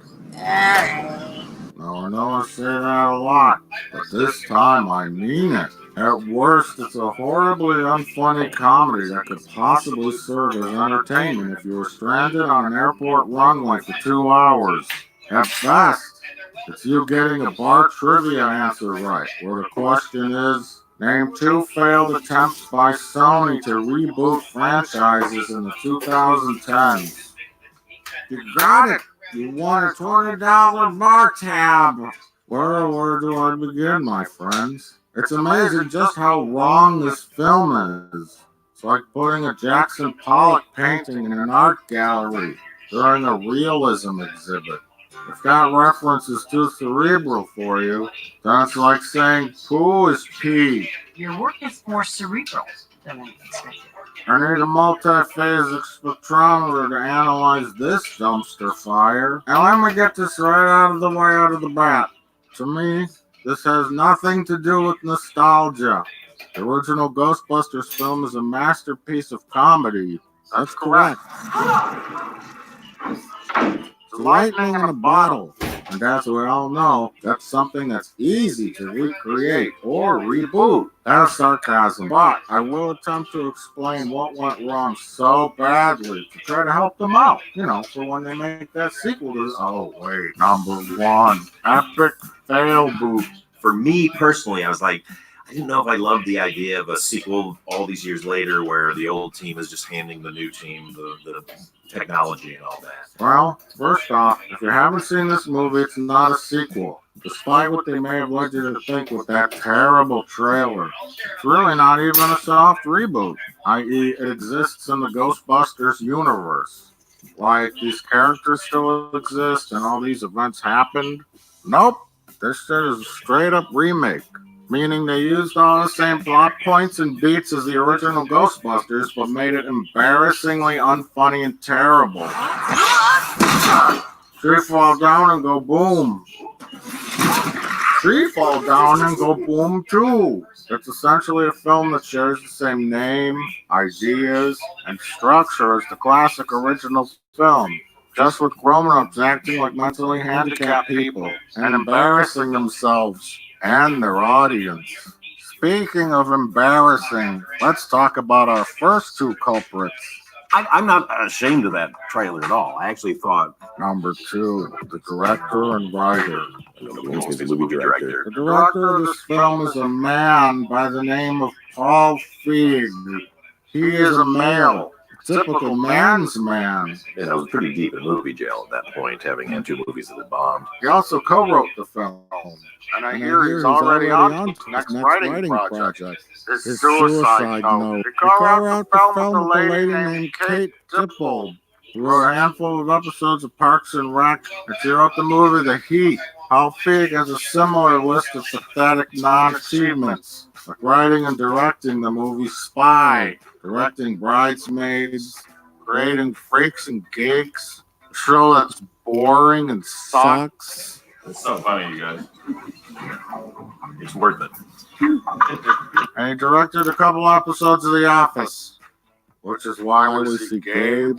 No, I know I say that a lot, but this time I mean it. At worst, it's a horribly unfunny comedy that could possibly serve as entertainment if you were stranded on an airport runway for 2 hours. At best, it's you getting a bar trivia answer right, where the question is, name 2 failed attempts by Sony to reboot franchises in the 2010s. You got it! You won a $20 bar tab! Where do I begin, my friends? It's amazing just how wrong this film is. It's like putting a Jackson Pollock painting in an art gallery during a realism exhibit. If that reference is too cerebral for you, then it's like saying poo is pee. Your work is more cerebral than I expected. I need a multi-phasic spectrometer to analyze this dumpster fire. And let me get this right out of the way out of the bat. To me, this has nothing to do with nostalgia. The original Ghostbusters film is a masterpiece of comedy. That's correct. It's lightning in a bottle. And as we all know, that's something that's easy to recreate or reboot. That is sarcasm, but I will attempt to explain what went wrong so badly to try to help them out. You know, for when they make that sequel to, oh wait, number one, epic fail boot. For me personally, I was like, I didn't know if I loved the idea of a sequel all these years later where the old team is just handing the new team the technology and all that. Well, first off, if you haven't seen this movie, it's not a sequel. Despite what they may have led you to think with that terrible trailer, it's really not even a soft reboot, i.e. it exists in the Ghostbusters universe. Like, these characters still exist and all these events happened? Nope. This shit is a straight-up remake. Meaning they used all the same plot points and beats as the original Ghostbusters, but made it embarrassingly unfunny and terrible. Tree fall down and go boom. Tree fall down and go boom too. It's essentially a film that shares the same name, ideas, and structure as the classic original film, just with grown-ups acting like mentally handicapped people and embarrassing themselves and their audience. Speaking of embarrassing, let's talk about our first two culprits. I'm not ashamed of that trailer at all. I actually thought... Number two, the director and writer. The movie director. The director of this film is a man by the name of Paul Feig. He is a male. Typical man's man. And I was pretty deep in movie jail at that point, having had two movies that had bombed. He also co-wrote the film. And I hear he's already on to his next writing project. His Suicide Note. He co-wrote the film with a lady named Kate Dippold, who wrote a handful of episodes of Parks and Rec, and she wrote the movie The Heat. Paul Feig has a similar list of pathetic non-achievements, like writing and directing the movie Spy, directing Bridesmaids, creating Freaks and Geeks, a show that's boring and sucks. It's so funny, you guys. It's worth it. And he directed a couple episodes of The Office, which is why we see Gabe,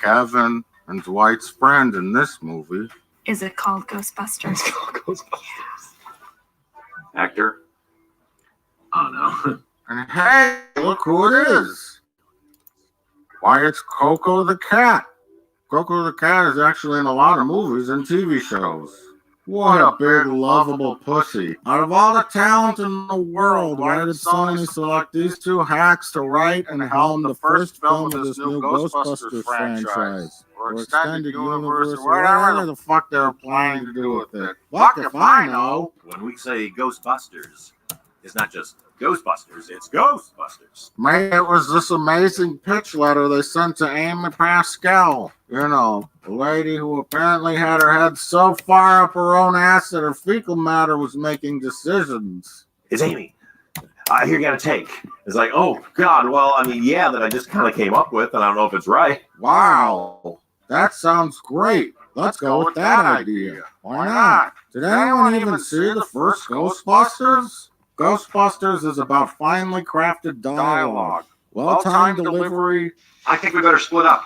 Kevin, and Dwight's friend in this movie. Is it called Ghostbusters? Actor? Oh, no. And hey, look who it is. Why, it's Coco the Cat. Coco the Cat is actually in a lot of movies and TV shows. What a big, lovable pussy. Out of all the talent in the world, why did Sony select these two hacks to write and helm the first film of this new Ghostbusters franchise? Or extended universe, or whatever the fuck they were planning to do with it. Fuck if I know. When we say Ghostbusters, it's not just Ghostbusters, it's Ghostbusters. Maybe it was this amazing pitch letter they sent to Amy Pascal. You know, the lady who apparently had her head so far up her own ass that her fecal matter was making decisions. It's Amy. I hear you got a take. It's like, oh, God, well, I mean, yeah, that I just kind of came up with, and I don't know if it's right. Wow, that sounds great. Let's go with that idea. Why not? Did anyone even see the first Ghostbusters? Ghostbusters is about finely crafted dialogue, well-timed delivery. I think we better split up.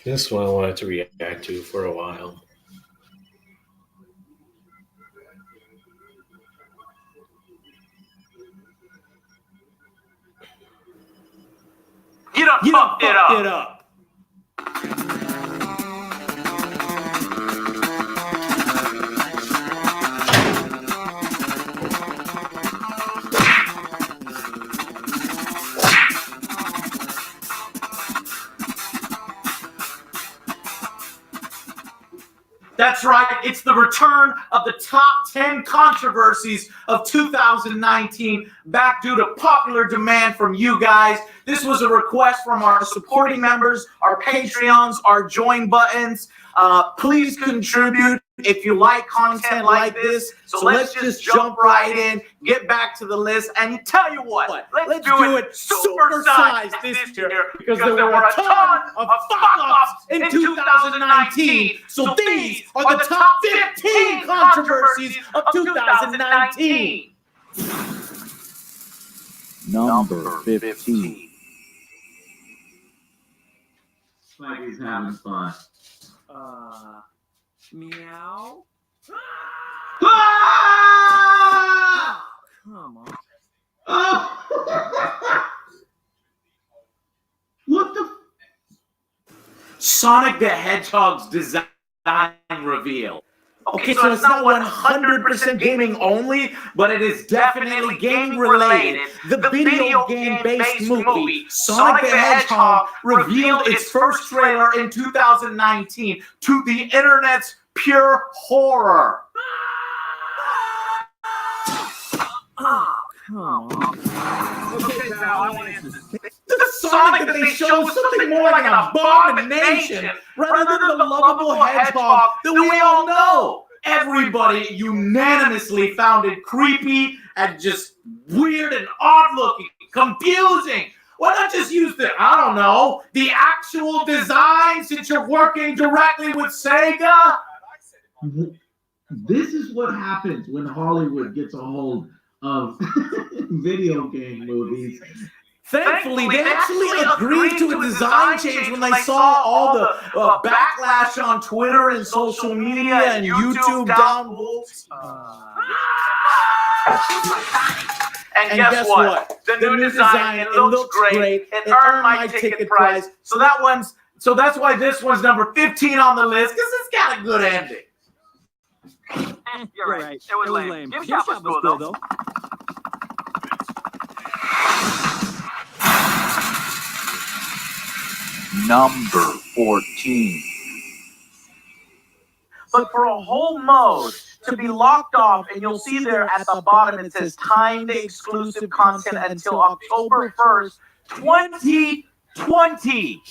This one I wanted to react to for a while. You done fucked it up. That's right, it's the return of the top 10 controversies of 2019, back due to popular demand from you guys. This was a request from our supporting members, our Patreons, our join buttons. Please contribute if you like content like this. So let's just jump right in, get back to the list, and tell you what, let's do it supersized this year because there were a ton of fuck-ups in 2019. So these are the top 15 controversies of 2019. Number 15. Spikey's having fun. Meow. Ah! Come on. Oh. What the? Sonic the Hedgehog's design reveal. Okay, so it's not 100% gaming only, but it is definitely gaming related. The video game-based movie, Sonic the Hedgehog, revealed its first trailer in 2019 to the internet's pure horror. Oh, come on. Okay, Sal, I want answers. The Sonic that they show is something more like an abomination rather than the lovable hedgehog that we all know. Everybody unanimously found it creepy and just weird and odd-looking, confusing. Why not just use the, I don't know, the actual design since you're working directly with Sega? This is what happens when Hollywood gets a hold of video game movies. Thankfully, they actually agreed to a design change when they saw all the backlash on Twitter and social media and YouTube downvotes. And guess what? The new design, it looks great. It earned my ticket price. So that's why this one's number 15 on the list, because it's got a good ending. You're right. It was lame. Game Shop was cool, though. Number 14. But for a whole mode to be locked off, and you'll see there at the bottom it says timed exclusive content until October 1st, 2020.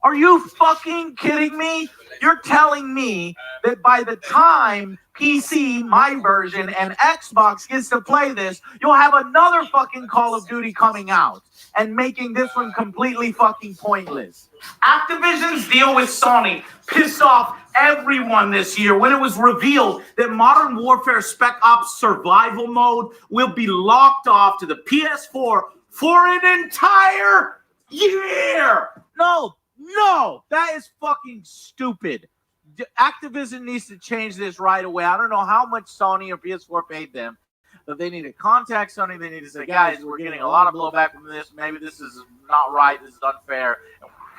Are you fucking kidding me? You're telling me that by the time PC, my version, and Xbox gets to play this, you'll have another fucking Call of Duty coming out and making this one completely fucking pointless. Activision's deal with Sony pissed off everyone this year when it was revealed that Modern Warfare Spec Ops Survival Mode will be locked off to the PS4 for an entire year. No, that is fucking stupid. Activision needs to change this right away. I don't know how much Sony or PS4 paid them, but they need to contact Sony. They need to say, guys, we're getting a lot of blowback from this. Maybe this is not right. This is unfair.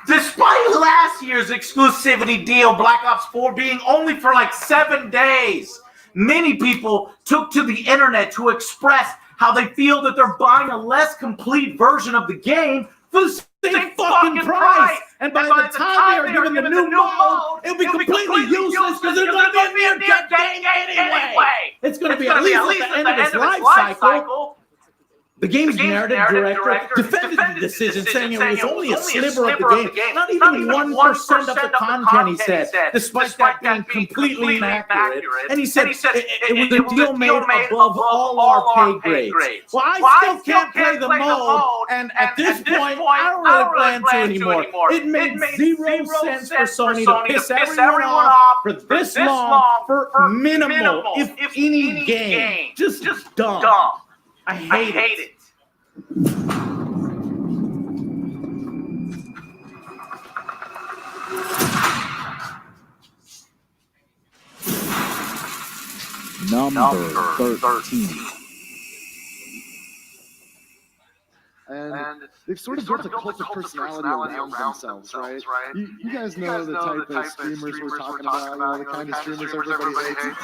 Despite last year's exclusivity deal, Black Ops 4 being only for like 7 days, many people took to the internet to express how they feel that they're buying a less complete version of the game for the same fucking price. And by the time they are given the new mode, it'll be completely useless because it's going to be a near-dead game anyway. It's going to be at least at the end of its life cycle. The game's narrative director defended the decision, saying it was only a sliver of the game, not even 1% of the content, he said, despite that being completely inaccurate. And he said it was a deal made above all our pay grades. Well, I still can't play the mode, and at this point, I don't really plan to anymore. It made 0 sense for Sony to piss everyone off for this long for minimal, if any, game. Just dumb. I hate it. Number 13. And they've sort of built a cult of personality around themselves, right? You guys know the type of streamers we're talking about, you know, the kind of streamers everybody hates.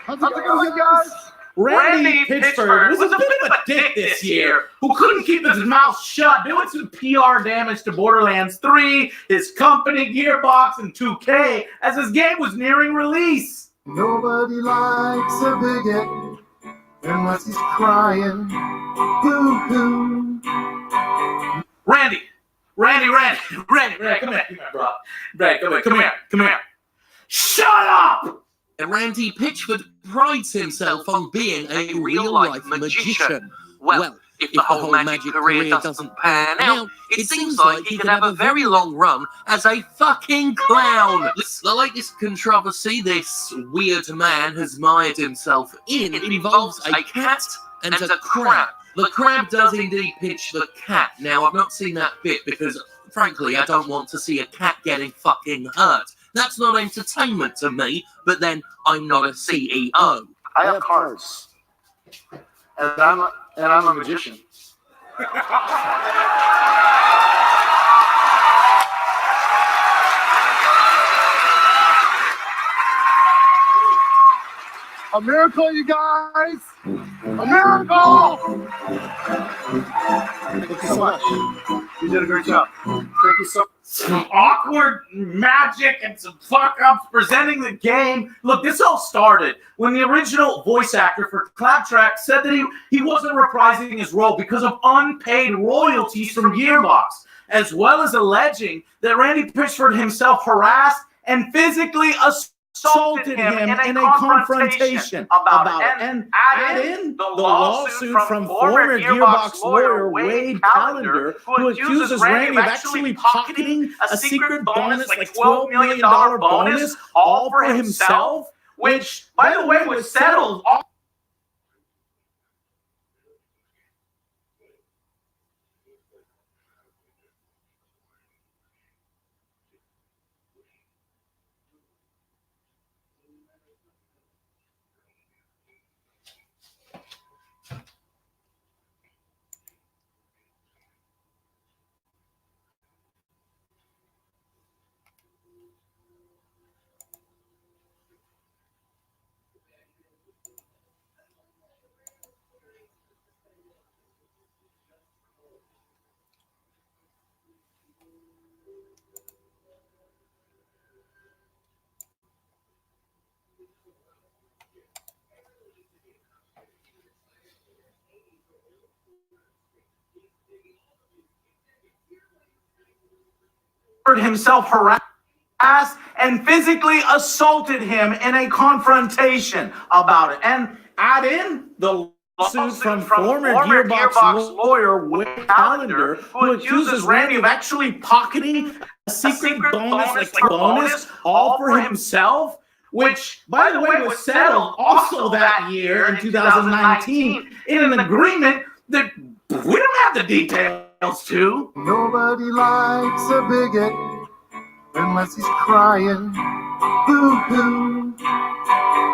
How's it going, guys? Randy Pitchford was a bit of a dick this year, who couldn't keep his mouth shut, doing some PR damage to Borderlands 3, his company, Gearbox, and 2K, as his game was nearing release. Nobody likes a bigot unless he's crying. Boo-hoo. Randy, come here, bro. Randy, come here. Shut up! And Randy Pitchford prides himself on being a real-life magician. Well, if the whole magic career doesn't pan out, it seems like he could have a very long run as a fucking clown. The latest controversy this weird man has mired himself in involves a cat and a crab. The crab does indeed pitch the cat. Now, I've not seen that bit because, frankly, I don't want to see a cat getting fucking hurt. That's not entertainment to me, but then I'm not a CEO. I have cards. And I'm a magician. A miracle, you guys! A miracle! Thank you so much. You did a great job. Thank you so much. Some awkward magic and some fuck-ups presenting the game. Look, this all started when the original voice actor for Claptrap said that he wasn't reprising his role because of unpaid royalties from Gearbox, as well as alleging that Randy Pitchford himself harassed and physically assaulted him in a confrontation about it. And add in the lawsuit from former Gearbox lawyer Wade Callender, who accuses Randy of actually pocketing a secret bonus, like $12 million bonus, all for himself, which, by the way, was settled. Himself harassed and physically assaulted him in a confrontation about it. And add in the lawsuit from former Gearbox lawyer Wade Callender, who accuses Randy of actually pocketing a secret bonus, all for himself, which, by the way, was settled also that year in 2019 in an agreement that we don't have the details to. Nobody likes a bigot unless he's crying. Boo-hoo.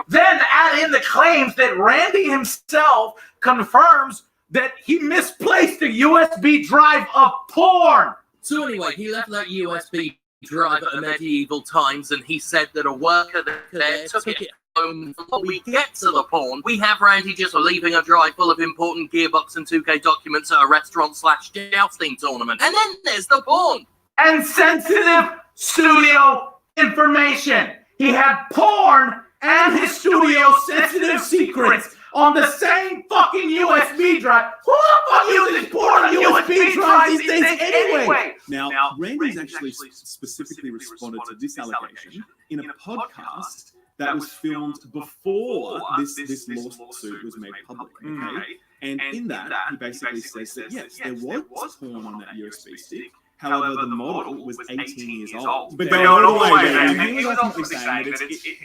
Then add in the claims that Randy himself confirms that he misplaced a USB drive of porn. So anyway, he left that USB drive at a medieval times, and he said that a worker there took it home. Before we get to the porn, we have Randy just leaving a drive full of important Gearbox and 2K documents at a restaurant/jousting tournament. And then there's the porn. And sensitive studio information. He had porn and his studio sensitive secrets on the same fucking USB drive. Who the fuck uses porn on USB drives these days anyway? Now, Randy's actually specifically responded to this allegation in a podcast that was filmed before this lawsuit was made public, okay? And in that, he basically says that, yes, there was porn on that USB stick. However, the model was 18 years old. But no way, man. He was ultimately saying that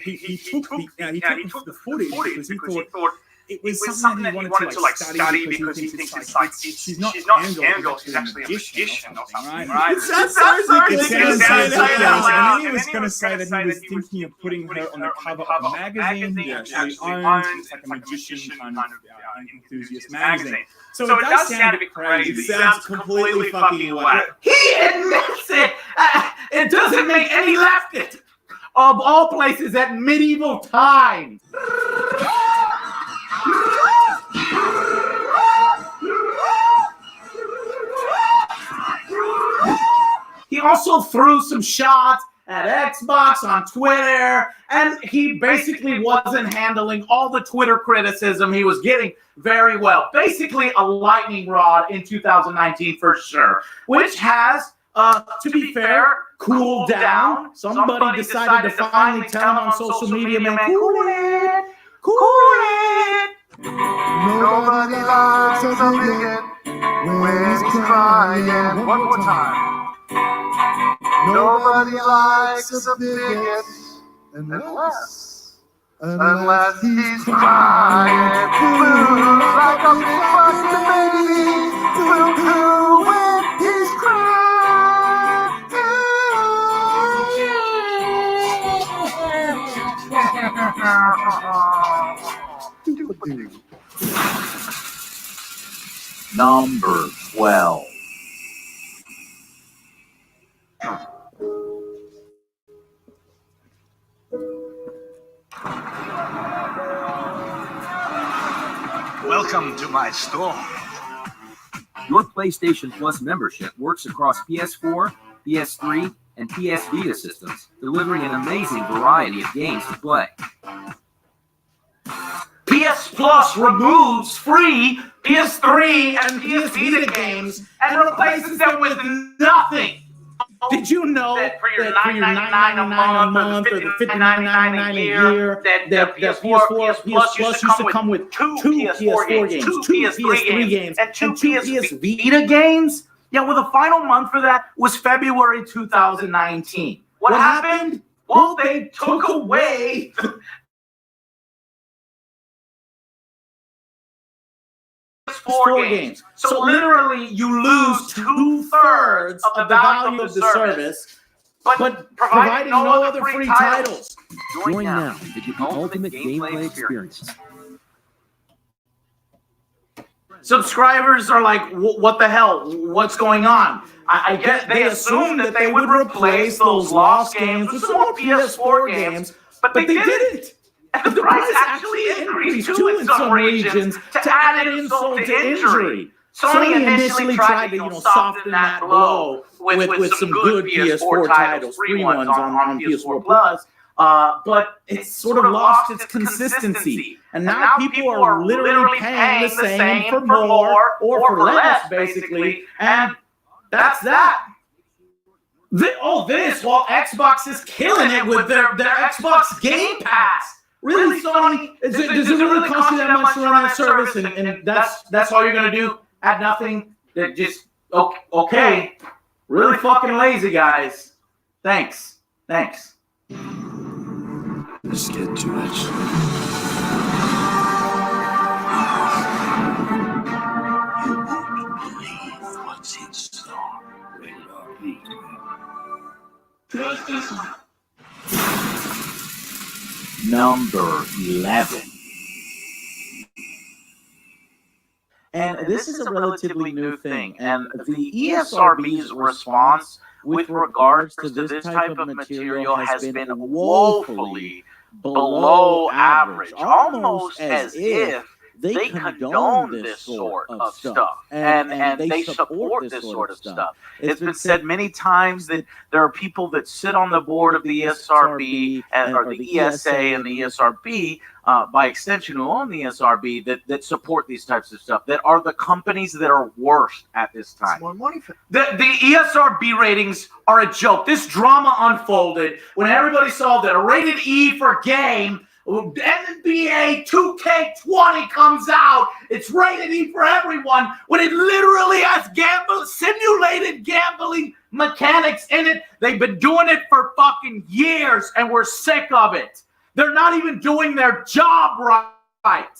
he took the footage because he thought it was something that he wanted to like study because he thinks it's like she's not Angel, she's actually a magician or something, right? It sounds so ridiculous. And then he was going to say that he was thinking of putting her on the cover of a magazine he actually owns. It's like a magician kind of enthusiast magazine. So it does sound a bit crazy. It sounds completely fucking whack. He admits it. It doesn't make any leftist. Of all places at medieval times. He also threw some shots at Xbox on Twitter, and he basically wasn't handling all the Twitter criticism he was getting very well. Basically a lightning rod in 2019 for sure, which has, to be fair, cooled down. Somebody decided to finally tell him on social media, man, cool it. Nobody likes a bigot when he's crying. One more time. Nobody likes a bigot unless he's crying. Boo, like a big fucking baby. Boo hoo when he's crying. Number 12. Welcome to my store. Your PlayStation Plus membership works across PS4, PS3, and PS Vita systems, delivering an amazing variety of games to play. PS Plus removes free PS3 and PS Vita games and replaces them with nothing. Did you know that for your $9.99 a month or the $59.99 a year, that PS4 Plus used to come with two PS4 games, two PS3 games, and two PS Vita games? Yeah, well, the final month for that was February 2019. What happened? Well, they took away PS4 games. So literally, you lose 2/3 of the value of the service, but providing no other free titles. Join now to get the ultimate gameplay experience. Subscribers are like, what the hell? What's going on? I guess they assumed that they would replace those lost games with some more PS4 games, but they didn't. And the price actually increased too in some regions to add an insult to injury. Sony initially tried to, soften that blow with some good PS4 titles, free ones on PS4 Plus, but it's sort of lost its consistency. And now people are literally paying the same for more or for less, basically, and that's that. While Xbox is killing it with their Xbox Game Pass. Really, Sony? Does it really cost you that much to run that service? And that's all you're going to do? Add nothing? Just, okay. Really fucking lazy, guys. Thanks. Just get too much. What's in store? PlayStation. Number 11. And this is a relatively new thing. And the ESRB's response with regards to this type of material has been woefully below average, almost as if they condone this sort of stuff, and they support this sort of stuff. It's been said many times that there are people that sit on the board of the ESRB or the ESA and the ESRB, by extension who own the ESRB, that support these types of stuff, that are the companies that are worst at this time. The ESRB ratings are a joke. This drama unfolded when everybody saw that a rated E for game, NBA 2K20 comes out, it's rated E for everyone, when it literally has simulated gambling mechanics in it. They've been doing it for fucking years, and we're sick of it. They're not even doing their job right.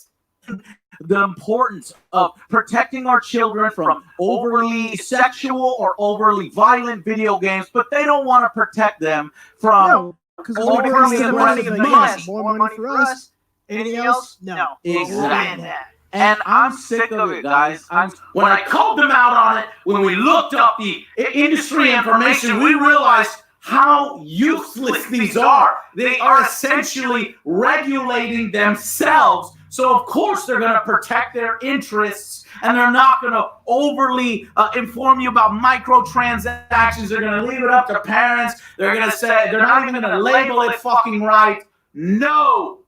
the importance of protecting our children from overly sexual or overly violent video games, but they don't want to protect them from overly aggressive money. More money for us. Anything else? No. Exactly. And I'm sick of it, guys. When I called them out on it, when we looked up the industry information, we realized how useless these are. They are essentially regulating themselves. So, of course, they're going to protect their interests, and they're not going to overly inform you about microtransactions. They're going to leave it up to parents. They're going to say, they're not even going to label it fucking right. No,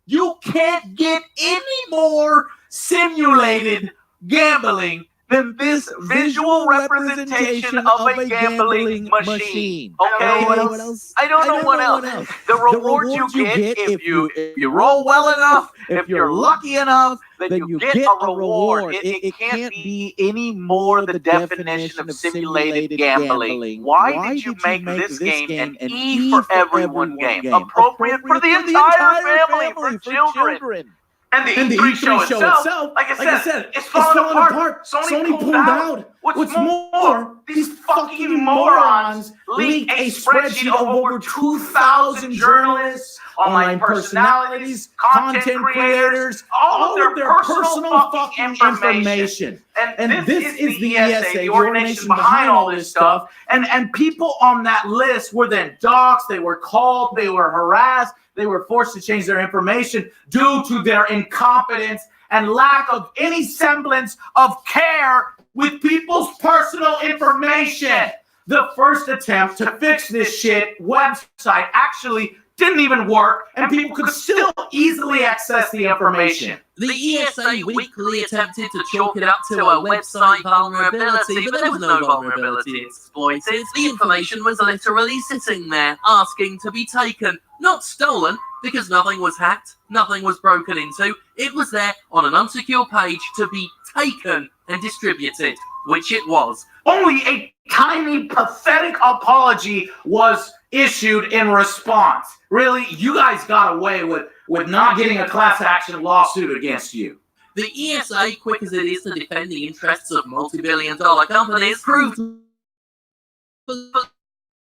you can't get any more simulated gambling than this visual representation of a gambling machine. Okay? I don't know what else. The reward you get if you roll well enough, if you're lucky enough, then you get a reward. It can't be any more the definition of simulated gambling. Why did you make this game an E for everyone game? Appropriate for the entire family, for children. And the E3 show itself, like I said, it's falling apart. Sony pulled out. What's more, these fucking morons leaked a spreadsheet of over 2,000 journalists, online personalities, content creators, all of their personal fucking information. And this is the ESA, the organization behind all this stuff. And people on that list were then doxxed, they were called, they were harassed. They were forced to change their information due to their incompetence and lack of any semblance of care with people's personal information. The first attempt to fix this shit website actually didn't even work, and people could still easily access the information. The ESA Weekly attempted to chalk it up to a website vulnerability, but there was no vulnerability exploited. The information was literally sitting there, asking to be taken, not stolen, because nothing was hacked, nothing was broken into. It was there on an unsecure page to be taken and distributed, which it was. Only a tiny, pathetic apology was issued in response. Really, you guys got away with not getting a class action lawsuit against you. The ESA, quick as it is to defend the interests of multi-billion-dollar companies, proved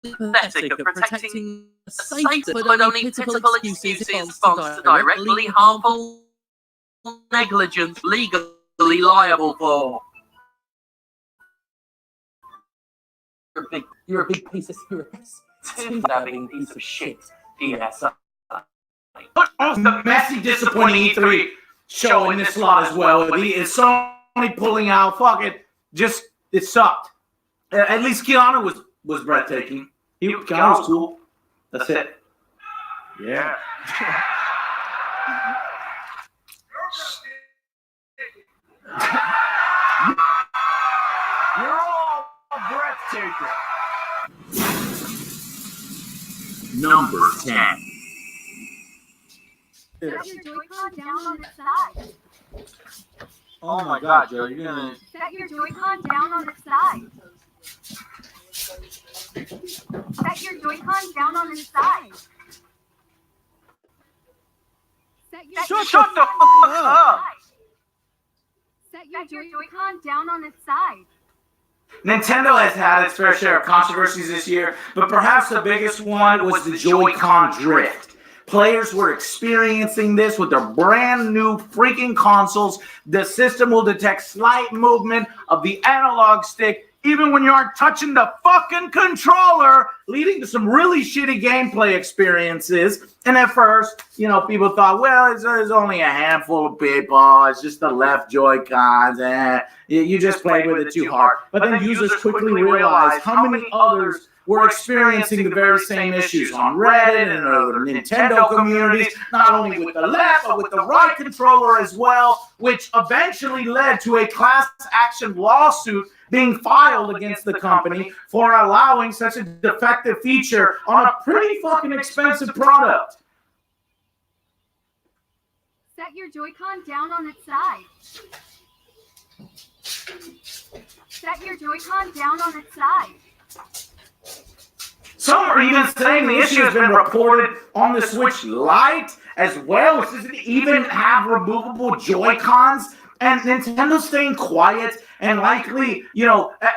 pathetic of protecting the safe but only pitiful excuses in response to directly harmful negligence legally liable for. You're a big piece of having piece of shit, ESA. The messy, disappointing E3 show in this lot as well. It's Sony pulling out. Fuck it. Just, it sucked. At least Keanu was breathtaking. Keanu was cool. That's it. Yeah. You're all breathtaking. Number 10. Set your Joy-Con down on its side. Oh my God, Joe, you're gonna... Set your Joy-Con down on its side. Set your Joy-Con down on its side. Shut the fuck up! Set your Joy-Con down on its side. Nintendo has had its fair share of controversies this year, but perhaps the biggest one was the Joy-Con drift. Players were experiencing this with their brand new freaking consoles. The system will detect slight movement of the analog stick even when you aren't touching the fucking controller, leading to some really shitty gameplay experiences. And at first, people thought, well, there's only a handful of people. It's just the left Joy-Cons. You just played with it too hard. But then users quickly realized how many others were experiencing the very same issues on Reddit and other Nintendo communities, not only with the left, but with the right controller as well, which eventually led to a class action lawsuit being filed against the company for allowing such a defective feature on a pretty fucking expensive product. Set your Joy-Con down on its side. Set your Joy-Con down on its side. Some are even saying the issue has been reported on the Switch Lite as well, which doesn't even have removable Joy-Cons. And Nintendo's staying quiet and likely,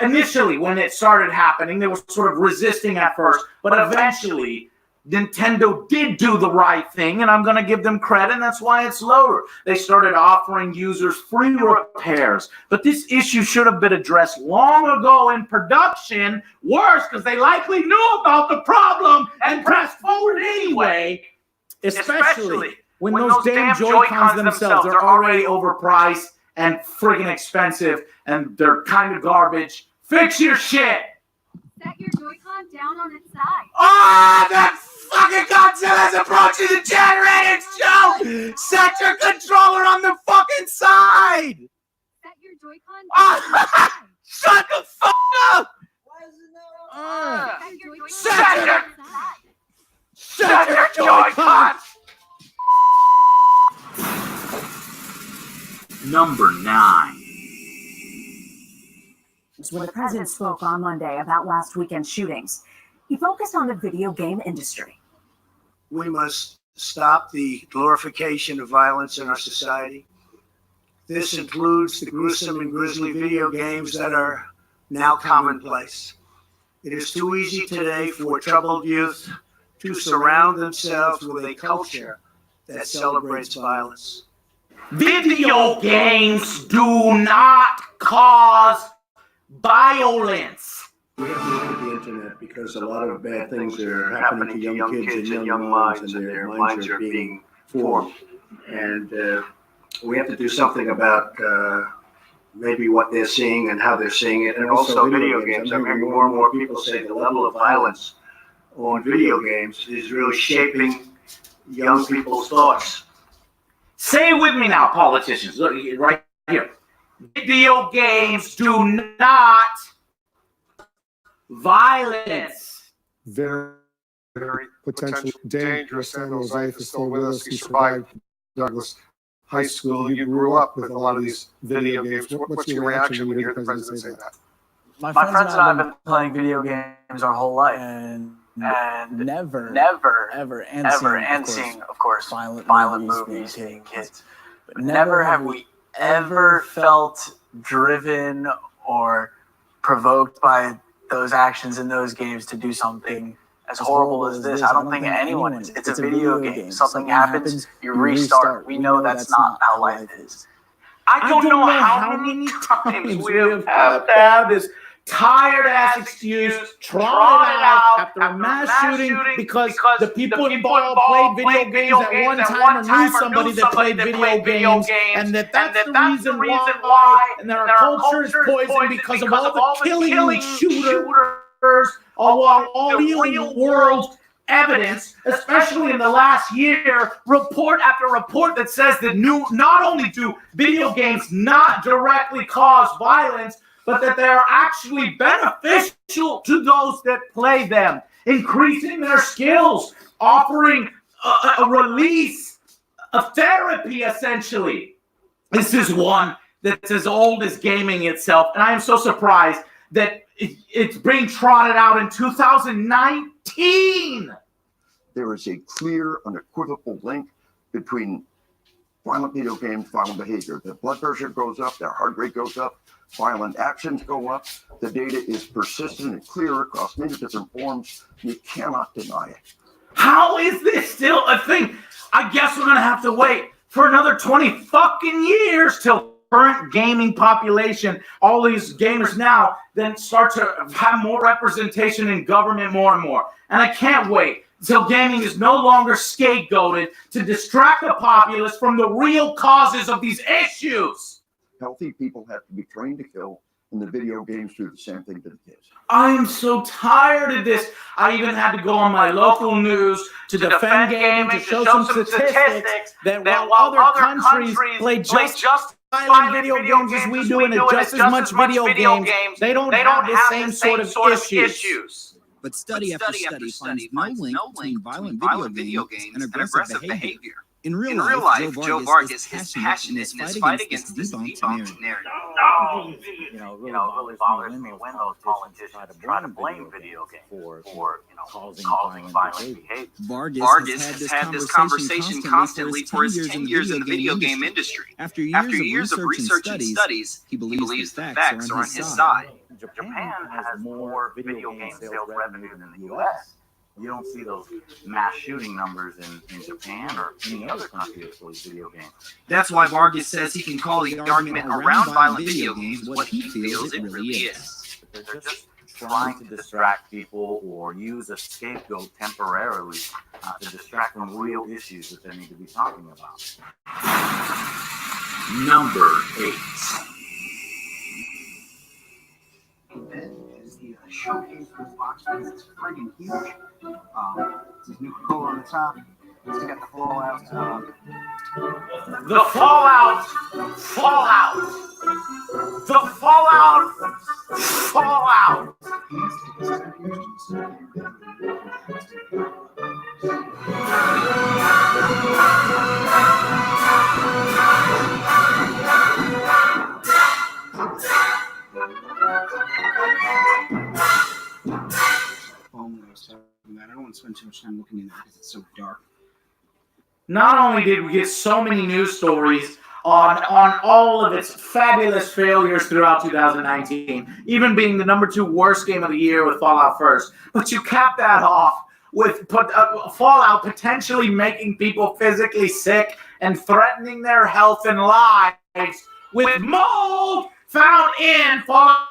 initially when it started happening, they were sort of resisting at first, but eventually Nintendo did do the right thing, and I'm going to give them credit, and that's why it's lower. They started offering users free repairs, but this issue should have been addressed long ago in production. Worse, because they likely knew about the problem and pressed forward anyway, especially when those damn Joy-Cons themselves are already overpriced and friggin' expensive, and they're kind of garbage. Fix your shit! Set your Joy-Con down on its side. Ah, that fucking Godzilla's approaching the generator, Joe! Set your controller on the fucking side! Set your Joy-Con down on its side. Shut the fuck up! Set your Joy-Con! Number 9. When the president spoke on Monday about last weekend's shootings, he focused on the video game industry. We must stop the glorification of violence in our society. This includes the gruesome and grisly video games that are now commonplace. It is too easy today for troubled youth to surround themselves with a culture that celebrates violence. Video games do not cause violence. We have to look at the internet because a lot of bad things are happening to young kids and young minds, and their minds are being formed. And we have to do something about maybe what they're seeing and how they're seeing it. And also video games. I'm hearing more and more people say the level of violence on video games is really shaping young people's thoughts. Say it with me now, politicians. Look, right here. Video games do not violence. Very potentially dangerous. Samuel Zaith is still with us. He survived Douglas High School. You grew up with a lot of these video games. What's your reaction when you hear the president say that? My friends and I have been playing video games our whole life, and never, ever, seeing, of course, violent movies hitting kids. But never have we ever felt driven or provoked by those actions in those games to do something as horrible as this. I don't think anyone is. It's a video game. Something happens, you restart. We know that's not how life is. I don't know how many times we have to have this tired-ass excuse trotted out after a mass shooting because the people involved played video games at one time or knew somebody that played video games, and that's the reason why, and that our culture is poisoned because of all the killing shooters, all real-world evidence, especially in the last year, report after report that says that not only do video games not directly cause violence, but that they are actually beneficial to those that play them, increasing their skills, offering a release, a therapy, essentially. This is one that's as old as gaming itself, and I am so surprised that it's being trotted out in 2019. There is a clear, unequivocal link between violent video games, violent behavior. Their blood pressure goes up, their heart rate goes up, violent actions go up. The data is persistent and clear across many different forms. You cannot deny it. How is this still a thing? I guess we're going to have to wait for another 20 fucking years till current gaming population, all these gamers now, then start to have more representation in government more and more. And I can't wait until gaming is no longer scapegoated to distract the populace from the real causes of these issues. Healthy people have to be trained to kill, and the video games do the same thing to the kids. I am so tired of this. I even had to go on my local news to defend gaming, to show some statistics that while other countries play just violent video games as we do and just as much video games, they don't have the same sort of issues. But study after study finds no link between violent video games and aggressive behavior. In real life, Joe Vargas is passionate in his fight against this debunked narrative. Really bothers me when those politicians try to blame video games for causing violent behavior. Vargas has had this conversation constantly for his 10 years in the video game industry. After years of research and studies, he believes the facts are on his side. Japan has more video game sales revenue than the U.S. You don't see those mass shooting numbers in Japan or any other country that plays video games. That's why Vargas says he can call the argument around violent video games what he feels it really is. They're just trying to distract people or use a scapegoat temporarily to distract from real issues that they need to be talking about. Number 8. Showcase for this box because it's friggin' huge. This new Coca-Cola on the top. It's got the Fallout. The Fallout! The Fallout! I don't want to spend too much time looking in there because it's so dark. Not only did we get so many news stories on all of its fabulous failures throughout 2019, even being the #2 worst game of the year with Fallout First, but you cap that off with Fallout potentially making people physically sick and threatening their health and lives with mold found in Fallout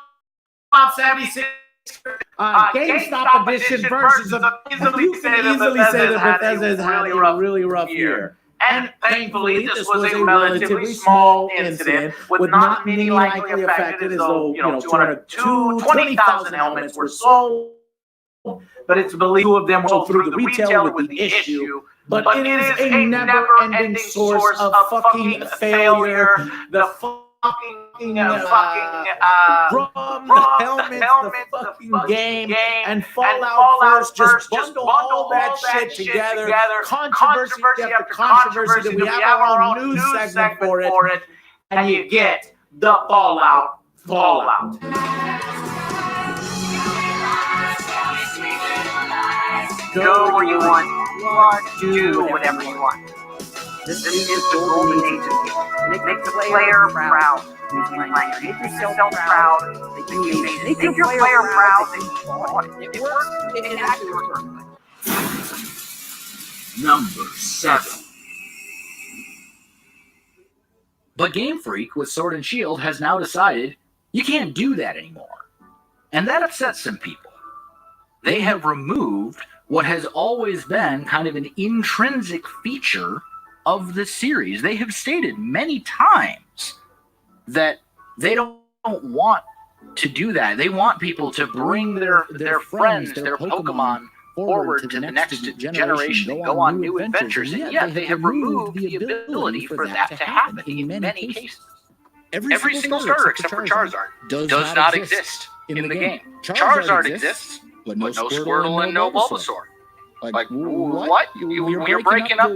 76. GameStop edition versions of easily say that Bethesda has had a really rough year. And thankfully, this was a relatively small incident with not many likely affected, as though 20,000 helmets were sold. But it's believed 2 of them were sold through the retailer with the issue. But it is a never-ending source of fucking failure. The fucking helmets, the fucking game, and Fallout First just bundle all that shit together. Controversy after controversy. That we have our own news segment for it, and you get the Fallout. Go where you want, do whatever you want. This is the golden age of games. Make the player proud. Make yourself proud. Make your player proud. It works. It actually works. Number 7. But Game Freak with Sword and Shield has now decided you can't do that anymore. And that upsets some people. They have removed what has always been kind of an intrinsic feature of the series. They have stated many times that they don't want to do that. They want people to bring their friends, their Pokemon forward to the next generation and go on new adventures, and yet they have removed the ability for that to happen in many cases. Every single starter except for Charizard does not exist in the game. Charizard exists, but no Squirtle and no Bulbasaur. Like what? You're breaking up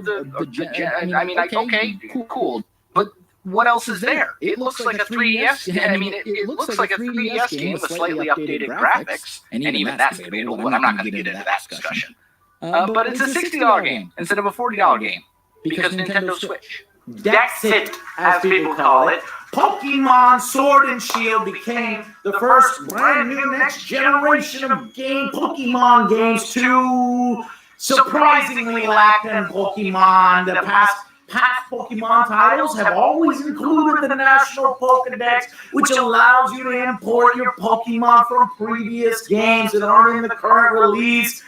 okay, cool. But what else is there? It looks like a 3DS. It looks like a 3DS game with slightly updated graphics, and even that's debatable. But I'm not going to get into that discussion. But it's a $60 game instead of a $40 game because Nintendo Switch. That's it, as people call it. Pokemon Sword and Shield became the first brand new next generation of Pokemon games to surprisingly lack in Pokemon. The past Pokemon titles have always included the National Pokédex, which allows you to import your Pokemon from previous games that aren't in the current release.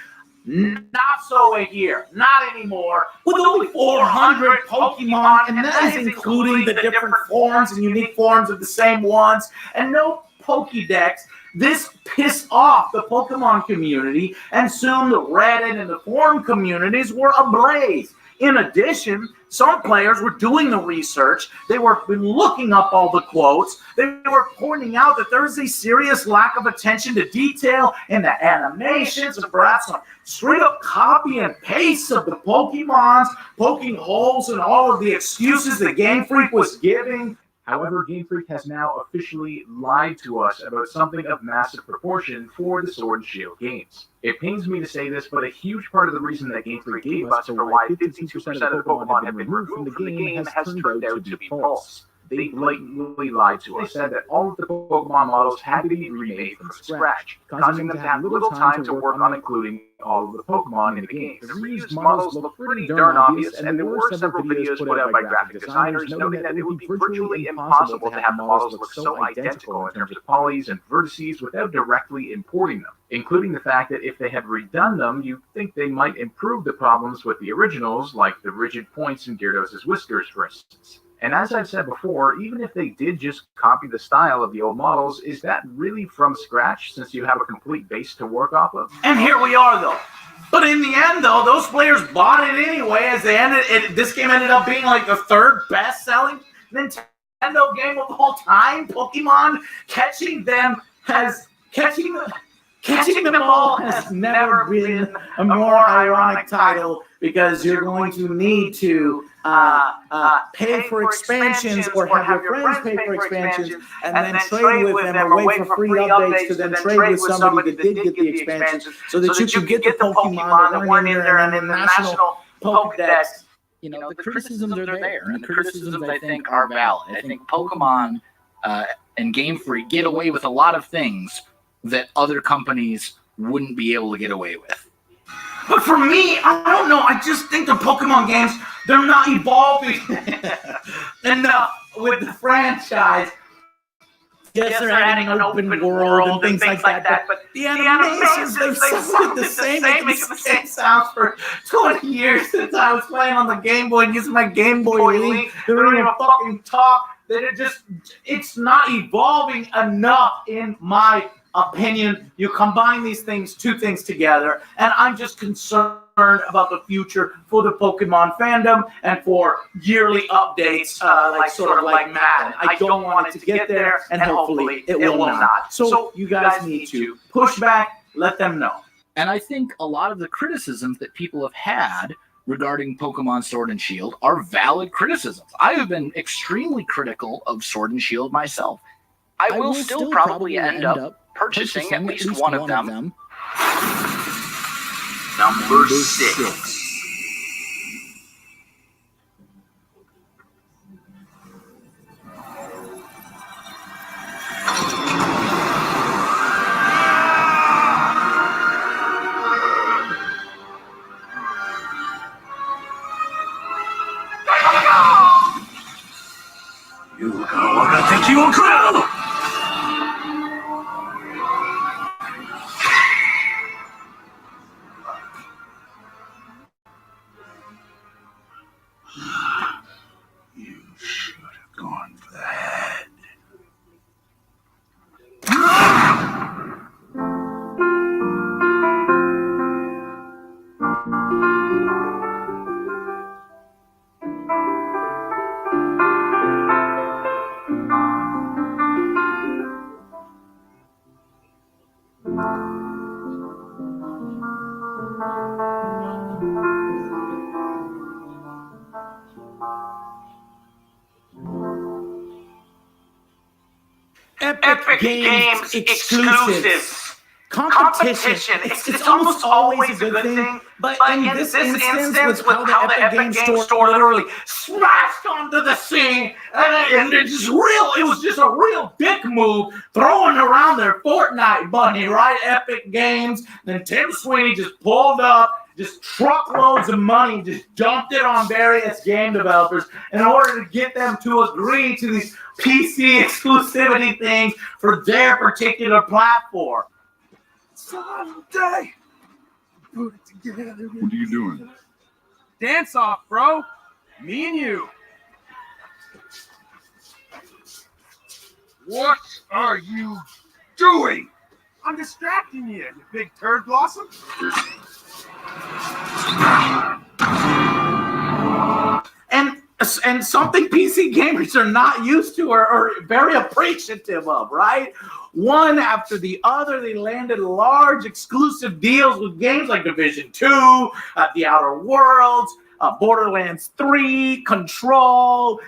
Not so here, not anymore. With only 400 Pokemon, and that is including the different forms and unique forms of the same ones, and no Pokédex. This pissed off the Pokemon community, and soon the Reddit and the forum communities were ablaze. In addition, some players were doing the research. They were looking up all the quotes. They were pointing out that there is a serious lack of attention to detail in the animations and perhaps some straight up copy and paste of the Pokemons, poking holes in all of the excuses that Game Freak was giving. However, Game Freak has now officially lied to us about something of massive proportion for the Sword and Shield games. It pains me to say this, but a huge part of the reason that Game Freak gave us for why 52% of the Pokemon have been removed from the game has turned out to be false. They blatantly lied to us. They said that all of the Pokemon models had to be remade from scratch, causing them to have little time to work on including all of the Pokemon in the game. The reused models look pretty darn obvious, and there were several videos put out by graphic designers noting that it would be virtually impossible to have the models look so identical in terms of polys and vertices without directly importing them, including the fact that if they had redone them, you'd think they might improve the problems with the originals, like the rigid points in Gyarados' whiskers, for instance. And as I've said before, even if they did just copy the style of the old models, is that really from scratch since you have a complete base to work off of? And here we are, though. But in the end, though, those players bought it anyway, as they this game ended up being like the third best-selling Nintendo game of all time. Pokemon, catching them all has never been a more ironic title, because you're going to need to pay for expansions or have your friends pay for expansions and then trade with them or wait for free updates to then trade with somebody that did get the expansions so that you can get the Pokemon that weren't in there and in the national Pokedex. You know, the criticisms are there, and the criticisms, I think, are valid. I think Pokemon and Game Freak get away with a lot of things that other companies wouldn't be able to get away with. But for me, I don't know. I just think the Pokemon games, they're not evolving enough with the franchise. Yes, they're adding an open world and things like that, but the animations, they've sounded the same, making the same sounds for 20 years since I was playing on the Game Boy and using my Game Boy Link. They don't even fucking talk. It's not evolving enough, in my opinion. You combine these two things together, and I'm just concerned about the future for the Pokemon fandom and for yearly updates, like Madden. I don't want it to get there, and hopefully it will not. So you guys need to push back, let them know. And I think a lot of the criticisms that people have had regarding Pokemon Sword and Shield are valid criticisms. I have been extremely critical of Sword and Shield myself. I will still probably end up purchasing at least one of them. Number 6. You wanna think you are cool? You should have gone for the head. Epic Games exclusives. Competition. It's almost always a good thing, but in this instance, with how the Epic Games Store literally smashed onto the scene, and it was just a real dick move, throwing around their Fortnite bunny, right? Epic Games. Then Tim Sweeney just pulled up, just truckloads of money, just dumped it on various game developers in order to get them to agree to these PC exclusivity things for their particular platform. Someday, put it together. What are you doing? Dance off, bro. Me and you. What are you doing? I'm distracting you, you big turd blossom. and something PC gamers are not used to or very appreciative of, right? One after the other, they landed large exclusive deals with games like Division 2, The Outer Worlds, Borderlands 3, Control.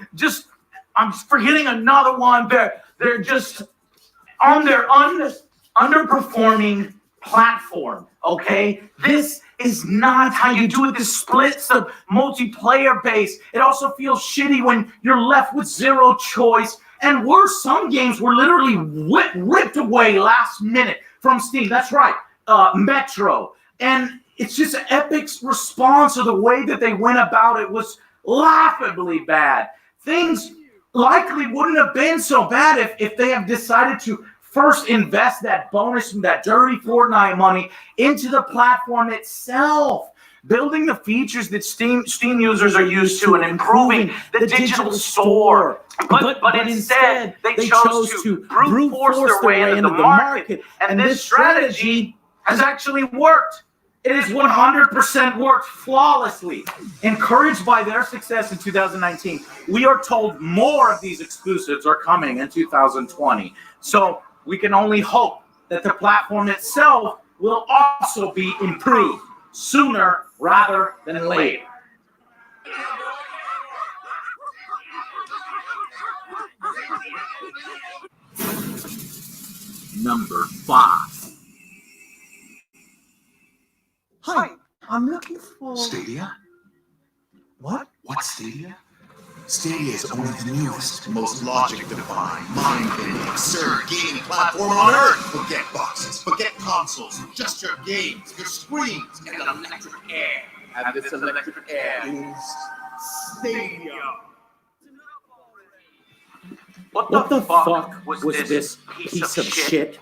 I'm forgetting another one. They're just on their underperforming platform, okay? This is not how you do it. This splits the multiplayer base. It also feels shitty when you're left with zero choice. And worse, some games were literally ripped away last minute from Steam. That's right, Metro. And it's just Epic's response to the way that they went about it was laughably bad. Things likely wouldn't have been so bad if they have decided to first invest that bonus from that dirty Fortnite money into the platform itself, building the features that Steam users are used to and improving the digital store. But instead, they chose to brute force their way into the market, and this strategy has actually worked. It has 100% worked flawlessly. Encouraged by their success in 2019, we are told more of these exclusives are coming in 2020. So we can only hope that the platform itself will also be improved sooner rather than later. Number 5. Hi, I'm looking for... Stadia? What? What's Stadia? Stadia is only the newest, most logic-defying, mind-bending, absurd gaming platform on Earth! Forget boxes, forget consoles, just your games, your screens, and an electric air. And this electric air is Stadia. What the fuck was this piece of shit?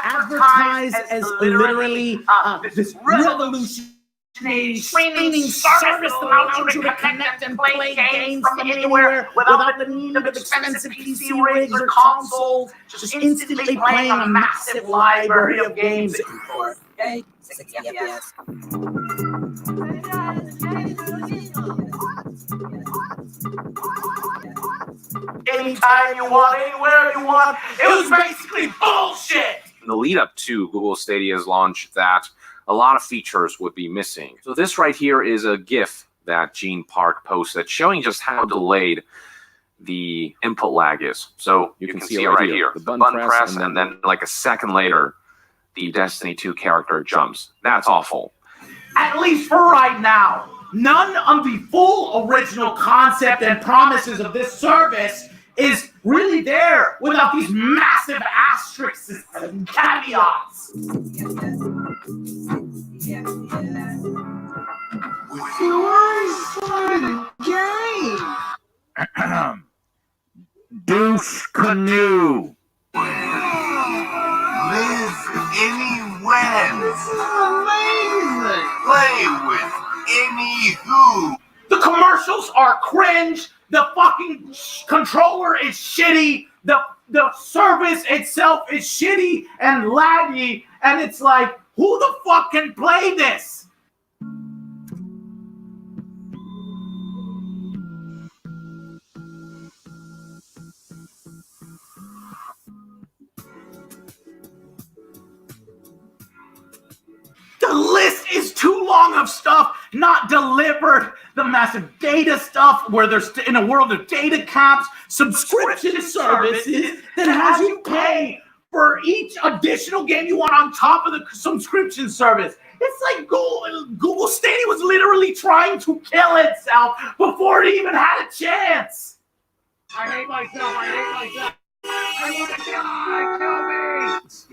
Advertised as literally this revolutionary streaming service that allows you to connect and play games from anywhere without the need of expensive PC rigs or consoles, just instantly playing a massive library of games. 4K, 60 FPS. Anytime you want, anywhere you want. It was basically bullshit. In the lead up to Google Stadia's launch, that a lot of features would be missing. So this right here is a GIF that Gene Park posted showing just how delayed the input lag is. So you can see it right here. The button press, and then like a second later, the Destiny 2 character jumps. That's awful. At least for right now. None of the full original concept and promises of this service is really there without these massive asterisks and caveats. Douche canoe. Live anywhere. Amazing. Play with any who. The commercials are cringe. The fucking controller is shitty. The service itself is shitty and laggy. And it's like, who the fuck can play this? The list is too long of stuff not delivered. The massive data stuff where there's in a world of data caps, subscription services that has you pay for each additional game you want on top of the subscription service. It's like Google Stadia was literally trying to kill itself before it even had a chance. I hate myself. I want to kill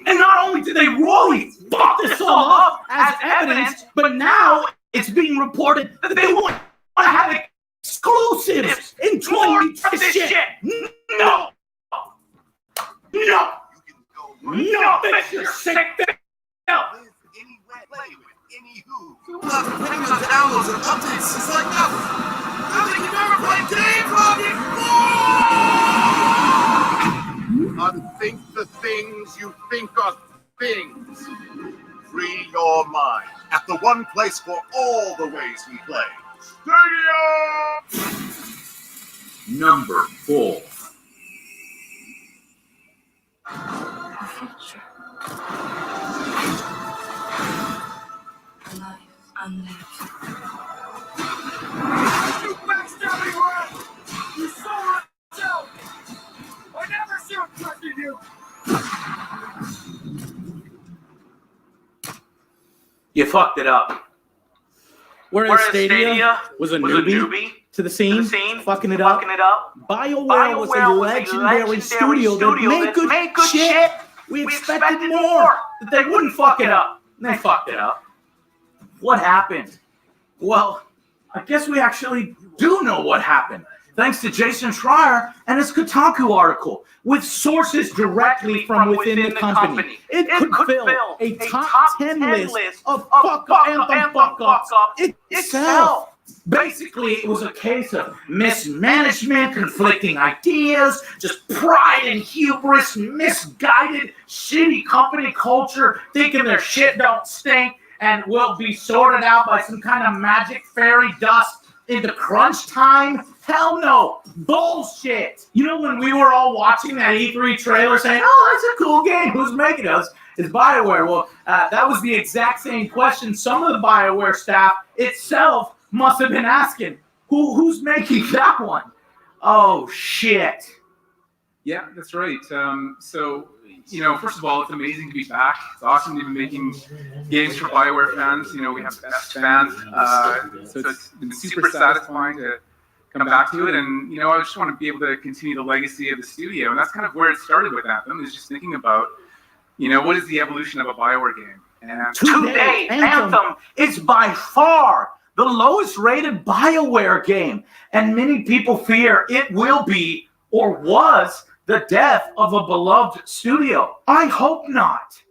me! And not only did they really fuck this all up as evidence, but now it's being reported that they want to have exclusives in 2020. No! That's your sick no! Things on downloads and updates just like nothing. I think you've never played games on before! Unthink the things you think are things. Free your mind at the one place for all the ways we play. Number 4. You backstabbed me, Red! You sold yourself! I never should have trusted you! You fucked it up. Whereas Stadia was a newbie to the scene, fucking it up. BioWare was a legendary studio that made good shit. We expected more, that they wouldn't fuck it up. And they fucked it up. What happened? Well, I guess we actually do know what happened. Thanks to Jason Schreier and his Kotaku article, with sources directly from within the company. It could fill a top 10 list of fuck ups itself. Basically, it was a case of mismanagement, conflicting ideas, just pride and hubris, misguided, shitty company culture, thinking their shit don't stink and will be sorted out by some kind of magic fairy dust into crunch time. Hell no. Bullshit. You know, when we were all watching that E3 trailer saying, oh, that's a cool game, who's making us? It's BioWare. Well, that was the exact same question some of the BioWare staff itself must have been asking. Who's making that one? Oh, shit. Yeah, that's right. So, you know, first of all, it's amazing to be back. It's awesome to be making games for BioWare fans. You know, we have the best fans. So it's been super satisfying to come back to it. And, you know, I just want to be able to continue the legacy of the studio. And that's kind of where it started with Anthem, is just thinking about, you know, what is the evolution of a BioWare game? And Today, Anthem is by far the lowest rated BioWare game. And many people fear it will be, or was, the death of a beloved studio. I hope not.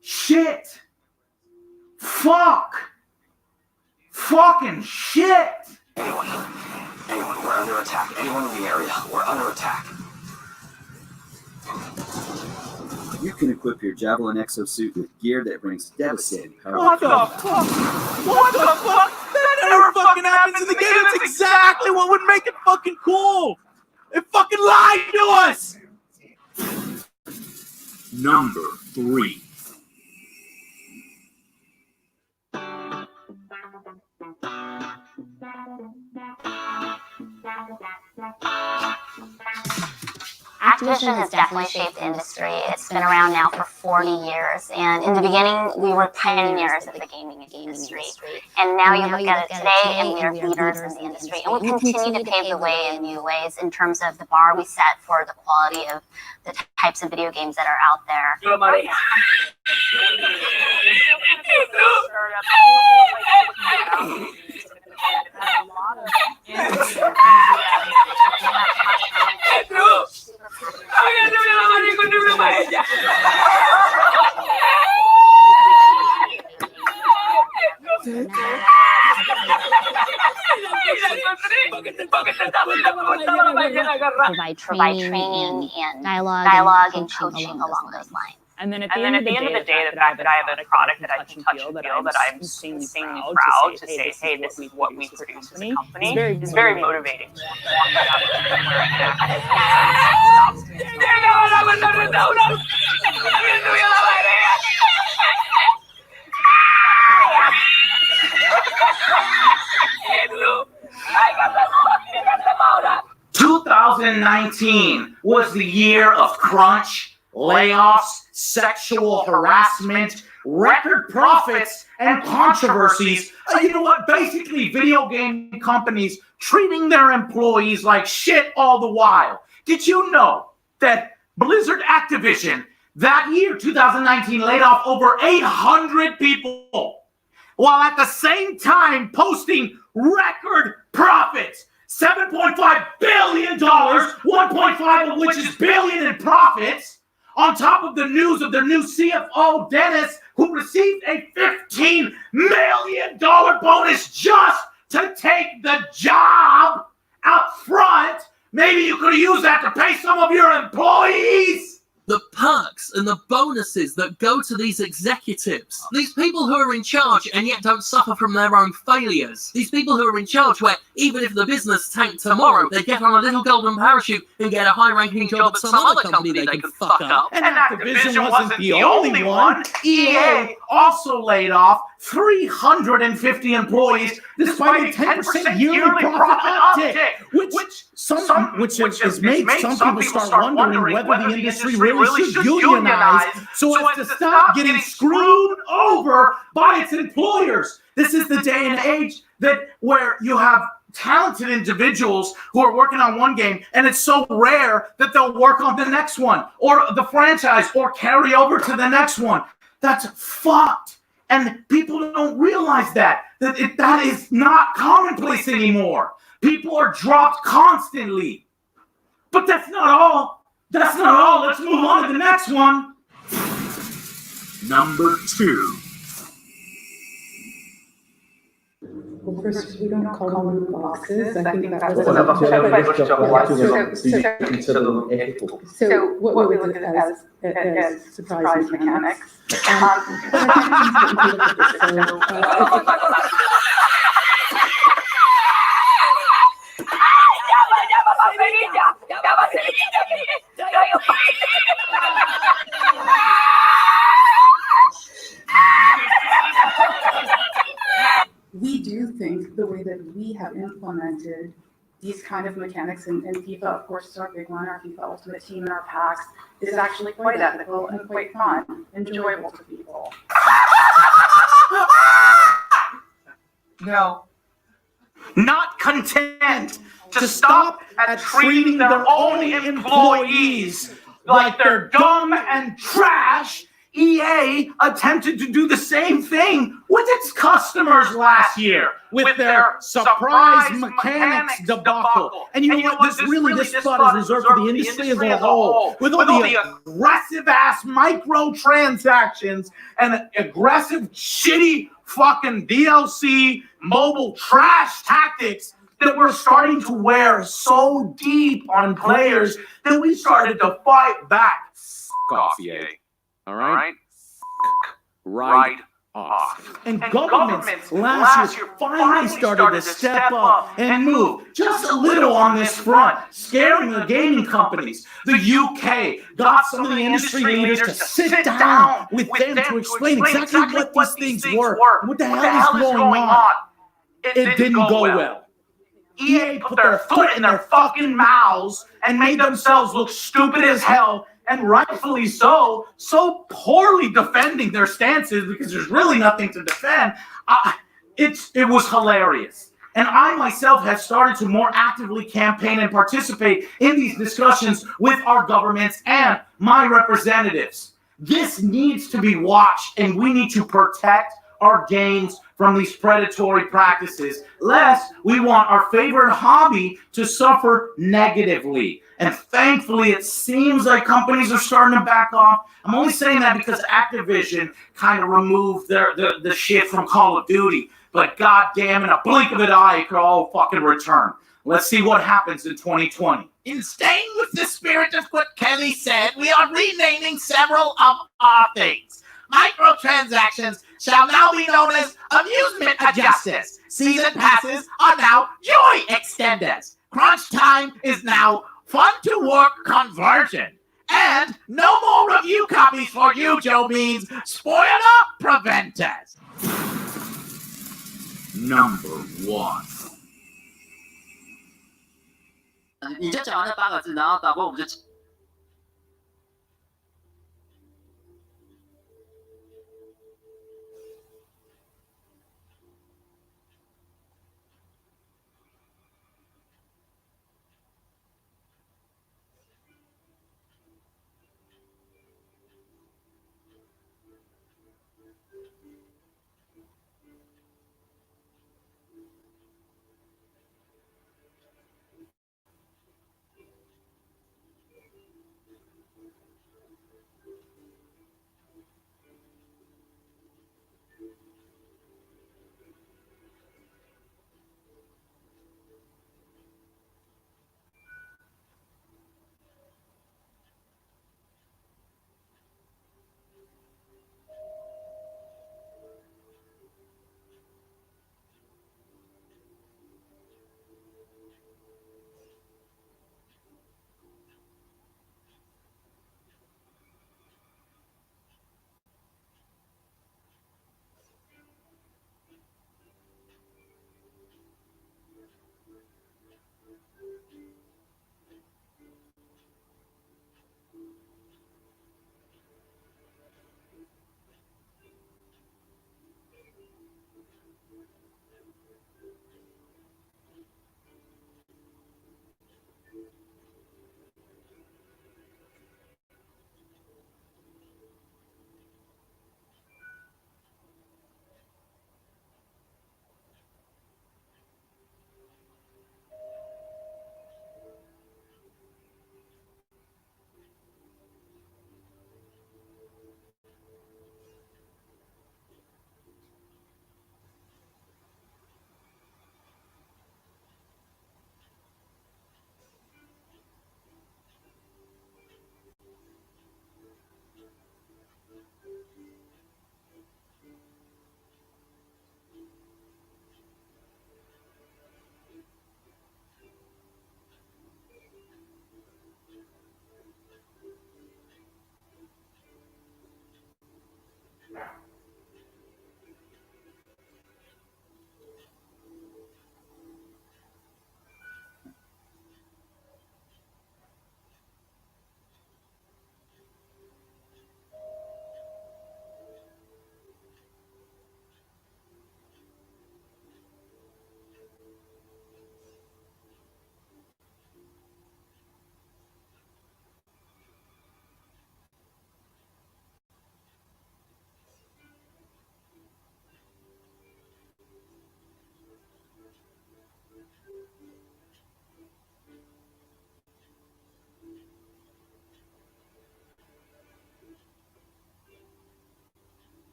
Shit. Fuck. Fucking shit. Anyone, we're under attack. Anyone in the area, we're under attack. You can equip your Javelin exosuit with gear that brings devastating power. What the fuck? What the fuck? That never fucking happens in the game. That's exactly what would make it fucking cool. It fucking lied to us! Number 3. Activision has definitely shaped the industry. It's been around now for 40 years, and in the beginning, we were pioneers of the gaming industry. And now you look at it today, and we are leaders in the industry. And we continue to pave the way in new ways in terms of the bar we set for the quality of the types of video games that are out there. Good money. Provide training and dialogue and coaching along those lines. And then at the end of the day, that I have a product that I can touch and feel that I'm insanely proud to say, hey, this is what we produce as a company. It's very motivating. "2019 was the year of crunch, layoffs, sexual harassment, record profits, and controversies." You know what? Basically, video game companies treating their employees like shit all the while. Did you know that Blizzard Activision that year, 2019, laid off over 800 people, while at the same time posting record profits? $7.5 billion, 1.5 of which is billion in profits, on top of the news of their new CFO, Dennis, who received a $15 million bonus just to take the job out front. Maybe you could use that to pay some of your employees. the perks and the bonuses that go to these executives. These people who are in charge and yet don't suffer from their own failures. These people who are in charge where even if the business tanked tomorrow, they get on a little golden parachute and get a high-ranking job at some other company they can fuck up. And Activision wasn't the only one. EA also laid off 350 employees despite a 10% yearly profit uptick, which has made some people start wondering whether the industry really should unionize so as to stop getting screwed over by its employers. This is the day and age where you have talented individuals who are working on one game, and it's so rare that they'll work on the next one, or the franchise, or carry over to the next one. That's fucked. And people don't realize that is not commonplace anymore. People are dropped constantly. But that's not all. That's not all. Let's move on to the next one. Number 2. Well, first, we don't call them loot boxes. I think that was so what we look at as surprise mechanics. We do think the way that we have implemented these kind of mechanics, and FIFA, of course, is our big one, our FIFA Ultimate Team and our packs, is actually quite ethical and quite fun, enjoyable to people. No. Not content to stop at treating their own employees like they're dumb and trash, EA attempted to do the same thing with its customers last year with their surprise mechanics debacle. And you know what? This spot is reserved for the industry as a whole. With all the aggressive-ass microtransactions and aggressive, shitty fucking DLC mobile trash tactics that we're starting to wear so deep on players that we started to fight back. Fuck off, EA. All right? Right off. And governments last year finally started to step up and move just a little on this front, scaring the gaming companies. The UK got some of the industry leaders to sit down with them to explain exactly what these things were, what the hell is going on. It didn't go well. EA put their foot in their fucking mouths and made themselves look stupid as hell, and rightfully so poorly defending their stances because there's really nothing to defend. It was hilarious. And I myself have started to more actively campaign and participate in these discussions with our governments and my representatives. This needs to be watched, and we need to protect our games from these predatory practices, lest we want our favorite hobby to suffer negatively. And thankfully, it seems like companies are starting to back off. I'm only saying that because Activision kind of removed the shit from Call of Duty. But goddamn, in a blink of an eye, it could all fucking return. Let's see what happens in 2020. In staying with the spirit of what Kelly said, we are renaming several of our things. Microtransactions shall now be known as amusement adjusters. Season passes are now joy extenders. Crunch time is now fun to work conversion. And no more review copies for you, Joe Beans. Spoiler preventers. Number 1. 你就讲完那8个字，然后导播我们就。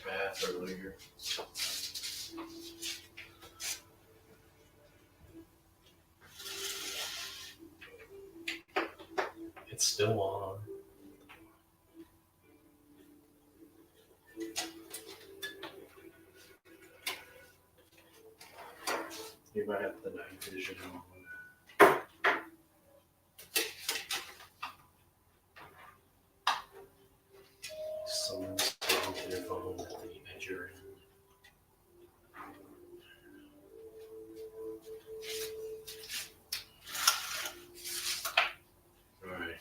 bath earlier. It's still on. You might have the night vision on. Someone's on their phone at your end. Alright.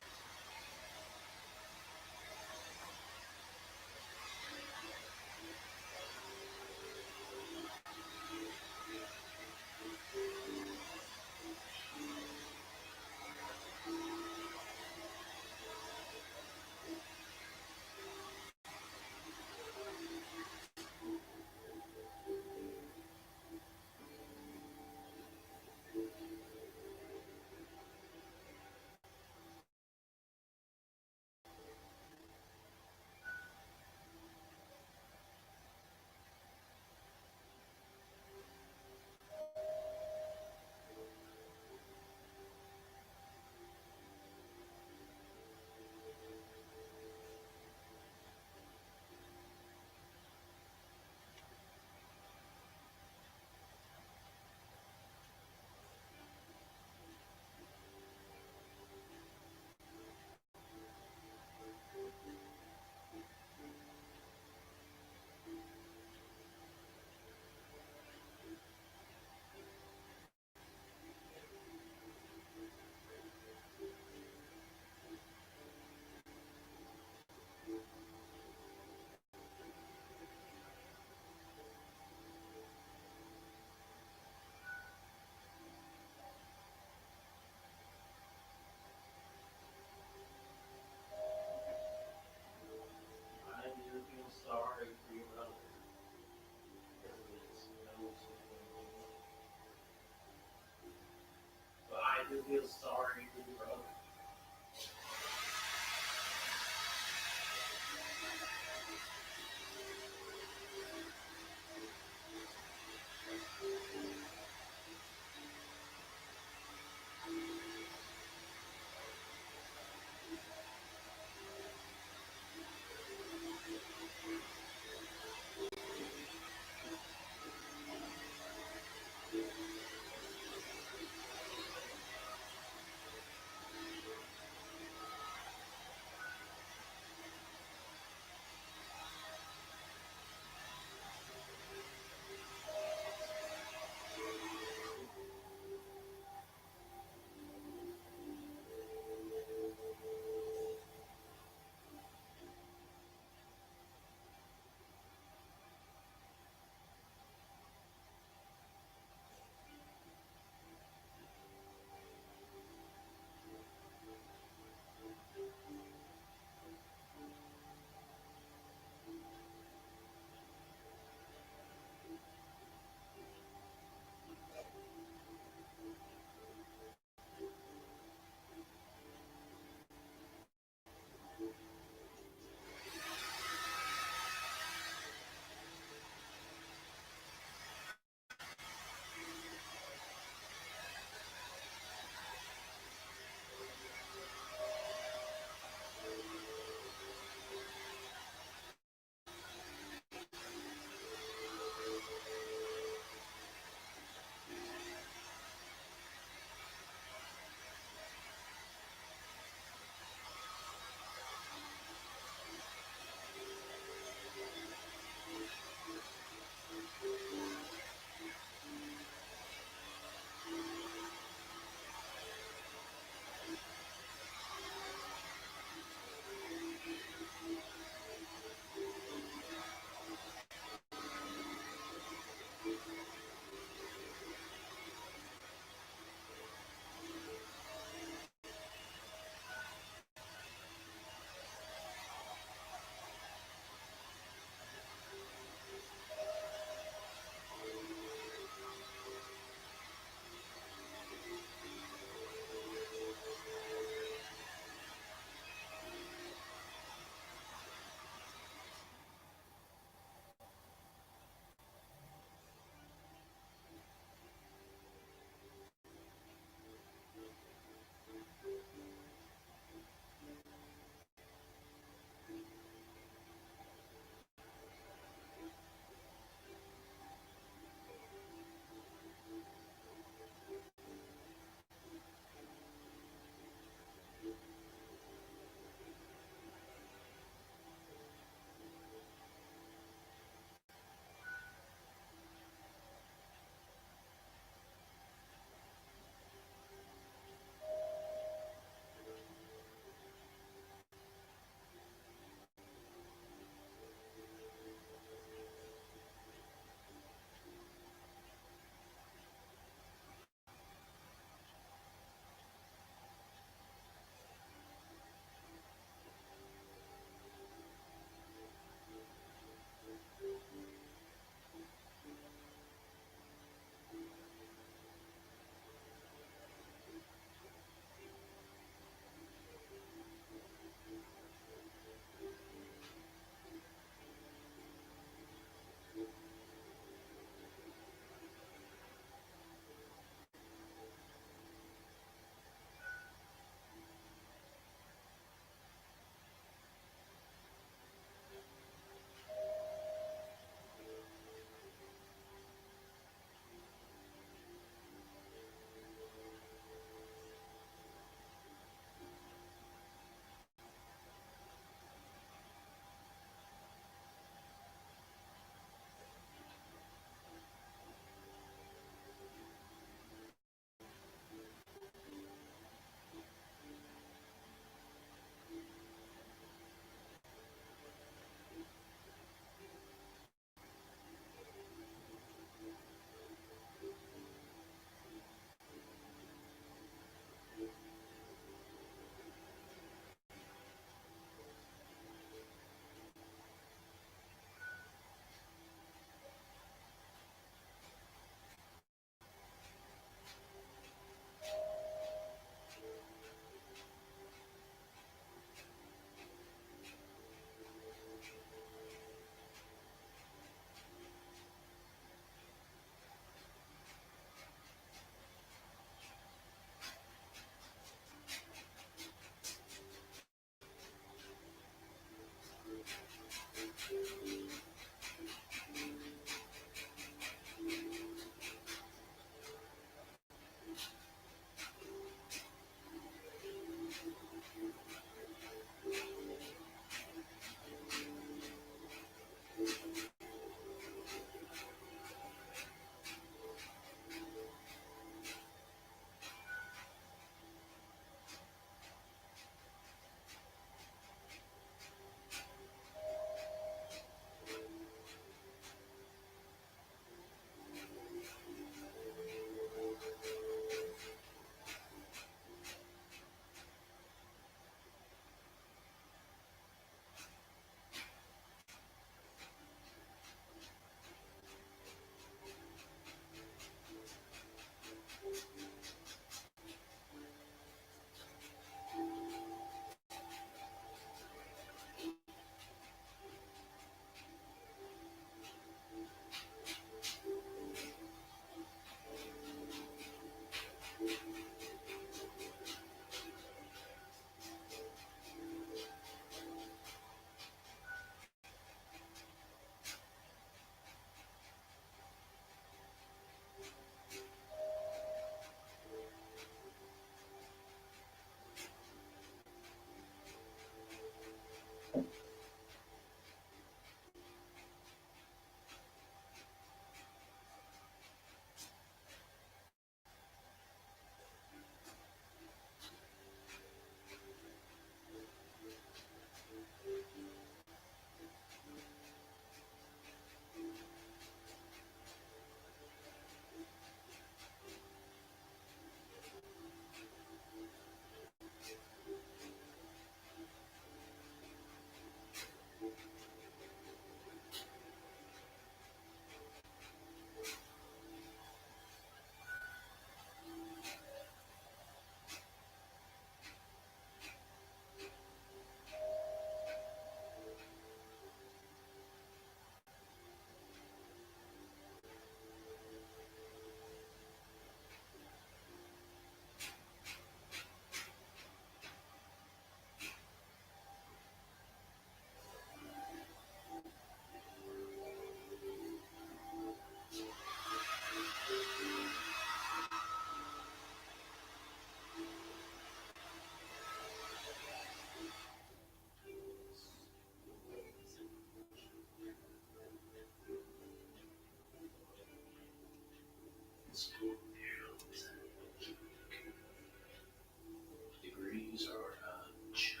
Degrees are a joke.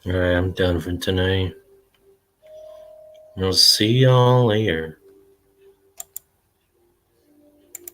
Alright, I'm done for tonight. I'll see y'all later.